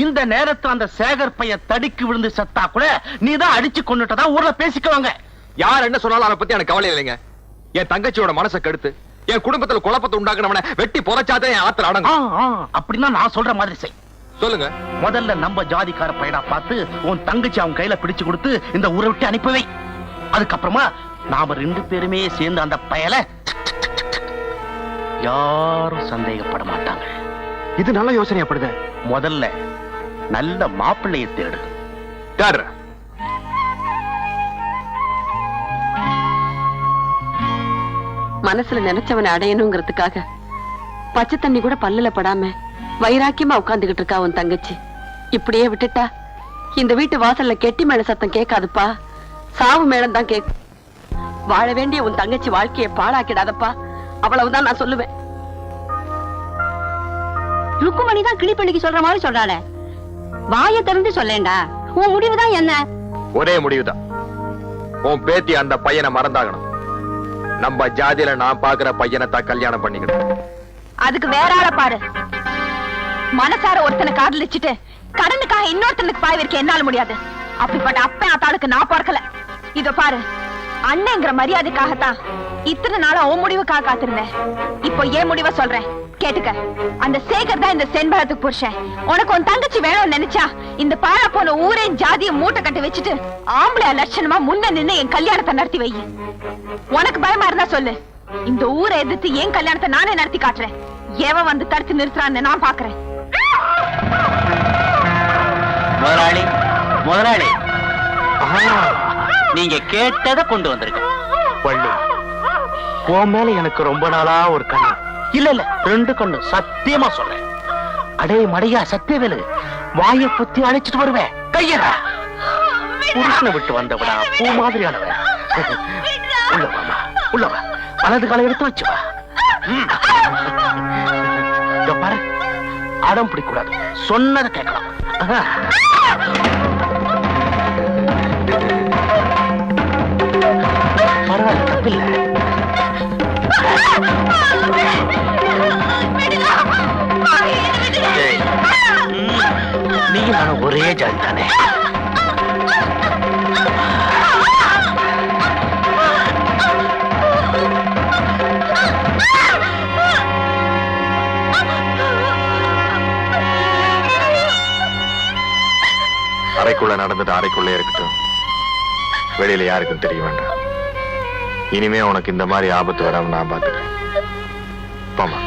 [SPEAKER 2] இந்த நேரத்துல அந்த சேகர் பையன் தடிக்கு விழுந்து செத்தா கூட நீதான் அடிச்சு கொண்டுட்டதா ஊர்ல பேசிக்குவாங்க.
[SPEAKER 10] யார் என்ன சொன்னாலும் அதை பத்தி எனக்கு கவலை இல்லைங்க. என் தங்கச்சியோட மனசை கெடுத்து என் குடும்பத்துல குழப்பத்தை உண்டாக்குனவன வெட்டி புதைச்சாதான் என் ஆத்திர அடங்கும்.
[SPEAKER 2] அப்படின்னா நான் சொல்ற மாதிரி செய்.
[SPEAKER 10] சொல்லுங்க.
[SPEAKER 2] முதல்ல நம்ம ஜாதிக்கார பையனா பார்த்து உன் தங்கச்சி அவன் கையில பிடிச்சு கொடுத்து இந்த ஊரை விட்டு அனுப்பவை. அதுக்கப்புறமா நாம 2 பேருமே சேர்ந்து அந்த பயலை யாரும் சந்தேகப்பட மாட்டாங்க.
[SPEAKER 10] இது நல்ல யோசனையாப்படுது.
[SPEAKER 2] முதல்ல நல்ல மாப்பிள்ளையை தேடு.
[SPEAKER 7] மனசுல நினைச்சவனை அடையணுங்கிறதுக்காக பச்சை தண்ணி கூட பல்லுல படாம வைராக்கியமா உட்கார்ந்துகிட்டு இருக்கா உன் தங்கச்சி. இப்படியே விட்டுட்டா இந்த வீட்டு வாசல்ல கெட்டி மேல சத்தம் கேட்காதுப்பா, சாவு மேளம் தான் கேட்கும். வாழ வேண்டிய உன் தங்கச்சி வாழ்க்கையை பாழாக்கிடாதப்பா, அவ்வளவுதான் நான் சொல்லுவேன்.
[SPEAKER 8] ருக்குமணி தான் கிளிப்பள்ளிக்கு சொல்ற மாதிரி சொல்றாளே, வாயை திறந்து சொல்லேண்டா. உன் முடிவுதான் என்ன?
[SPEAKER 10] ஒரே முடிவுதான். உன் பேத்தி அந்த பையனை மறந்தாகணும். நம்ம ஜாதியில நான் பாக்குற பையனை தான் கல்யாணம் பண்ணிக்கணும்.
[SPEAKER 6] அதுக்கு வேற ஆள பாரு. மனசார ஒருத்தனை காதலிச்சுட்டு கடனுக்காக இன்னொருத்தனுக்கு பாய் வைக்க என்னால முடியாது. அப்படிப்பட்ட அப்ப ஆத்தாளுக்கு நான் பார்க்கல. இதோ பாரு, அண்ணங்கிற மரியாதைக்காகத்தான் இத்தனை நாளா உன் முடிவுக்காக காத்திருந்தேன். இப்போ ஏன் முடிவை சொல்றேன். கேட்டுக்க, அந்த சேகர் தான் இந்த செண்பகத்துக்கு புருஷன். உனக்கு உன் தங்கச்சி வேணும்னு நினைச்சா இந்த பாழா போன ஊரே ஜாதியை மூட்டை கட்டி வச்சுட்டு ஆம்பளை லட்சணமா முன்ன நின்னு என் கல்யாணத்தை நடத்தி வை. உனக்கு பயமா இருந்தா சொல்லு, இந்த ஊரை எதிர்த்து என் கல்யாணத்தை நானே நடத்தி காட்டுறேன். எவன் வந்து தடுத்து நிறுத்துறான்னு நான் பாக்குறேன்.
[SPEAKER 2] முதலாளி, முதலாளி, நீங்க கேட்டதை கொண்டு வந்திருக்க.
[SPEAKER 3] வள்ளி, உன் மேல எனக்கு ரொம்ப நாளா ஒரு கண்ணு. இல்ல 2 கண்ணு, சத்தியமா சொல்றேன். அடே மடையா சத்தியவேலு, வாயை பொத்தி அழைச்சிட்டு வருவேன். கையடா, புருஷனை விட்டு வந்தவடா, பூ மாதிரியானவன். உள்ளவாமா, உள்ளவா, வலது காலை எடுத்து வச்சு வா. பாரு, அடம் பிடிக்கூடாது, சொன்னதை கேட்கலாம். பரவாயில்ல, தப்பில்லை. நீங்க நானும் ஒரே ஜாதி தானே.
[SPEAKER 10] அறைக்குள்ள நடந்துட்டு அறைக்குள்ளே இருக்கட்டும், வெளியில யாருக்கும் தெரிய வேண்டாம். இனிமே உனக்கு இந்த மாதிரி ஆபத்து வராம நான் பாத்துக்கிறேன். போமா.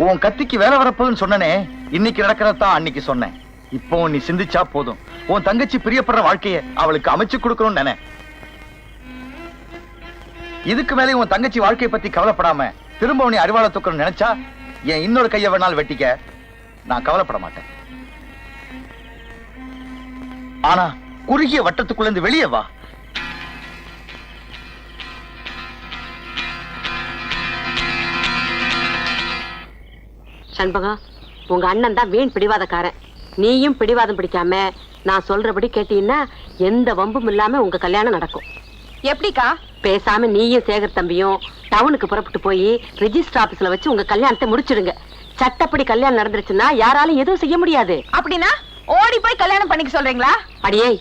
[SPEAKER 9] உன் கத்திக்கு வேலை வரப்போகுதுன்னு சொன்னனே, இன்னைக்கு நடக்கிறதான் அன்னைக்கு சொன்னேன். இப்போ நீ சிந்திச்சா போதும். உன் தங்கச்சி பிரியப்படுற வாழ்க்கைய அவளுக்கு அமைச்சு கொடுக்கணும்னு நினை. இதுக்கு மேலே உன் தங்கச்சி வாழ்க்கையை பத்தி கவலைப்படாம திரும்ப உன்னை அறிவாள தூக்கணும்னு நினைச்சா என் இன்னொரு கையை வேணாலும் வெட்டிக்க, நான் கவலைப்பட மாட்டேன். ஆனா குறுகிய வட்டத்துக்குள்ள இருந்து வெளியே வா.
[SPEAKER 7] சண்பகம், உங்க அண்ணன் தான் வீண் பிடிவாதக்காரன். நீயும் பிடிவாதம் பிடிக்காம நான் சொல்றபடி கேட்டீங்கன்னா எந்த வம்பும் இல்லாம உங்க கல்யாணம் நடக்கும்.
[SPEAKER 6] எப்படிக்கா?
[SPEAKER 7] பேசாம நீயும் சேகர் தம்பியும் டவுனுக்கு புறப்பட்டு போய் ரெஜிஸ்டர் ஆபீஸ்ல வச்சு உங்க கல்யாணத்தை முடிச்சிடுங்க. சட்டப்படி கல்யாணம் நடந்துருச்சுன்னா யாராலும் எதுவும் செய்ய முடியாது.
[SPEAKER 6] அப்படின்னா ஓடி போய் கல்யாணம் பண்ணிக்க சொல்றீங்களா?
[SPEAKER 7] அடியே,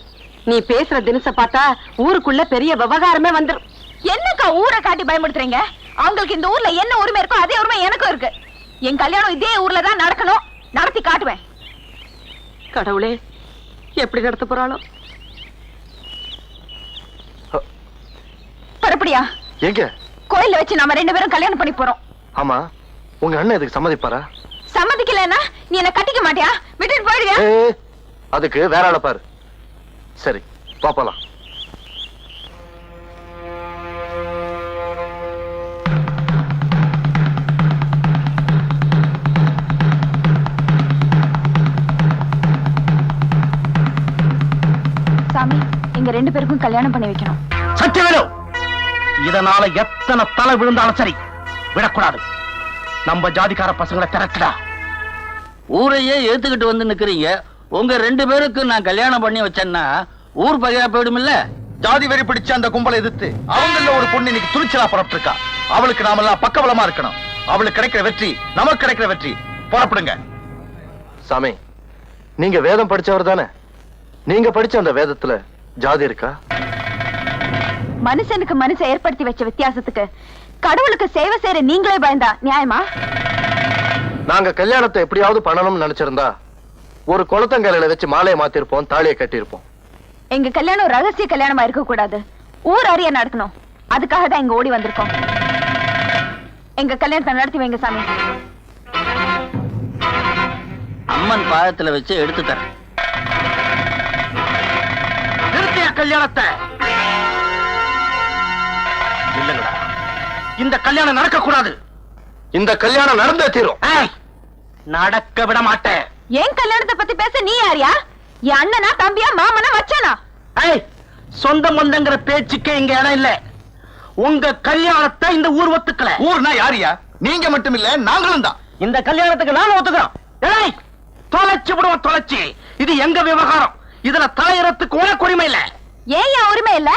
[SPEAKER 7] நீ பேசுற தினச பார்த்தா ஊருக்குள்ள பெரிய விவகாரமே வந்துரும்.
[SPEAKER 6] என்னக்கா ஊரை காட்டி பயமுடுத்துறீங்க? அவங்களுக்கு இந்த ஊர்ல என்ன உரிமை இருக்கோ அதே உரிமை எனக்கும் இருக்கு. என் கல்யாணம் இதே ஊர்ல தான் நடக்கணும், நடத்தி காட்டுவேன்.
[SPEAKER 7] கடவுளே, எப்படி நடத்த போறாளோ?
[SPEAKER 6] பரப்படியா?
[SPEAKER 3] எங்க?
[SPEAKER 6] கோயில்ல வச்சு நாம 2 பேரும் கல்யாணம் பண்ணி போறோம்.
[SPEAKER 3] ஆமா, உங்க அண்ணன் இதுக்கு சம்மதிப்பாரா?
[SPEAKER 6] சம்மதிக்கலன்னா நீ என்ன கட்டிக்க மாட்டியா? விட்டுட்டு போயிடுவியா?
[SPEAKER 3] அதுக்கு வேற ஆள பாரு. சரி, பாப்பலாம்.
[SPEAKER 6] சாமி, எங்க 2 பேருக்கும் கல்யாணம் பண்ணி வைக்கணும்.
[SPEAKER 9] சத்தியவேலு, இதனால எத்தனை தலை விழுந்தாலும் சரி விடக்கூடாது. நம்ம ஜாதிக்கார பசங்களை திரட்டுடா.
[SPEAKER 2] ஊரையே ஏத்துக்கிட்டு வந்து நிக்கிறீங்க. உங்க 2 பேருக்கு நான் கல்யாணம் பண்ணி வச்சேன்னா ஊர் பகையா போயிடும் இல்ல?
[SPEAKER 9] ஜாதி வெறி பிடிச்ச அந்த கும்பலை எதிர்த்து அவங்கள ஒரு பொண்ணு இன்னைக்கு துணிச்சலா புறப்பட்டு இருக்கா. அவளுக்கு நாமெல்லாம் பக்கபலமா இருக்கணும். அவளுக்கு கிடைக்கிற வெற்றி நமக்கு கிடைக்கிற வெற்றி. புறப்படுங்க.
[SPEAKER 3] சாமி, நீங்க வேதம் படிச்சவர் தானே? நீங்க படிச்ச அந்த வேதத்துல ஜாதி இருக்கா?
[SPEAKER 6] மனுஷனுக்கு மனுஷன் ஏற்படுத்தி வச்ச வித்தியாசத்துக்கு கடவுளுக்கு சேவை செய்யற நீங்களே பயந்தா நியாயமா?
[SPEAKER 3] நாங்க கல்யாணத்தை எப்படியாவது பண்ணணும்னு நினைச்சிருந்தா ஒரு குளத்தங்கரையில வச்சு மாலையை மாத்திருப்போம், தாலியை கட்டியிருப்போம்.
[SPEAKER 6] எங்க கல்யாணம் ரகசிய கல்யாணமா இருக்க கூடாது, ஊர் அறிய நடக்கணும். அதுக்காக தான் இங்க ஓடி வந்திருக்கோம். எங்க கல்யாணத்தை நடத்தி வைங்க சாமி.
[SPEAKER 2] அம்மன் பாதத்துல வச்சு எடுத்து தரேன்.
[SPEAKER 9] நிறுத்திய கல்யாணத்தை. இல்லங்கடா, இந்த கல்யாணம் நடக்க கூடாது.
[SPEAKER 3] இந்த கல்யாணம் நடந்தே தீரும்.
[SPEAKER 9] நடக்க விட மாட்டேன்.
[SPEAKER 6] என் கல்யாணத்தை பத்தி பேச நீ யாரியா? என் அண்ணனா, தம்பியா, மாமனா, வச்சானா?
[SPEAKER 9] சொந்த மந்தங்கிற பேச்சுக்கே இங்க இடம் இல்ல. உங்க கல்யாணத்தை இந்த ஊர் ஒத்துக்கல. ஊர்னா யாரியா?
[SPEAKER 5] நீங்க மட்டும் இல்ல நாங்களும் தான்.
[SPEAKER 9] இந்த கல்யாணத்துக்கு நானும் ஒத்துக்கிறோம்.
[SPEAKER 5] ஏய், தொலைச்சு விடுவோம் தொலைச்சு. இது எங்க விவகாரம். இதுல தலையறத்துக்கு உனக்கு உரிமை இல்ல.
[SPEAKER 6] ஏன் உரிமை இல்ல?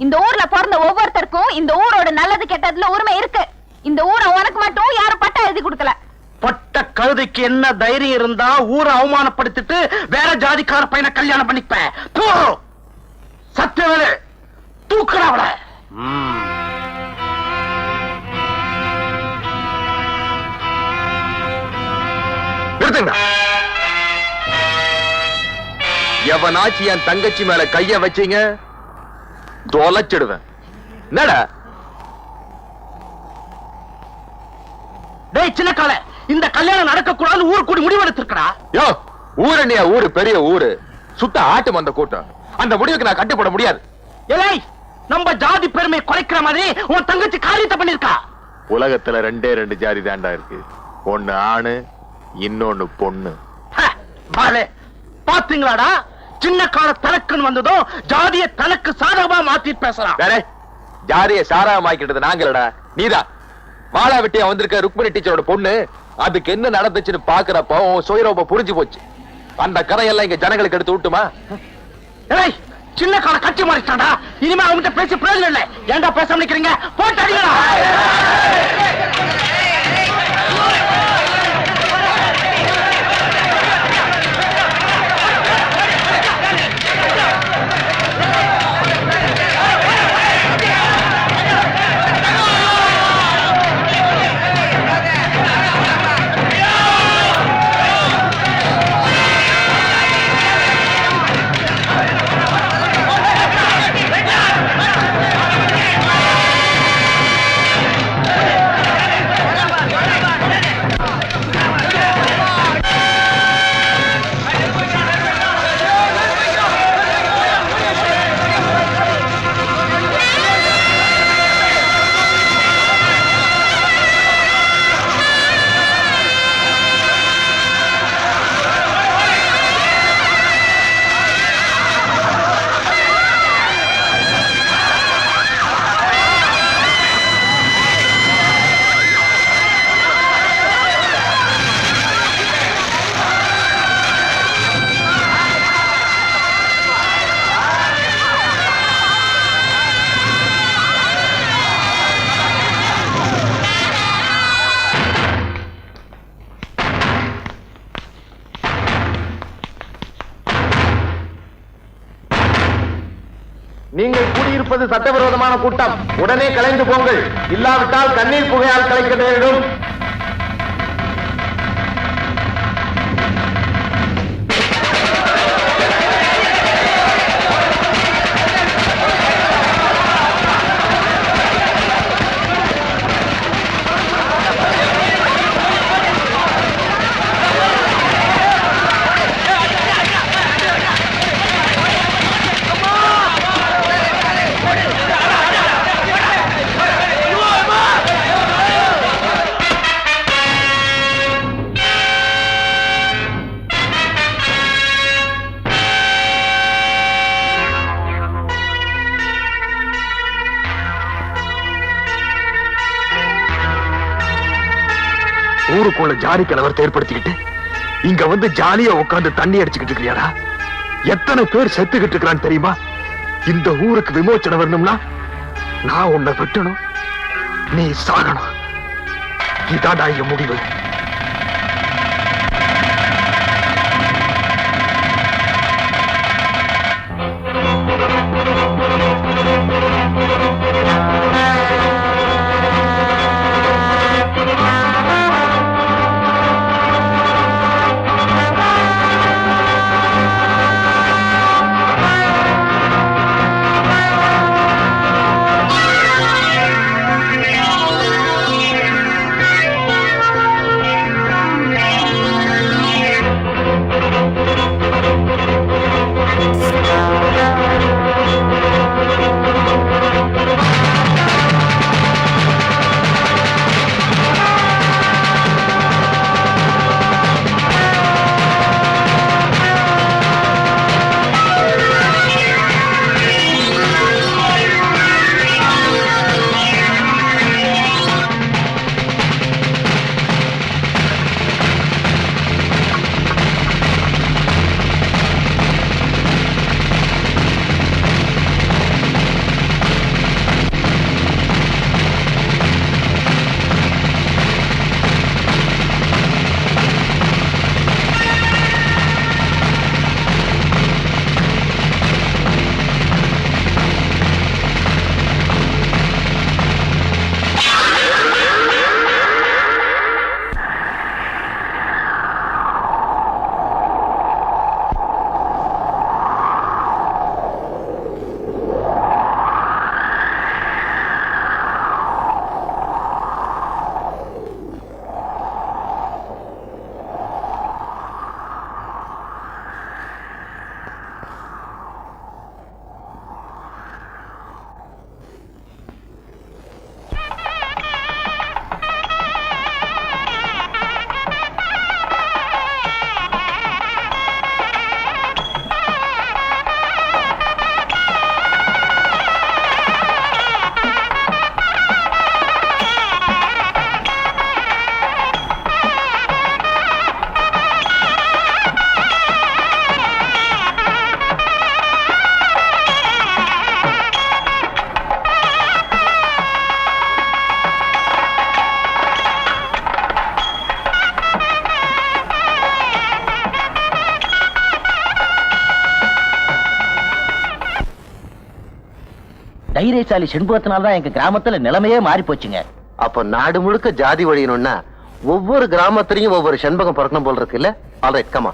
[SPEAKER 6] இந்த ஊர்ல பிறந்த ஒவ்வொருத்தருக்கும் இந்த ஊரோட நல்லது கெட்டதுல உரிமை இருக்கு. இந்த ஊரை உனக்கு மட்டும் யாரும் பட்டா எழுதி கொடுக்கல.
[SPEAKER 5] பட்ட கழுதைக்கு என்ன தைரியம் இருந்தா ஊரை அவமானப்படுத்திட்டு வேற ஜாதிக்கார பையனை கல்யாணம் பண்ணிப்பேன். சத்தியவேலு தூக்குறவள. நிறுத்துங்க. எவனாச்சு என் தங்கச்சி மேல கைய வச்சீங்க தொலைச்சிடுவேன். என்னடா
[SPEAKER 9] டேய் சின்ன கால, இந்த கல்யாணம் நடக்க கூடாது ஊர் கூடி முடிவெடுத்திருக்கா.
[SPEAKER 5] யோ, ஊரு நீ ஊரு பெரிய ஊரு, சுத்த ஆட்டு வந்த கூட்டம். அந்த முடிவுக்கு நான் கட்டுப்பட முடியாது.
[SPEAKER 9] ஏய், நம்ம ஜாதி பெருமை குறைக்கிற மாதிரி உன் தங்கச்சி காரியத்தை பண்ணிருக்கா.
[SPEAKER 10] உலகத்துல ரெண்டே ரெண்டு ஜாதி தாண்டா இருக்கு. ஒண்ணு ஆணு, இன்னொன்னு பொண்ணு.
[SPEAKER 9] பாத்தீங்களாடா, சின்ன கால தனக்குன்னு வந்ததும் ஜாதிய தனக்கு சாதகமா மாத்தி பேசலாம்.
[SPEAKER 10] வேற ஜாதிய சாராமாக்கிட்டது நாங்களடா, நீதான். வாழா வெட்டியா வந்திருக்க ருக்மணி டீச்சரோட பொண்ணு. அதுக்கு என்ன நடந்துச்சுன்னு பாக்குறப்போ சுயரூப புரிஞ்சு போச்சு. அந்த கதையெல்லாம் இங்க ஜனங்களுக்கு எடுத்து விட்டுமா?
[SPEAKER 9] சின்ன கால கட்சி மாறிட்டாண்டா. இனிமே அவங்கிட்ட பேசி பிரயோஜனம் இல்லை. ஏன்டா பேச நிக்கிறீங்க? போட்டு அடிங்கடா.
[SPEAKER 10] நீங்கள் கூடியிருப்பது சட்டவிரோதமான கூட்டம். உடனே கலைந்து போங்கள். இல்லாவிட்டால் கண்ணீர் புகையால் கலைக்க நேரிடும். ஊருக்குள்ள ஜாதி கலவரத்தை ஏற்படுத்திக்கிட்டு இங்க வந்து ஜாலியா உட்கார்ந்து தண்ணி அடிச்சுக்கிட்டு இருக்கிறியாடா? எத்தனை பேர் செத்துக்கிட்டு இருக்கிறான்னு தெரியுமா? இந்த ஊருக்கு விமோச்சனம் வரணும்னா நான் உன்னை வெட்டணும், நீ சாகணும். இதாடா என் முடிவு.
[SPEAKER 9] தைரியசாலி செண்பகத்தினால்தான் எங்க கிராமத்துல நிலைமையே மாறி போச்சுங்க.
[SPEAKER 3] அப்ப நாடு முழுக்க ஜாதி ஒழியணும்னா ஒவ்வொரு கிராமத்திலையும் ஒவ்வொரு செண்பகம் பிறக்கணும் போல் இருக்கு இல்ல? Alright, comma.